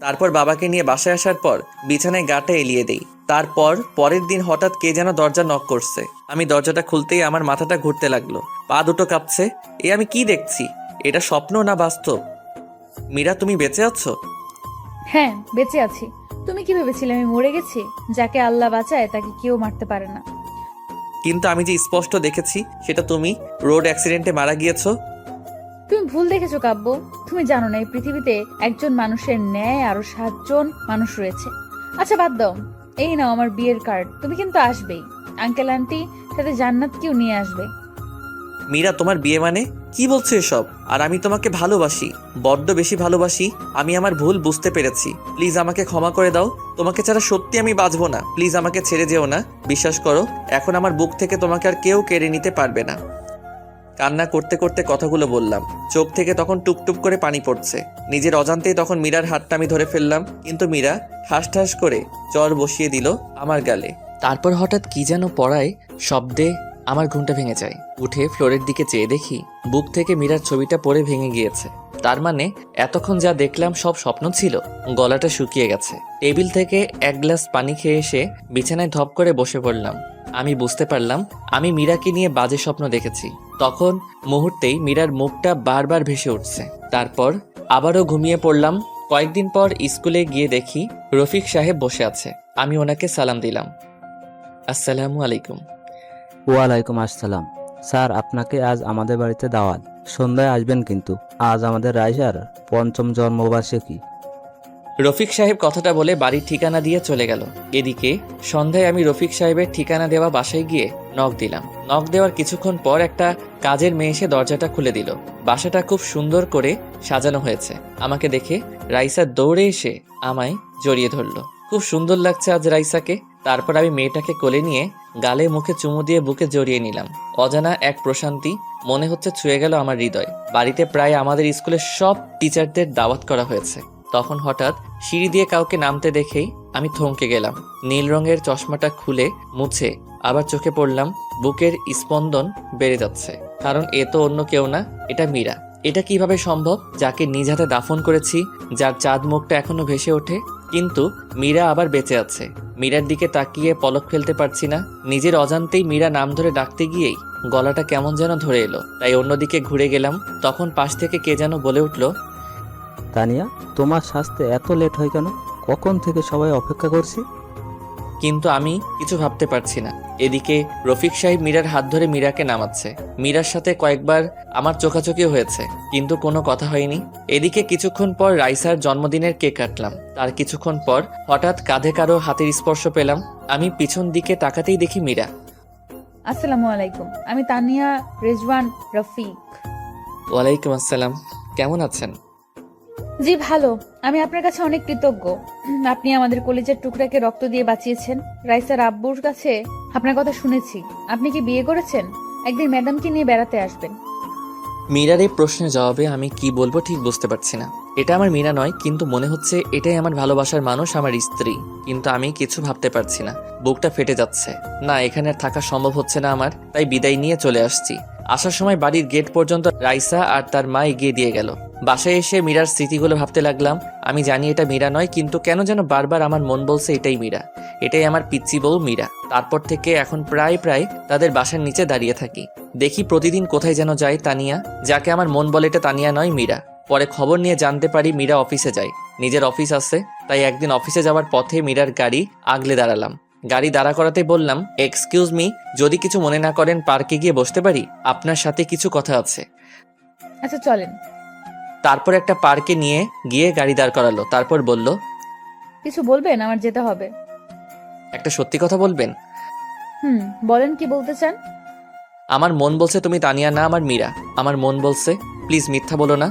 তারপর বাবাকে নিয়ে বাসায় আসার পর বিছানায় গাটা এলিয়ে দেই। তারপর পরের দিন হঠাৎ কে যেন দরজা নক করছে। আমি দরজাটা খুলতেই আমার মাথাটা ঘুরতে লাগলো, পা দুটো কাঁপছে। আমি কি দেখছি? এটা স্বপ্ন না বাস্তব? মীরা, তুমি বেঁচে আছো? হ্যাঁ, বেঁচে আছি। তুমি কি ভেবেছিলে আমি মরে গেছি? যাকে আল্লাহ বাঁচায় তাকে কেউ মারতে পারে না। কিন্তু আমি যে স্পষ্ট দেখেছি সেটা তুমি রোড অ্যাক্সিডেন্টে মারা গিয়েছো। তুমি ভুল দেখেছো কাব্য। তুমি জানো না এই পৃথিবীতে একজন মানুষের ন্যায় আরো 7 জন মানুষ রয়েছে। আচ্ছা বাদ দাও, এই নাও আমার বিয়ের কার্ড। তুমি কিন্তু আসবেই। আঙ্কেল আন্টি সাথে জান্নাতকেও নিয়ে আসবে। মীরা, তোমার বিয়ে মানে? কি বলছো এসব? আর আমি তোমাকে ভালোবাসি, বড্ড বেশি ভালোবাসি। আমি আমার ভুল বুঝতে পেরেছি, প্লিজ আমাকে ক্ষমা করে দাও। তোমাকে ছাড়া সত্যি আমি বাঁচবো না, প্লিজ আমাকে ছেড়ে যেও না। বিশ্বাস করো, এখন আমার বুক থেকে তোমাকে আর কেউ কেড়ে নিতে পারবে না। কান্না করতে করতে কথাগুলো বললাম। চোখ থেকে তখন টুপটুপ করে পানি পড়ছে। নিজের অজান্তেই তখন মীরার হাতটা আমি ধরে ফেললাম, কিন্তু মীরা হাস ঠাস করে চর বসিয়ে দিল আমার গালে। তারপর হঠাৎ কি যেন পড়ায় শব্দে আমার ঘুমটা ভেঙে যায়। উঠে ফ্লোরের দিকে চেয়ে দেখি বুক থেকে মীরার ছবিটা পড়ে ভেঙে গিয়েছে। তার মানে এতক্ষণ যা দেখলাম সব স্বপ্ন ছিল। গলাটা শুকিয়ে গেছে। টেবিল থেকে এক গ্লাস পানি খেয়ে এসে বিছানায় ধপ করে বসে পড়লাম। আমি বুঝতে পারলাম আমি মীরাকে নিয়ে বাজে স্বপ্ন দেখেছি। তখন মুহূর্তেই মীরার মুখটা বারবার ভেসে উঠছে। তারপর আবারও ঘুমিয়ে পড়লাম। কয়েকদিন পর স্কুলে গিয়ে দেখি রফিক সাহেব বসে আছে। আমি ওনাকে সালাম দিলাম। আসসালামু আলাইকুম। ওয়ালাইকুম আসসালাম। স্যার, আপনাকে আজ আমাদের বাড়িতে দাওয়াত। সন্ধ্যায় আসবেন কিন্তু। আজ আমাদের রাইসার ৫ম জন্মবার্ষিকী। রফিক সাহেব কথাটা বলে বাড়ির ঠিকানা দিয়ে চলে গেল। এদিকে সন্ধ্যায় আমি রফিক সাহেবের ঠিকানা দেওয়া বাসায় গিয়ে নক দিলাম। নক দেওয়ার কিছুক্ষণ পর একটা কাজের মেয়ে এসে দরজাটা খুলে দিল। বাসাটা খুব সুন্দর করে সাজানো হয়েছে। আমাকে দেখে রাইসা দৌড়ে এসে আমায় জড়িয়ে ধরলো। খুব সুন্দর লাগছে আজ রাইসাকে। তারপর আমি মেয়েটাকে কোলে নিয়ে গালে মুখে চুমু দিয়ে বুকে জড়িয়ে নিলাম। অজানা এক প্রশান্তি মনে হচ্ছে ছুঁয়ে গেল আমার হৃদয়। বাড়িতে প্রায় আমাদের স্কুলের সব টিচারদের দাওয়াত করা হয়েছে। তখন হঠাৎ সিঁড়ি দিয়ে কাউকে নামতে দেখেই আমি থমকে গেলাম। নীল রঙের চশমাটা খুলে মুছে আবার চোখে পড়লাম। বুকের স্পন্দন বেড়ে যাচ্ছে। কারণ এ তো অন্য কেউ না, এটা মীরা। এটা কিভাবে সম্ভব? যাকে নিজ হাতে দাফন করেছি, যার চাঁদ মুখটা এখনো ভেসে ওঠে, কিন্তু মীরা আবার বেঁচে আছে। মীরার দিকে তাকিয়ে পলক ফেলতে পারছি না। নিজের অজান্তেই মীরা নাম ধরে ডাকতে গিয়েই গলাটা কেমন যেন ধরে এলো। তাই অন্যদিকে ঘুরে গেলাম। তখন পাশ থেকে কে যেন বলে উঠল, তানিয়া, তোমার শাস্তে এত লেট হয় কেন? কখন থেকে সবাই অপেক্ষা করছি। কিন্তু আমি কিছু ভাবতে পারছি না। এদিকে রফিক সাহেব মীরার হাত ধরে মীরাকে নামাচ্ছে। মীরার সাথে কয়েকবার আমার চোখাচোখি হয়েছে, কিন্তু কোনো কথা হয়নি। এদিকে কিছুক্ষণ পর রাইসার জন্মদিনের কেক কাটলাম। তার কিছুক্ষণ পর হঠাৎ কাঁধে কারো হাতের স্পর্শ পেলাম। আমি পিছন দিকে তাকাতেই দেখি মীরা। আসসালামু আলাইকুম, আমি তানিয়া রেজওয়ান রফিক। ওয়ালাইকুম আসসালাম। কেমন আছেন? জি ভালো। আমি আপনার কাছে অনেক কৃতজ্ঞ। আপনি আমাদের কলেজের টুকরাকে রক্ত দিয়ে বাঁচিয়েছেন। রাইসার আব্বুর কাছে আপনার কথা শুনেছি। আপনি কি বিয়ে করেছেন? একদিন ম্যাডামকে নিয়ে বেড়াতে আসবেন। মীরার এই প্রশ্নের জবাবে আমি কি বলবো ঠিক বুঝতে পারছি না। এটা আমার মীরা নয়, কিন্তু মনে হচ্ছে এটাই আমার ভালোবাসার মানুষ, আমার স্ত্রী। কিন্তু আমি কিছু ভাবতে পারছি না। বুকটা ফেটে যাচ্ছে। না, এখানে আর থাকা সম্ভব হচ্ছে না আমার। তাই বিদায় নিয়ে চলে আসছি। আসার সময় বাড়ির গেট পর্যন্ত রাইসা আর তার মা এগিয়ে দিয়ে গেল। বাসায় এসে মীরার স্মৃতিগুলো ভাবতে লাগলাম। আমি জানি এটা মীরা নয়, কিন্তু কেন যেন বারবার আমার মন বলছে এটাই মীরা। এটাই আমার পিচ্চি বউ মীরা। তারপর থেকে এখন প্রায় তাদের বাসার নিচে দাঁড়িয়ে থাকি। দেখি প্রতিদিন কোথায় যেন যায় তানিয়া, যাকে আমার মন বলে এটা তানিয়া নয়, মীরা। পরে খবর নিয়ে জানতে পারি মীরা অফিসে যায়। নিজের অফিস আছে, তাই একদিন অফিসে যাওয়ার পথে মীরার গাড়ি আগলে দাঁড়ালাম। গাড়ি দাঁড়া করাতে বললাম, এক্সকিউজ মি, যদি কিছু মনে না করেন পার্কে গিয়ে বসতে পারি? আপনার সাথে কিছু কথা আছে। আচ্ছা চলেন। তারপর একটা পার্কে নিয়ে গিয়ে গাড়ি দাঁড় করালো। তারপর বলল, কিছু বলবেন? আমার যেতে হবে। একটা সত্যি কথা বলবেন? বলেন, কি বলতে চান? আমার মন বলছে তুমি তানিয়া না, আমার মীরা। আমার মন বলছে প্লিজ মিথ্যা বলো না।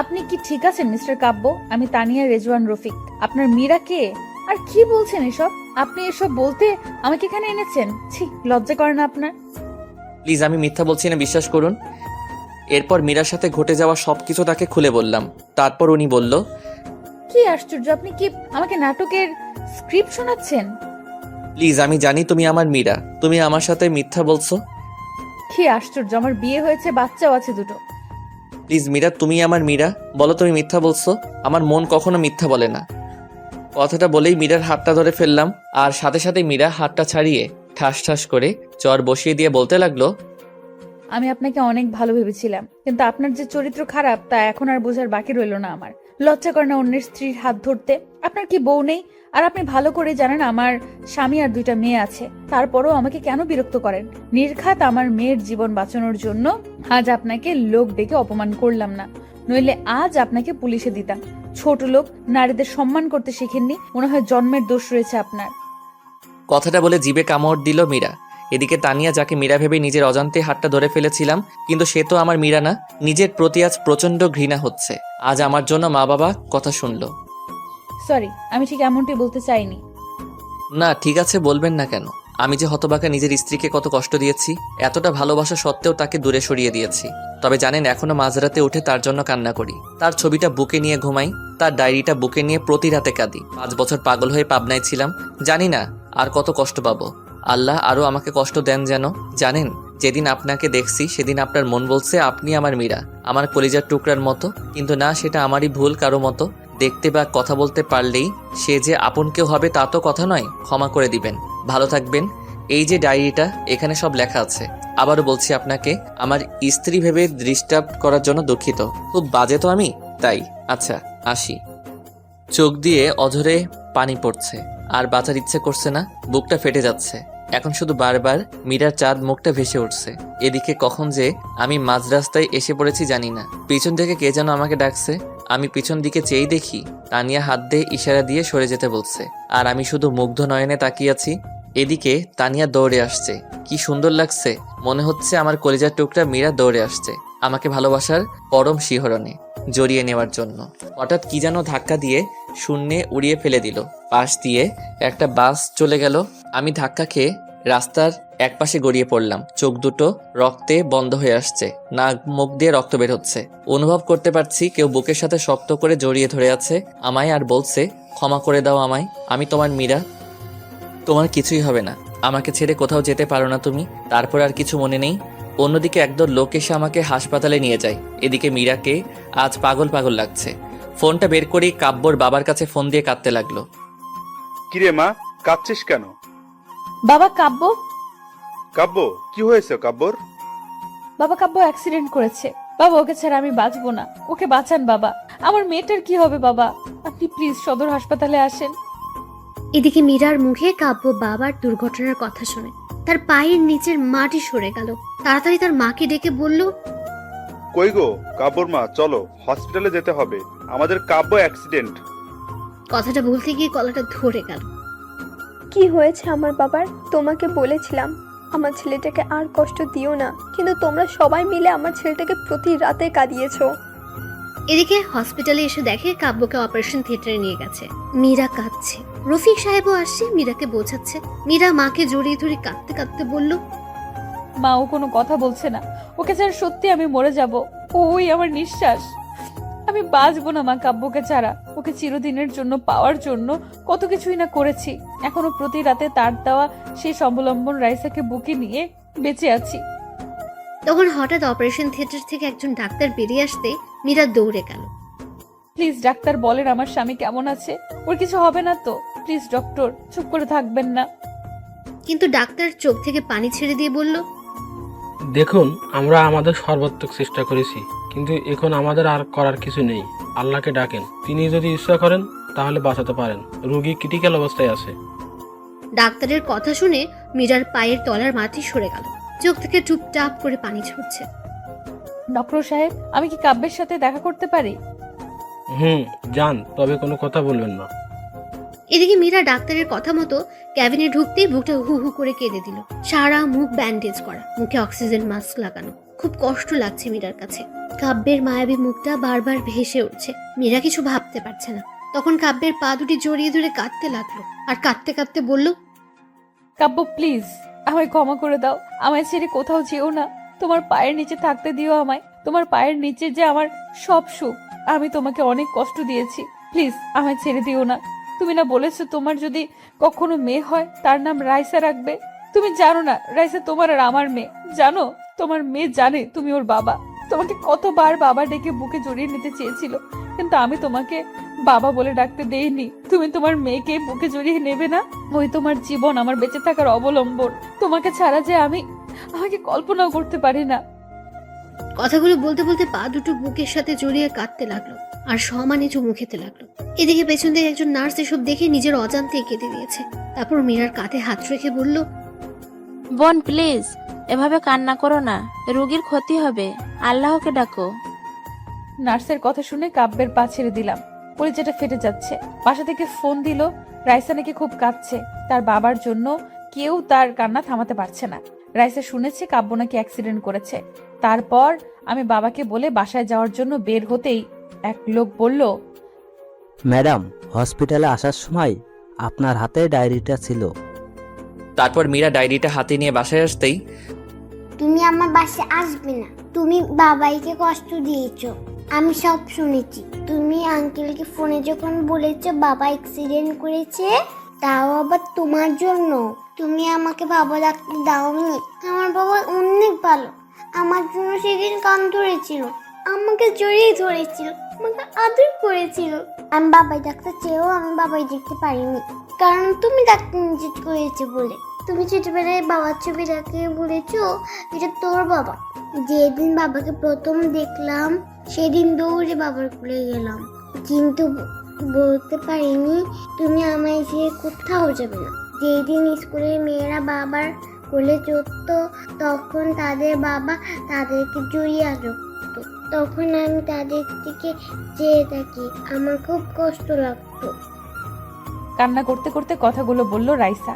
আপনি কি ঠিক আছেন মিস্টার কাব্য? আমি তানিয়া রেজওয়ান রফিক। আপনার মীরা কে? আর কি বলছেন এসব? আপনি এসব বলতে আমাকে এখানে এনেছেন? ছি, লজ্জা করে না আপনার? প্লিজ, আমি মিথ্যা বলছি না, বিশ্বাস করুন। এরপর মীরার সাথে ঘটে যাওয়া সবকিছু তাকে খুলে বললাম। তারপর উনি বলল, কি আশ্চর্য, আপনি কি আমাকে নাটকের স্ক্রিপ্ট শোনাচ্ছেন? প্লিজ, আমি জানি তুমি আমার মীরা, তুমি আমার সাথে মিথ্যা বলছো। কি আশ্চর্য, আমার বিয়ে হয়েছে, বাচ্চাও আছে দুটো। প্লিজ মীরা, তুমি আমার মীরা, বলো তুমি মিথ্যা বলছো। আমার মন কখনো মিথ্যা বলে না। কথাটা বলেই মীরার হাতটা ধরে ফেললাম, আর সাথে সাথে মীরা হাতটা ছাড়িয়ে ঠাস ঠাস করে চর বসিয়ে দিয়ে বলতে লাগলো, আমি আপনাকে অনেক ভালো ভেবেছিলাম, কিন্তু আপনার যে চরিত্র খারাপ তা এখন আর বোঝার বাকি রইল না আমার। লজ্জা করে না অন্যের স্ত্রীর হাত ধরতে? আপনার কি বউ নেই? আর আপনি ভালো করে জানেন আমার স্বামী আর দুইটা মেয়ে আছে। তারপরও আমাকে কেন বিরক্ত করেন? নির্ঘাত আমার মেয়ের জীবন বাঁচানোর জন্য আজ আপনাকে লোক ডেকে অপমান করলাম না, নইলে আজ আপনাকে পুলিশে দিতাম। ছোট লোক, নারীদের সম্মান করতে শিখেননি, মনে হয় জন্মের দোষ রয়েছে আপনার। কথাটা বলে জিভে কামড় দিল মীরা। এদিকে তানিয়া, যাকে মীরা ভেবে নিজের অজান্তে হাতটা ধরে ফেলেছিলাম, কিন্তু সে তো আমার মীরা না। নিজের প্রতি আজ প্রচন্ড ঘৃণা হচ্ছে। আজ আমার জন্য মা বাবা কথা শুনলো। সরি, আমি ঠিক এমনটি বলতে চাইনি। না, ঠিক আছে, বলবেন না কেন? আমি যে হতবাকা নিজের স্ত্রীকে কত কষ্ট দিয়েছি, এতটা ভালোবাসা সত্ত্বেও তাকে দূরে সরিয়ে দিয়েছি। তবে জানেন, এখনো মাঝরাতে উঠে তার জন্য কান্না করি। তার ছবিটা বুকে নিয়ে ঘুমাই, তার ডায়েরিটা বুকে নিয়ে প্রতি রাতে কাঁদি। 5 বছর পাগল হয়ে পাবনায় ছিলাম, জানি না আর কত কষ্ট পাবো। আল্লাহ আরও আমাকে কষ্ট দেন যেন। জানেন, যেদিন আপনাকে দেখছি সেদিন আপনার মন বলছে আপনি আমার মীরা, আমার কলিজার টুকরার মতো। কিন্তু না, সেটা আমারই ভুল। কারো মতো দেখতে বা কথা বলতে পারলেই সে যে আপন কেউ হবে তা তো কথা নয়। ক্ষমা করে দিবেন। ভালো থাকবেন। এই যে ডায়েরিটা, এখানে সব লেখা আছে। আবারও বলছি আপনাকে, আমার স্ত্রী ভেবে ডিস্টার্ব করার জন্য দুঃখিত। খুব বাজে তো আমি, তাই। আচ্ছা, আসি। চোখ দিয়ে অঝরে পানি পড়ছে, আর বাঁচার ইচ্ছে করছে না, বুকটা ফেটে যাচ্ছে। এখন শুধু বারবার মীরার চাঁদ মুখটা ভেসে উঠছে। এদিকে কখন যে আমি মাঝ রাস্তায় এসে পড়েছি জানি না। পিছন থেকে কে যেন আমাকে ডাকছে। আমি পিছন দিকে চেয়েই দেখি তানিয়া হাত দিয়ে ইশারা দিয়ে সরে যেতে বলছে, আর আমি শুধু মুগ্ধ নয়নে তাকিয়ে আছি। এদিকে তানিয়া দৌড়ে আসছে। কি সুন্দর লাগছে, মনে হচ্ছে আমার কলিজার টুকরা মীরা দৌড়ে আসছে আমাকে ভালোবাসার পরম শিহরণে জড়িয়ে নেওয়ার জন্য। হঠাৎ কি যেন ধাক্কা দিয়ে শূন্যে উড়িয়ে ফেলে দিল। পাশ দিয়ে একটা বাস চলে গেল। আমি ধাক্কা খেয়ে রাস্তার একপাশে গড়িয়ে পড়লাম। চোখ দুটো রক্তে বন্ধ হয়ে আসছে, নাক মুখ দিয়ে রক্ত বের হচ্ছে। অনুভব করতে পারছি কেউ বুকের সাথে শক্ত করে জড়িয়ে ধরে আছে আমায়, আর বলছে, ক্ষমা করে দাও আমায়, আমি তোমার মীরা, তোমার কিছুই হবে না, আমাকে ছেড়ে কোথাও যেতে পারো না তুমি। তারপর আর কিছু মনে নেই। অন্যদিকে একদল লোক এসে আমাকে হাসপাতালে নিয়ে যায়। এদিকে মীরাকে আজ পাগল পাগল লাগছে। ফোনটা বের করেই কাব্যর বাবার কাছে ফোন দিয়ে কাঁদতে লাগলো। কিরে মা, কাঁদছিস কেন? বাবা, কাব্য। কাব্য, কি হয়েছে কাব্যর? বাবা, কাব্য অ্যাক্সিডেন্ট করেছে। বাবা, ওকে ছাড়া আমি বাঁচবো না। ওকে বাঁচান বাবা। আমার মেয়েটার কি হবে বাবা? আপনি প্লিজ সদর হাসপাতালে আসেন। এদিকে মীরার মুখে কাব্য বাবার দুর্ঘটনার কথা শুনে তার পায়ের নিচের মাটি সরে গেল। তাড়াতাড়ি তার মাকে ডেকে বলল, কই গো কাব্যর মা, চলো হসপিটালে যেতে হবে, আমাদের কাব্য অ্যাক্সিডেন্ট। কথাটা বলতে গিয়ে গলাটা ধরে গেল। কি হয়েছে আমার বাবার? তোমাকে বলেছিলাম আমার ছেলেটাকে আর কষ্ট দিও না, কিন্তু তোমরা সবাই মিলে আমার ছেলেটাকে প্রতি রাতে কাঁদিয়েছো। এদিকে হসপিটালে এসে দেখে কাব্যকে অপারেশন থিয়েটারে নিয়ে গেছে। মীরা কাঁদছে। রফিক সাহেবও আসছে, মীরাকে বোঝাচ্ছে। মীরা মাকে জড়িয়ে ধরে কাঁদতে কাঁদতে বলল, মা, ও কোনো কথা বলছে না। ওকে ছাড়া সত্যি আমি মরে যাব। ওই আমার নিঃশ্বাস। আমি বাঁচবো না মা কাব্যকে ছাড়া। ওকে চিরদিনের জন্য পাওয়ার জন্য কত কিছুই না করেছি। এখনো প্রতি রাতে তার দেওয়া সেই অবলম্বন রাইসাকে বুকে নিয়ে বেঁচে আছি। তখন হঠাৎ অপারেশন থিয়েটার থেকে একজন ডাক্তার বেরিয়ে আসতে মীরা দৌড়ে গেল। প্লিজ ডাক্তার, বলেন আমার স্বামী কেমন আছে? ওর কিছু হবে না তো? প্লিজ ডক্টর, চুপ করে থাকবেন না। কিন্তু ডাক্তার চোখ থেকে পানি ছেড়ে দিয়ে বলল, দেখুন, আমরা আমাদের সর্বাত্মক চেষ্টা করেছি, কিন্তু এখন আমাদের আর করার কিছু নেই। আল্লাহকে ডাকেন, তিনি যদি ইচ্ছা করেন তাহলে বাঁচাতে পারেন। রোগী ক্রিটিক্যাল অবস্থায় আছে। ডাক্তারের কথা শুনে মীরার পায়ের তলার মাটি সরে গেল। চোখ থেকে টুপটাপ করে পানি ঝরছে। ডক্টর সাহেব, আমি কি কাব্যের সাথে দেখা করতে পারি? যান, তবে কোনো কথা বলবেন না। এদিকে মীরা ডাক্তারের কথা মতো ক্যাবিনে ঢুকতেই বুকটা হু হু করে কেঁদে দিল। সারা মুখ ব্যান্ডেজ করা, মুখে অক্সিজেন মাস্ক লাগানো। খুব কষ্ট লাগছে মীরার কাছে। কাব্যের মায়াবী মুখটা বারবার ভেসে উঠছে। মীরা কিছু ভাবতে পারছে না। তখন কাব্যের পা দুটি জড়িয়ে ধরে কাঁদতে লাগলো, আর কাঁদতে কাঁদতে বলল, কাব্য প্লিজ, আমায় ক্ষমা করে দাও। আমায় ছেড়ে কোথাও যেও না। তোমার পায়ের নিচে থাকতে দিও আমায়। তোমার পায়ের নিচে যে আমার সব সুখ। আমি তোমাকে অনেক কষ্ট দিয়েছি। প্লিজ আমায় ছেড়ে দিও না। তুমি না বলেছো তোমার যদি কখনো মেয়ে হয় তার নাম রাইসা রাখবে? তুমি জানো না রাইসা তোমার আর আমার মেয়ে? জানো, তোমার মেয়ে জানে তুমি ওর বাবা। তোমাকে কতবার বাবা ডেকে বুকে জড়িয়ে নিতে চেয়েছিল, কিন্তু আমি তোমাকে বাবা বলে ডাকতে দেইনি। তুমি তোমার মেয়েকে বুকে জড়িয়ে নেবে না? ওই তোমার জীবন, আমার বেঁচে থাকার অবলম্বন। তোমাকে ছাড়া যে আমাকে কল্পনাও করতে পারি না। কথাগুলো বলতে বলতে পা দুটো বুকের সাথে জড়িয়ে কাঁদতে লাগলো, আর সমানে চুমু খেতে লাগলো। এদিকে পেছন থেকে একজন নার্স এসব দেখে নিজের অজান্তে কেঁদে দিয়েছে। তারপর মীরার কাঁধে হাত রেখে বলল, বোন প্লিজ এভাবে কান্না করো না, রোগীর ক্ষতি হবে। আল্লাহকে ডাকো। নার্সের কথা শুনে কাব্যের পা ছেড়ে দিলাম। কলিজাটা ফেটে যাচ্ছে। বাসা থেকে ফোন দিল, রাইসা নাকি খুব কাঁদছে। তার বাবার জন্য কেউ তার কান্না থামাতে পারছে না। রাইসা শুনেছে কাব্য নাকি অ্যাক্সিডেন্ট করেছে। তারপর আমি বাবাকে বলে বাসায় যাওয়ার জন্য বের হতেই এক লোক বলল, ম্যাডাম, হসপিটালে আসার সময় আপনার হাতে ডায়েরিটা ছিল। তারপর মীরা ডায়েরিটা হাতে নিয়ে বাসায় আসতেই, তুমি আমার বাসায় আসবে না, তুমি বাবাইকে কষ্ট দিয়েছো, আমি সব শুনেছি। তুমি আঙ্কেলকে ফোনে যখন বলেছো বাবা অ্যাক্সিডেন্ট করেছে, তাও আবার তোমার জন্য, তুমি আমাকে বাবা ডাকতে দাওনি। আমার বাবা অনেক ভালো, আমার জন্য সেদিন কান ধরেছিল, আমাকে জড়িয়ে ধরেছিল, আমাকে আদর করেছিল। আমি বাবাই ডাকতে চেয়েও আমি বাবাই দেখতে পারিনি, কারণ তুমি ডাকতে নিষেধ করেছো বলে। তুমি ছোটবেলায় বাবার ছবি দেখে বলেছো এটা তোর বাবা। যেদিন বাবাকে প্রথম দেখলাম সেদিন দৌড়ে বাবার কোলে গেলাম, কিন্তু বলতে পারিনি তুমি আমায় ছেড়ে কোথাও যাবে না। যেদিন স্কুলের মেয়েরা বাবার কোলে চড়তো তখন তাদের বাবা তাদেরকে জড়িয়ে রাখতো, তখন আমি তাদের দিকে চেয়ে থাকি, আমার খুব কষ্ট লাগতো। কান্না করতে করতে কথাগুলো বলল রাইসা।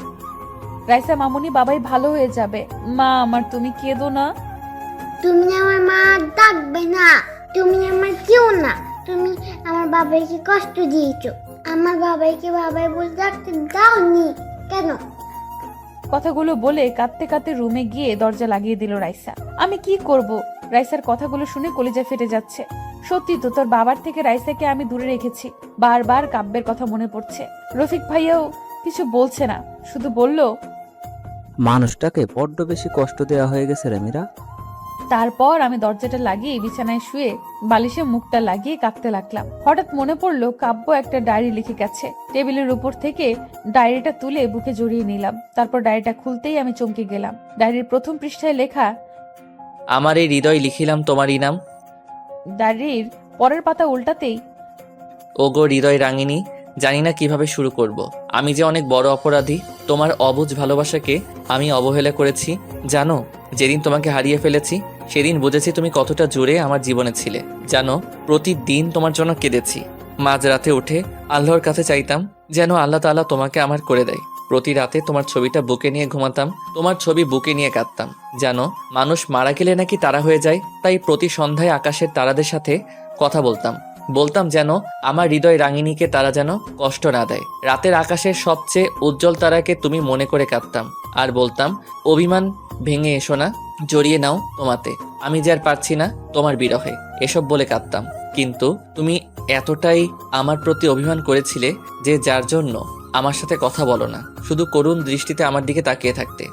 রাইসা মামুনি, বাবাই ভালো হয়ে যাবে। মা আমার, তুমি কেঁদো না। তুমি আমার মা ডাকবে না, তুমি আমার কেউ না। তুমি আমার বাবাইকে কষ্ট দিয়েছো, আমার বাবাইকে বাবাই বলে ডাকতে দাওনি কেন? কথাগুলো বলে কাঁদতে কাঁদতে রুমে গিয়ে দরজা লাগিয়ে দিল রাইসা। আমি কি করব? রাইসার কথাগুলো শুনে কলিজা ফেটে যাচ্ছে। সত্যি তো, তোর বাবার থেকে রাইসাকে আমি দূরে রেখেছি। বারবার কাব্যের কথা মনে পড়ছে। রফিক ভাইয়াও কিছু বলছে না, শুধু বলল, মানুষটাকে বড্ড বেশি কষ্ট দেওয়া হয়ে গেছে রে মীরা। তারপর আমি দরজাটা লাগিয়ে বিছানায় শুয়ে বালিশে মুখটা লাগিয়ে কাঁদতে লাগলাম। হঠাৎ মনে পড়লো কাব্য একটা ডায়েরি লিখে গেছে। টেবিলের উপর থেকে ডায়েরিটা তুলে বুকে জড়িয়ে নিলাম। তারপর ডায়েরিটা খুলতেই আমি চমকে গেলাম। ডায়েরির প্রথম পৃষ্ঠায় লেখা, আমার এই হৃদয় লিখিলাম তোমারই নাম। ডায়েরির পরের পাতা উল্টাতেই, ওগো হৃদয় রাঙিনী, জানি না কিভাবে শুরু করব। আমি যে অনেক বড় অপরাধী। তোমার অবুঝ ভালোবাসাকে আমি অবহেলা করেছি। জানো, যেদিন তোমাকে হারিয়ে ফেলেছি সেদিন বুঝেছি তুমি কতটা জোরে আমার জীবনে ছিলে। জানো, প্রতিদিন তোমার জন্য কেঁদেছি। মাঝরাতে উঠে আল্লাহর কাছে চাইতাম যেন আল্লাহ তাআলা তোমাকে আমার করে দেয়। প্রতি রাতে তোমার ছবিটা বুকে নিয়ে ঘুমাতাম, তোমার ছবি বুকে নিয়ে কাঁদতাম। জানো, মানুষ মারা গেলে নাকি তারা হয়ে যায়, তাই প্রতি সন্ধ্যায় আকাশের তারাদের সাথে কথা বলতাম যেন আমার হৃদয় রাঙিনীকে তারা যেন কষ্ট না দেয়। রাতের আকাশের সবচেয়ে উজ্জ্বল তারাকে তুমি মনে করে কাঁদতাম আর বলতাম, অভিমান ভেঙে এসো না, জড়িয়ে নাও তোমাতে, আমি যে আর পারছি না তোমার বিরহে, এসব বলে কাঁদতাম। কিন্তু তুমি এতটাই আমার প্রতি অভিমান করেছিলে যে যার জন্য আমার সাথে কথা বলো না, শুধু করুণ দৃষ্টিতে আমার দিকে তাকিয়ে থাকতে।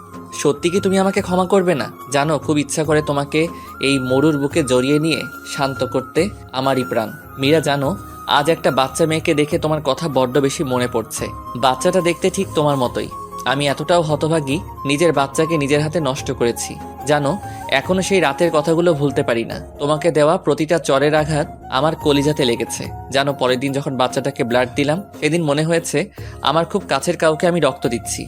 সত্যি কি তুমি আমাকে ক্ষমা করবে না? জানো, খুব ইচ্ছা করে তোমাকে এই মরুর বুকে জড়িয়ে নিয়ে শান্ত করতে আমারই প্রাণ। মীরা, জানো, আজ একটা বাচ্চা মেয়েকে দেখে তোমার কথা বড্ড বেশি মনে পড়ছে। বাচ্চাটা দেখতে ঠিক তোমার মতোই। আমি এতটাও হতভাগী, নিজের বাচ্চাকে নিজের হাতে নষ্ট করেছি। জানো, এখনো সেই রাতের কথাগুলো ভুলতে পারি না। তোমাকে দেওয়া প্রতিটা চরের আঘাত আমার কলিজাতে লেগেছে। জানো, পরের দিন যখন বাচ্চাটাকে ব্লাড দিলাম সেদিন মনে হয়েছে আমার খুব কাছের কাউকে আমি রক্ত দিচ্ছি।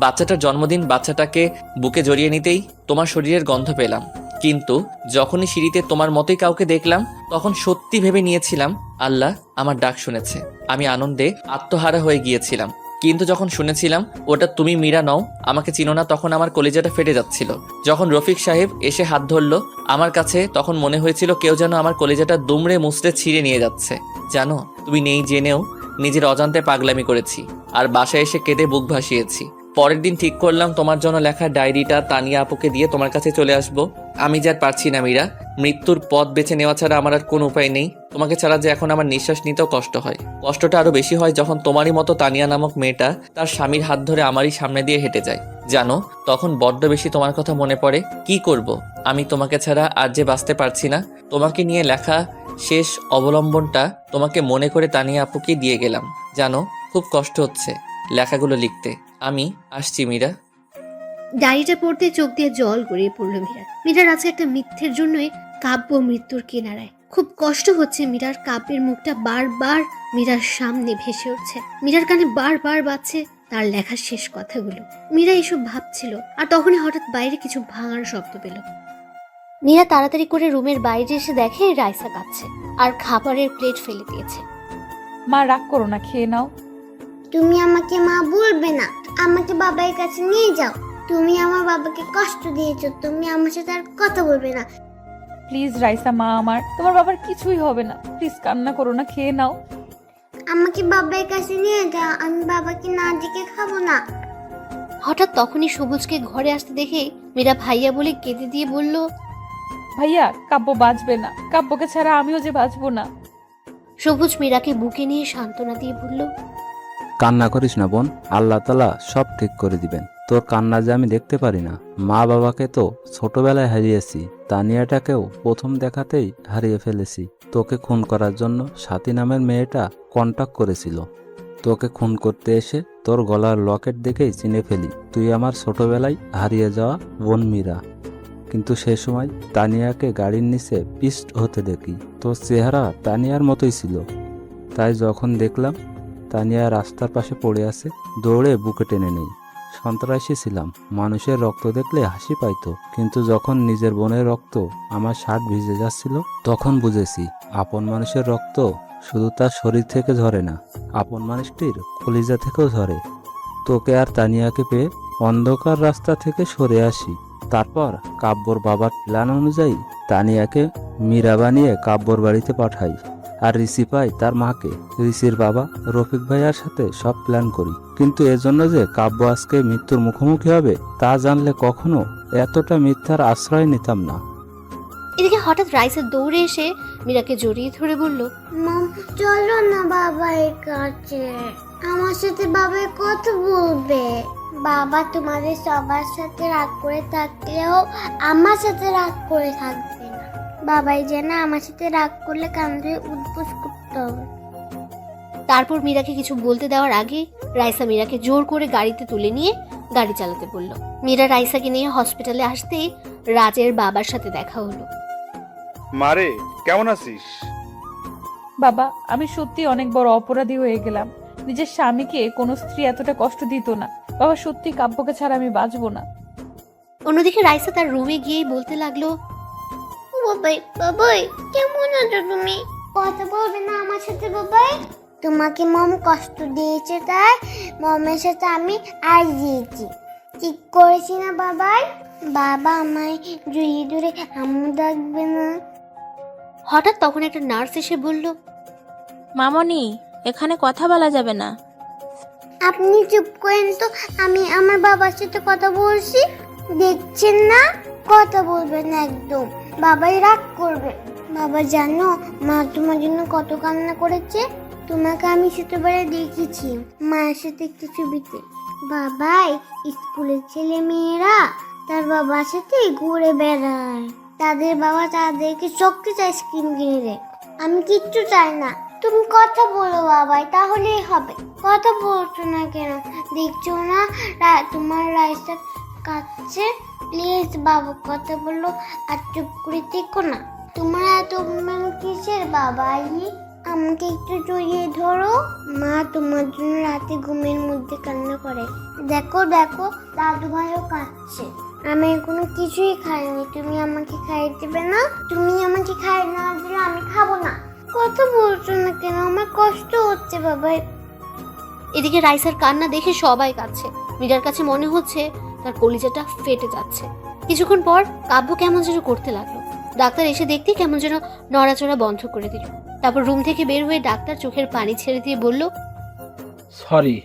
বাচ্চাটার জন্মদিন, বাচ্চাটাকে বুকে জড়িয়ে নিতেই তোমার শরীরের গন্ধ পেলাম। কিন্তু যখনই সিঁড়িতে তোমার মতোই কাউকে দেখলাম তখন সত্যি ভেবে নিয়েছিলাম আল্লাহ আমার ডাক শুনেছে। আমি আনন্দে আত্মহারা হয়ে গিয়েছিলাম। কিন্তু যখন শুনেছিলাম ওটা তুমি মীরা নও, আমাকে চিনো না, তখন আমার কলিজাটা ফেটে যাচ্ছিল। যখন রফিক সাহেব এসে হাত ধরলো আমার কাছে, তখন মনে হয়েছিল কেউ যেন আমার কলিজাটা দুমড়ে মুচড়ে ছিঁড়ে নিয়ে যাচ্ছে। জানো, তুমি নেই জেনেও নিজের অজান্তে পাগলামি করেছি আর বাসায় এসে কেঁদে বুক ভাসিয়েছি। পরের দিন ঠিক করলাম তোমার জন্য লেখা ডায়েরিটা তানিয়া আপুকে দিয়ে তোমার কাছে চলে আসব। আমি যে আর পারছি না মীরা, মৃত্যুর পথ বেছে নেওয়া ছাড়া আমার আর কোনো উপায় নেই। তোমাকে ছাড়া যে এখন আমার নিঃশ্বাস নিতেও কষ্ট হয়। কষ্টটা আরো বেশি হয় যখন তোমারই মতো তানিয়া নামক মেয়েটা তার স্বামীর হাত ধরে আমারই সামনে দিয়ে হেঁটে যায়। জানো, তখন বড্ড বেশি তোমার কথা মনে পড়ে। কি করব, আমি তোমাকে ছাড়া আর যে বাঁচতে পারছি না। তোমাকে নিয়ে লেখা শেষ অবলম্বনটা তোমাকে মনে করে তানিয়া আপুকে দিয়ে গেলাম। জানো, খুব কষ্ট হচ্ছে লেখাগুলো লিখতে। আমি আসছি মীরা। ডায়েরিটা পড়তে চোখ দিয়ে জল গড়িয়ে পড়ল মীরার আজকে একটা মিথ্যের জন্যই কাব্য মৃত্যুর কিনারায়। খুব কষ্ট হচ্ছে মীরার। কাব্যের মুখটা বারবার মীরার সামনে ভেসে উঠছে। মীরার কানে বারবার বাজছে তার লেখার শেষ কথাগুলো। মীরা এসব ভাবছিল আর তখনই হঠাৎ বাইরে কিছু ভাঙার শব্দ পেল। মীরা তাড়াতাড়ি করে রুমের বাইরে এসে দেখে রাইসা কাঁদছে আর খাবারের প্লেট ফেলে দিয়েছে। মা রাগ করো না, খেয়ে নাও। তুমি আমাকে মা বলবে না, আমাকে বাবার কাছে নিয়ে যাও। তুমি আমার বাবাকে কষ্ট দিয়েছো, তুমি আমার সাথে আর কথা বলবে না। প্লিজ রাইসা, মা আমার, তোমার বাবার কিছুই হবে না। প্লিজ কান্না করো না, খেয়ে নাও। আমাকে বাবার কাছে নিয়ে যাও, আমি বাবাকে না ডেকে খাবো না। হঠাৎ তখনই সবুজকে ঘরে আসতে দেখে মীরা ভাইয়া বলে কেঁদে দিয়ে বলল, ভাইয়া, কাব্য বাঁচবে না। কাব্যকে ছাড়া আমিও যে বাঁচবো না। সবুজ মীরাকে বুকে নিয়ে সান্ত্বনা দিয়ে বলল, কান্না করিস না বোন, আল্লাহ তাআলা সব ঠিক করে দিবেন। তোর কান্না যে আমি দেখতে পারি না। মা বাবাকে তো ছোটবেলায় হারিয়েছি, তানিয়াটাকেও প্রথম দেখাতেই হারিয়ে ফেলেছি। তোকে খুন করার জন্য সাথী নামের মেয়েটা কন্টাক্ট করেছিল। তোকে খুন করতে এসে তোর গলার লকেট দেখেই চিনে ফেলি তুই আমার ছোটবেলায় হারিয়ে যাওয়া বোন মীরা। কিন্তু সে সময় তানিয়াকে গাড়ির নিচে পিস্ট হতে দেখি। তোর চেহারা তানিয়ার মতোই ছিল। তাই যখন দেখলাম তানিয়া রাস্তার পাশে পড়ে আছে, দৌড়ে বুকে টেনে নেই। সন্ত্রাসী ছিলাম, মানুষের রক্ত দেখলে হাসি পাইতো, কিন্তু যখন নিজের বোনের রক্ত আমার শার্ট ভিজে যাচ্ছিল তখন বুঝেছি আপন মানুষের রক্ত শুধু তার শরীর থেকে ঝরে না, আপন মানুষটির কলিজা থেকেও ঝরে। তোকে আর তানিয়াকে পেয়ে অন্ধকার রাস্তা থেকে সরে আসি। তারপর কাব্যর বাবার প্ল্যান অনুযায়ী তানিয়াকে মীরা বানিয়ে কাব্যর বাড়িতে পাঠাই, আর ঋষি পাই তার মাকে। ঋষির বাবা রফিক ভাইয়ার সাথে সব প্ল্যান করি, কিন্তু এজন্য যে কাব্য আজকে মৃত্যুর মুখোমুখি হবে তা জানলে কখনো এতটা মিথ্যার আশ্রয় নিতাম না। এদিকে হঠাৎ রাইসা দৌড়ে এসে মীরাকে জড়িয়ে ধরে বলল, মম চলো না বাবার কাছে, আমার সাথে বাবা কথা বলবে। বাবা তোমাদের সবার সাথে রাগ করে থাকলেও আমার সাথে রাগ করে থাকবে না। বাবাই যেন আমার সাথে রাগ করলে কান্দে উদ্বোস করতে হবে। তারপর মীরাকে কিছু বলতে দেওয়ার আগে রাইসা মীরাকে জোর করে গাড়িতে তুলে নিয়ে গাড়ি চালাতে বলল। মীরা রাইসাকে নিয়ে হসপিটালে আসতেই রাজের বাবার সাথে দেখা হলো। মারে, কেমন আছিস? বাবা, আমি সত্যি অনেক বড় অপরাধী হয়ে গেলাম। নিজের স্বামীকে কোনো স্ত্রী এতটা কষ্ট দিত না। বাবা, সত্যি কাব্যকে ছাড়া আমি বাঁচবো না। অন্যদিকে রাইসা তার রুমে গিয়ে বলতে লাগলো, বাবাই বাবাই কেমন আছো তুমি? কথা বলবে না আমার সাথে বাবাই? তোমাকে মম কষ্ট দিয়েছে তাই মমের সাথে আমি আর দিয়েছি। ঠিক করেছি না বাবাই? বাবা আমায় জড়িয়ে ধরে আম্মু ডাকবে না? হঠাৎ তখন একটা নার্স এসে বলল, মামনি, এখানে কথা বলা যাবে না। আপনি চুপ করেন তো, আমি আমার বাবার সাথে কথা বলছি। দেখছেন না, কথা বলবেন না একদম, বাবাই রাগ করবে। বাবা জানো মা তোমার জন্য কত কান্না করেছে? তোমাকে আমি ছোটবেলায় দেখেছি মায়ের সাথে একটু ছবিতে। বাবাই স্কুলের ছেলে মেয়েরা তার বাবার সাথে ঘুরে বেড়ায়, তাদের বাবা তাদেরকে চকলেট আইসক্রিম কিনে দেয়। আমি কিচ্ছু চাই না, তুমি কথা বলো বাবাই, তাহলেই হবে। কথা বলছো না কেন? দেখছো না তোমার রাইসটা কাচ্ছে? প্লিজ বাবা কথা বলো, আর চুপ করে দেখো না। তোমার এত অভিমান কিসের বাবাই? আমাকে একটু জড়িয়ে ধরো। মা তোমার জন্য রাতে ঘুমের মধ্যে কান্না করে। দেখো দেখো দাদু ভাইও কাঁদছে। আমি এখনো কিছুই খাইনি, তুমি আমাকে খাইয়ে দেবে না? তুমি আমাকে খাইয়ে না দিলে আমি খাবো না। কথা বলছো না কেন? আমার কষ্ট হচ্ছে বাবাই। এদিকে রাইসার কান্না দেখে সবাই কাঁদছে। মীরার কাছে মনে হচ্ছে তার কলিজাটা ফেটে যাচ্ছে। কিছুক্ষণ পর কাব্য কেমন যেন করতে লাগলো। ডাক্তার এসে দেখতেই কেমন যেন নড়াচড়া বন্ধ করে দিল। তারপর রুম থেকে বের হয়ে ডাক্তার চোখের পানি ছেড়ে দিয়ে বলল, সরি।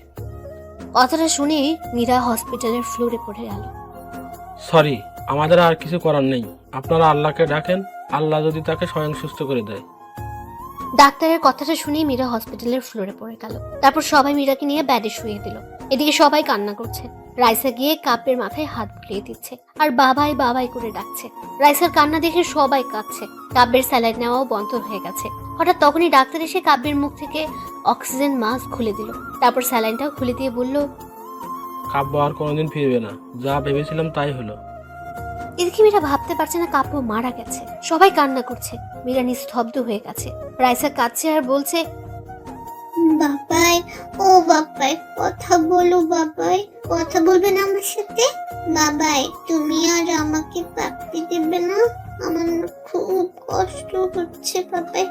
কথাটা শুনেই মীরা হসপিটালের ফ্লোরে পড়ে গেল। সরি, আমাদের আর কিছু করার নেই। আপনারা আল্লাহকে ডাকেন, আল্লাহ যদি তাকে স্বয়ং সুস্থ করে দেয়। ডাক্তারের কথাটা শুনেই মীরা হসপিটালের ফ্লোরে পড়ে গেল। তারপর সবাই মীরাকে নিয়ে বেডে শুয়ে দিল। এদিকে সবাই কান্না করছে। রাইসা গিয়ে কাব্যের মাথায় হাত বুলিয়ে দিচ্ছে আর বাবাই বাবাই করে ডাকছে। রাইসার কান্না দেখে সবাই কাঁদছে। কাব্যের স্যালাইন নেওয়াও বন্ধ হয়ে গেছে। হঠাৎ তখনই ডাক্তার এসে কাব্যের মুখ থেকে অক্সিজেন মাস্ক খুলে দিল। তারপর স্যালাইনটাও খুলে দিয়ে বলল, কাব্য আর কোনোদিন ফিরবে না, যা ভেবেছিলাম তাই হলো। এদিকে মীরা ভাবতে পারছে না কাব্য মারা গেছে। সবাই কান্না করছে। মীরা নিস্তব্ধ হয়ে গেছে। রাইসা কাঁদছে আর বলছে, বাবাই ও বাবাই কথা বলো বাবাই, কথা বলবে না আমার সাথে? বাবাই তুমি আর আমাকে পাপড়ি দেবে না? আমার খুব কষ্ট হচ্ছে বাবাই।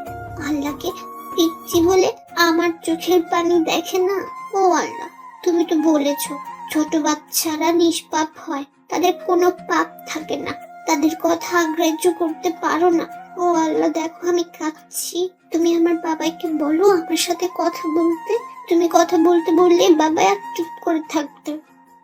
আল্লাহকে পিচ্ছি বলে আমার চোখের পানি দেখে না। ও আল্লাহ, তুমি তো বলেছো ছোট বাচ্চারা নিষ্পাপ হয়, তাদের কোনো পাপ থাকে না, তাদের কথা গ্রাহ্য করতে পারো না। ও আল্লাহ দেখো আমি কাঁদছি, তুমি আমার বাবাইকে বলো আমার সাথে কথা বলতে। তুমি কথা বলতে বললে বাবাই আর চুপ করে থাকতে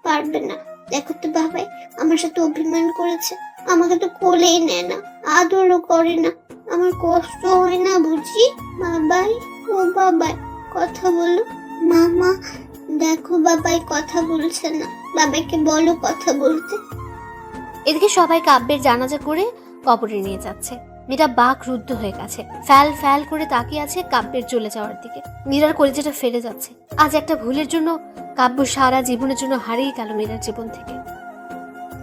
পারবে না। দেখো তো বাবাই আমার সাথে অভিমান করেছে, আমাকে তো কোলেই নেয় না, আদরও করে না। আমার কষ্ট হয় না বুঝি? বাবাই ও বাবাই কথা বলো। মামা দেখো বাবাই কথা বলছে না, বাবাকে বলো কথা বলতে। এদিকে সবাই কাব্যের জানাজা করে কবরে নিয়ে যাচ্ছে। মীরা বাক রুদ্ধ হয়ে গেছে, ফ্যাল ফ্যাল করে তাকিয়ে আছে কাব্যের চলে যাওয়ার দিকে। মীরার কলিজাটা ফেটে যাচ্ছে। আজ একটা ভুলের জন্য কাব্য সারা জীবনের জন্য হারিয়ে গেল মীরার জীবন থেকে।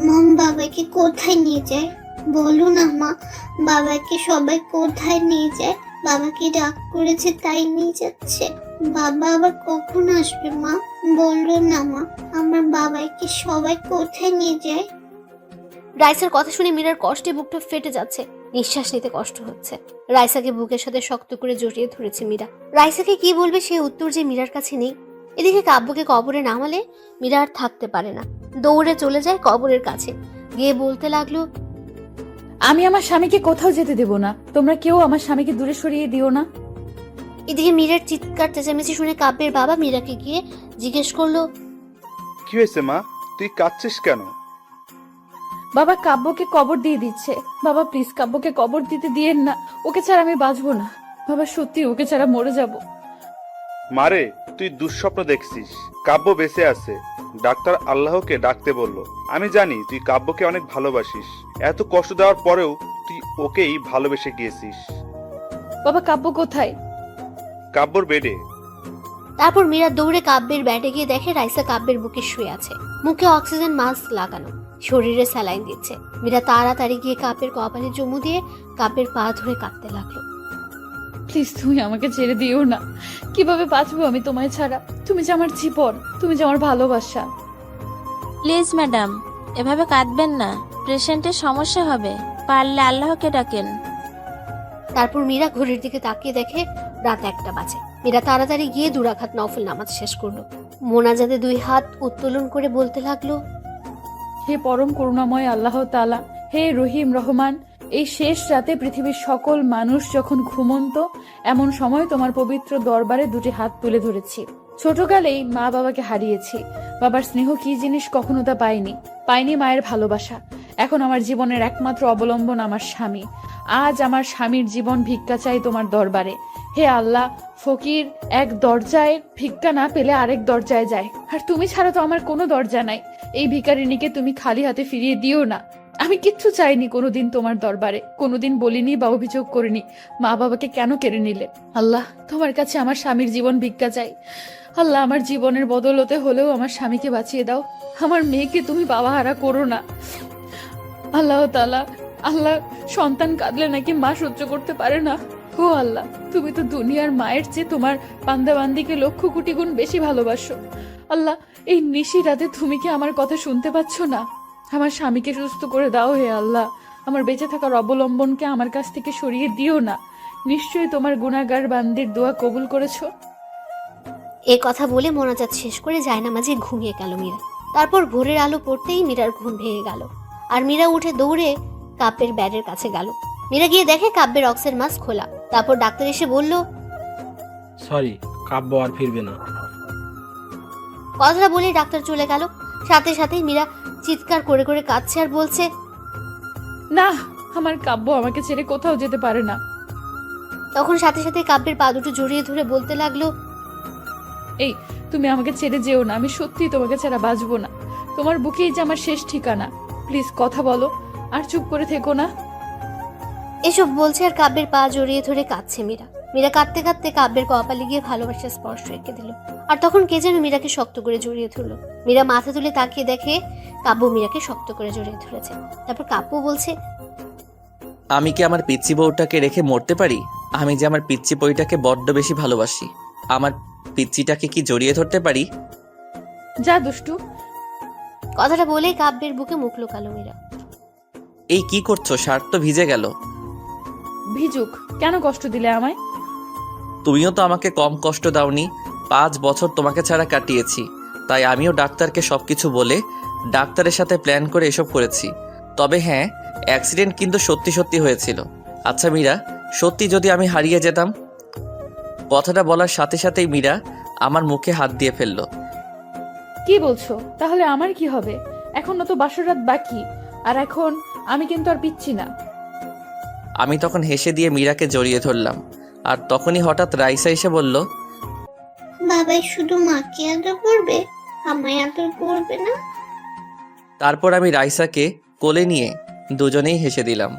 মম বাবাকে কোথায় নিয়ে যায় বলো না মা, বাবাকে সবাই কোথায় নিয়ে যায়? বাবাকে ডাক করেছে তাই নিয়ে যাচ্ছে। বাবা আবার কখন আসবে মা, বললো না মা, আমার বাবাকে সবাই কোথায় নিয়ে যায়? রাইসার কথা শুনে মীরার কষ্টে বুকটা ফেটে যাচ্ছে, নিঃশ্বাস নিতে কষ্ট হচ্ছে। রাইসাকে বুকের সাথে শক্ত করে জড়িয়ে ধরেছে মীরা। রাইসাকে কি বলবে সে উত্তর যে মীরার কাছে নেই। এদিকে কাব্যকে কবরে নামালে মীরা আর থাকতে পারে না, দৌড়ে চলে যায় কবরের কাছে, গিয়ে বলতে লাগলো, আমি আমার স্বামীকে কোথাও যেতে দেব না, তোমরা কেউ আমার স্বামীকে দূরে সরিয়ে দিও না। এদিকে মীরার চিৎকার চেঁচামেচি শুনে কাব্যের বাবা মীরাকে গিয়ে জিজ্ঞেস করলো, কি হয়েছে মা, তুই কাঁদছিস কেন? বাবা কাব্যকে কবর দিয়ে দিচ্ছে। বাবা প্লিজ কাব্যকে কবর দিতে দিয়েন না, ওকে ছাড়া আমি বাঁচবো না। বাবা সত্যি ওকে ছাড়া মরে যাব। মারে, তুই দুঃস্বপ্ন দেখছিস, কাব্য বেঁচে আছে। ডাক্তার আল্লাহকে ডাকতে বলল। আমি জানি তুই কাব্যকে অনেক ভালোবাসিস, এত কষ্ট দেওয়ার পরেও তুই ওকেই ভালোবেসে গিয়েছিস। বাবা কাব্য কোথায়? কাব্যর বেডে। তারপর মীরা দৌড়ে কাব্যের ব্যাটে গিয়ে দেখে রাইসা কাব্যের বুকে শুয়ে আছে, মুখে অক্সিজেন মাস্ক লাগানো, শরীরে স্যালাইন দিচ্ছে। মীরা তাড়াতাড়ি গিয়ে কাব্যের কপালে চুমু দিয়ে কাব্যের পা ধরে কাঁদতে লাগলো। প্লিজ তুমি আমাকে ছেড়ে দিও না, কিভাবে বাঁচবো আমি তোমায় ছাড়া? তুমি যে আমার জীবন, তুমি যে আমার ভালোবাসা। প্লিজ ম্যাডাম, এভাবে কাঁদবেন না, পেশেন্টের সমস্যা হবে, পারলে আল্লাহকে ডাকেন। তারপর মীরা ঘড়ির দিকে তাকিয়ে দেখে রাত 1টা বাজে। মীরা তাড়াতাড়ি গিয়ে 2 রাকাত নফল নামাজ শেষ করলো। মোনাজাতে 2 হাত উত্তোলন করে বলতে লাগলো, হে পরম করুণাময় আল্লাহ তাআলা, হে রহিম রহমান, এই শেষ রাতে পৃথিবীর সকল মানুষ যখন ঘুমন্ত, এমন সময় তোমার পবিত্র দরবারে 2টি হাত তুলে ধরেছি। ছোটকালেই মা বাবাকে হারিয়েছি, বাবার স্নেহ কি জিনিস কখনো তা পাইনি মায়ের ভালোবাসা। এখন আমার জীবনের একমাত্র অবলম্বন আমার স্বামী। আজ আমার স্বামীর জীবন ভিক্ষা চাই তোমার দরবারে। হে আল্লাহ, ফকির এক দরজায় ভিক্ষা না পেলে আরেক দরজায় যায়, আর তুমি ছাড়া তো আমার কোনো দরজা নাই। এই ভিখারিনীকে তুমি খালি হাতে ফিরিয়ে দিও না। আমি কিচ্ছু চাইনি কোনোদিন তোমার দরবারে, কোনোদিন বলিনি বা অভিযোগ করিনি মা বাবাকে কেন কেড়ে নিলে। আল্লাহ, তোমার কাছে আমার স্বামীর জীবন ভিক্ষা চাই। আল্লাহ, আমার জীবনের বদলতে হলেও আমার স্বামীকে বাঁচিয়ে দাও। আমার মেয়েকে তুমি বাবা হারা করো না। আল্লাহ তাআলা, আল্লাহ, সন্তান কাঁদলে নাকি মা সহ্য করতে পারে না। ও আল্লাহ, তুমি তো দুনিয়ার মায়ের চেয়ে তোমার বান্দাবান্দিকে লক্ষ কোটি গুণ বেশি ভালোবাসো। আল্লাহ, এই নিশি রাতে তুমি কি আমার কথা শুনতে পাচ্ছ না? আমার স্বামীকে সুস্থ করে দাও হে আল্লাহ। আমার বেঁচে থাকার অবলম্বনকে আমার কাছ থেকে সরিয়ে দিও না। নিশ্চয়ই তোমার গুনাহগার বান্দির দোয়া কবুল করেছো। এই কথা বলে মোনাজাত শেষ করে জায়নামাজে ঘুমিয়ে গেল মীরা। তারপর ভোরের আলো পড়তেই মীরার ঘুম ভেঙে গেল, আর মীরা উঠে দৌড়ে কাব্যের ব্যাডের কাছে গেল। মীরা গিয়ে দেখে কাব্যের অক্সিজেন মাস্ক খোলা। তারপর ডাক্তার এসে বলল, সরি, কাব্য আর ফিরবে না। কথাটা বলে ডাক্তার চলে গেল। সাথে সাথেই মীরা চিৎকার করে করে কাঁদছে আর বলছে, না, আমার কাব্য আমাকে ছেড়ে কোথাও যেতে পারে না। তখন সাথে সাথে কাব্যের পা দুটো জড়িয়ে ধরে বলতে লাগলো, এই তুমি আমাকে ছেড়ে যেও না, আমি সত্যিই তোমাকে ছাড়া বাঁচবো না। তোমার বুকেই যে আমার শেষ ঠিকানা, প্লিজ কথা বলো, আর চুপ করে থেকো না। এসব বলছে আর কাব্যের পা জড়িয়ে ধরে কাঁদছে মীরা। মীরা কাঁদতে কাঁদতে কাব্যের কপালে গিয়ে ভালোবাসার স্পর্শ রেখে দিল। আর তখন কে যেন মীরাকে শক্ত করে জড়িয়ে ধরলো। মীরা মাথা তুলে তাকিয়ে দেখে কাব্য মীরাকে শক্ত করে জড়িয়ে ধরেছে। তারপর কাব্য বলছে, আমি কি আমার পিচ্চি বউটাকে রেখে মরতে পারি? আমি যে আমার পিচ্চি বইটাকে বড্ড বেশি ভালোবাসি, আমার পিচ্চিটাকে কি জড়িয়ে ধরতে পারি? যা দুষ্টু। কথাটা বলেই কাব্যের বুকে মুখ লুকালো মীরা। এই কি করছো? শার্ট তো ভিজে গেল। ভিজুক, কেন কষ্ট দিলে আমায়? তুমিও তো আমাকে কম কষ্ট দাওনি। 5 বছর তোমাকে ছাড়া কাটিয়েছি, তাই আমিও ডাক্তারকে সবকিছু বলে ডাক্তারের সাথে প্ল্যান করে এসব করেছি। তবে হ্যাঁ, অ্যাক্সিডেন্ট কিন্তু সত্যি সত্যি হয়েছিল। আচ্ছা মীরা, সত্যি যদি আমি হারিয়ে যেতাম? কথাটা বলার সাথে সাথেই মীরা আমার মুখে হাত দিয়ে ফেললো। কি বলছো? তাহলে আমার কি হবে? এখনো তো বাসরাত বাকি, আর এখন আমি কিন্তু আর পিচ্ছি না। আমি তখন হেসে দিয়ে মীরাকে জড়িয়ে ধরলাম, আর তখনই হঠাৎ রাইসা এসে বলল, বাবাই শুধু মাকে আদর করবে, আমায় আদর করবে না? তারপর আমি রাইসাকে কোলে নিয়ে দুজনেই হেসে দিলাম।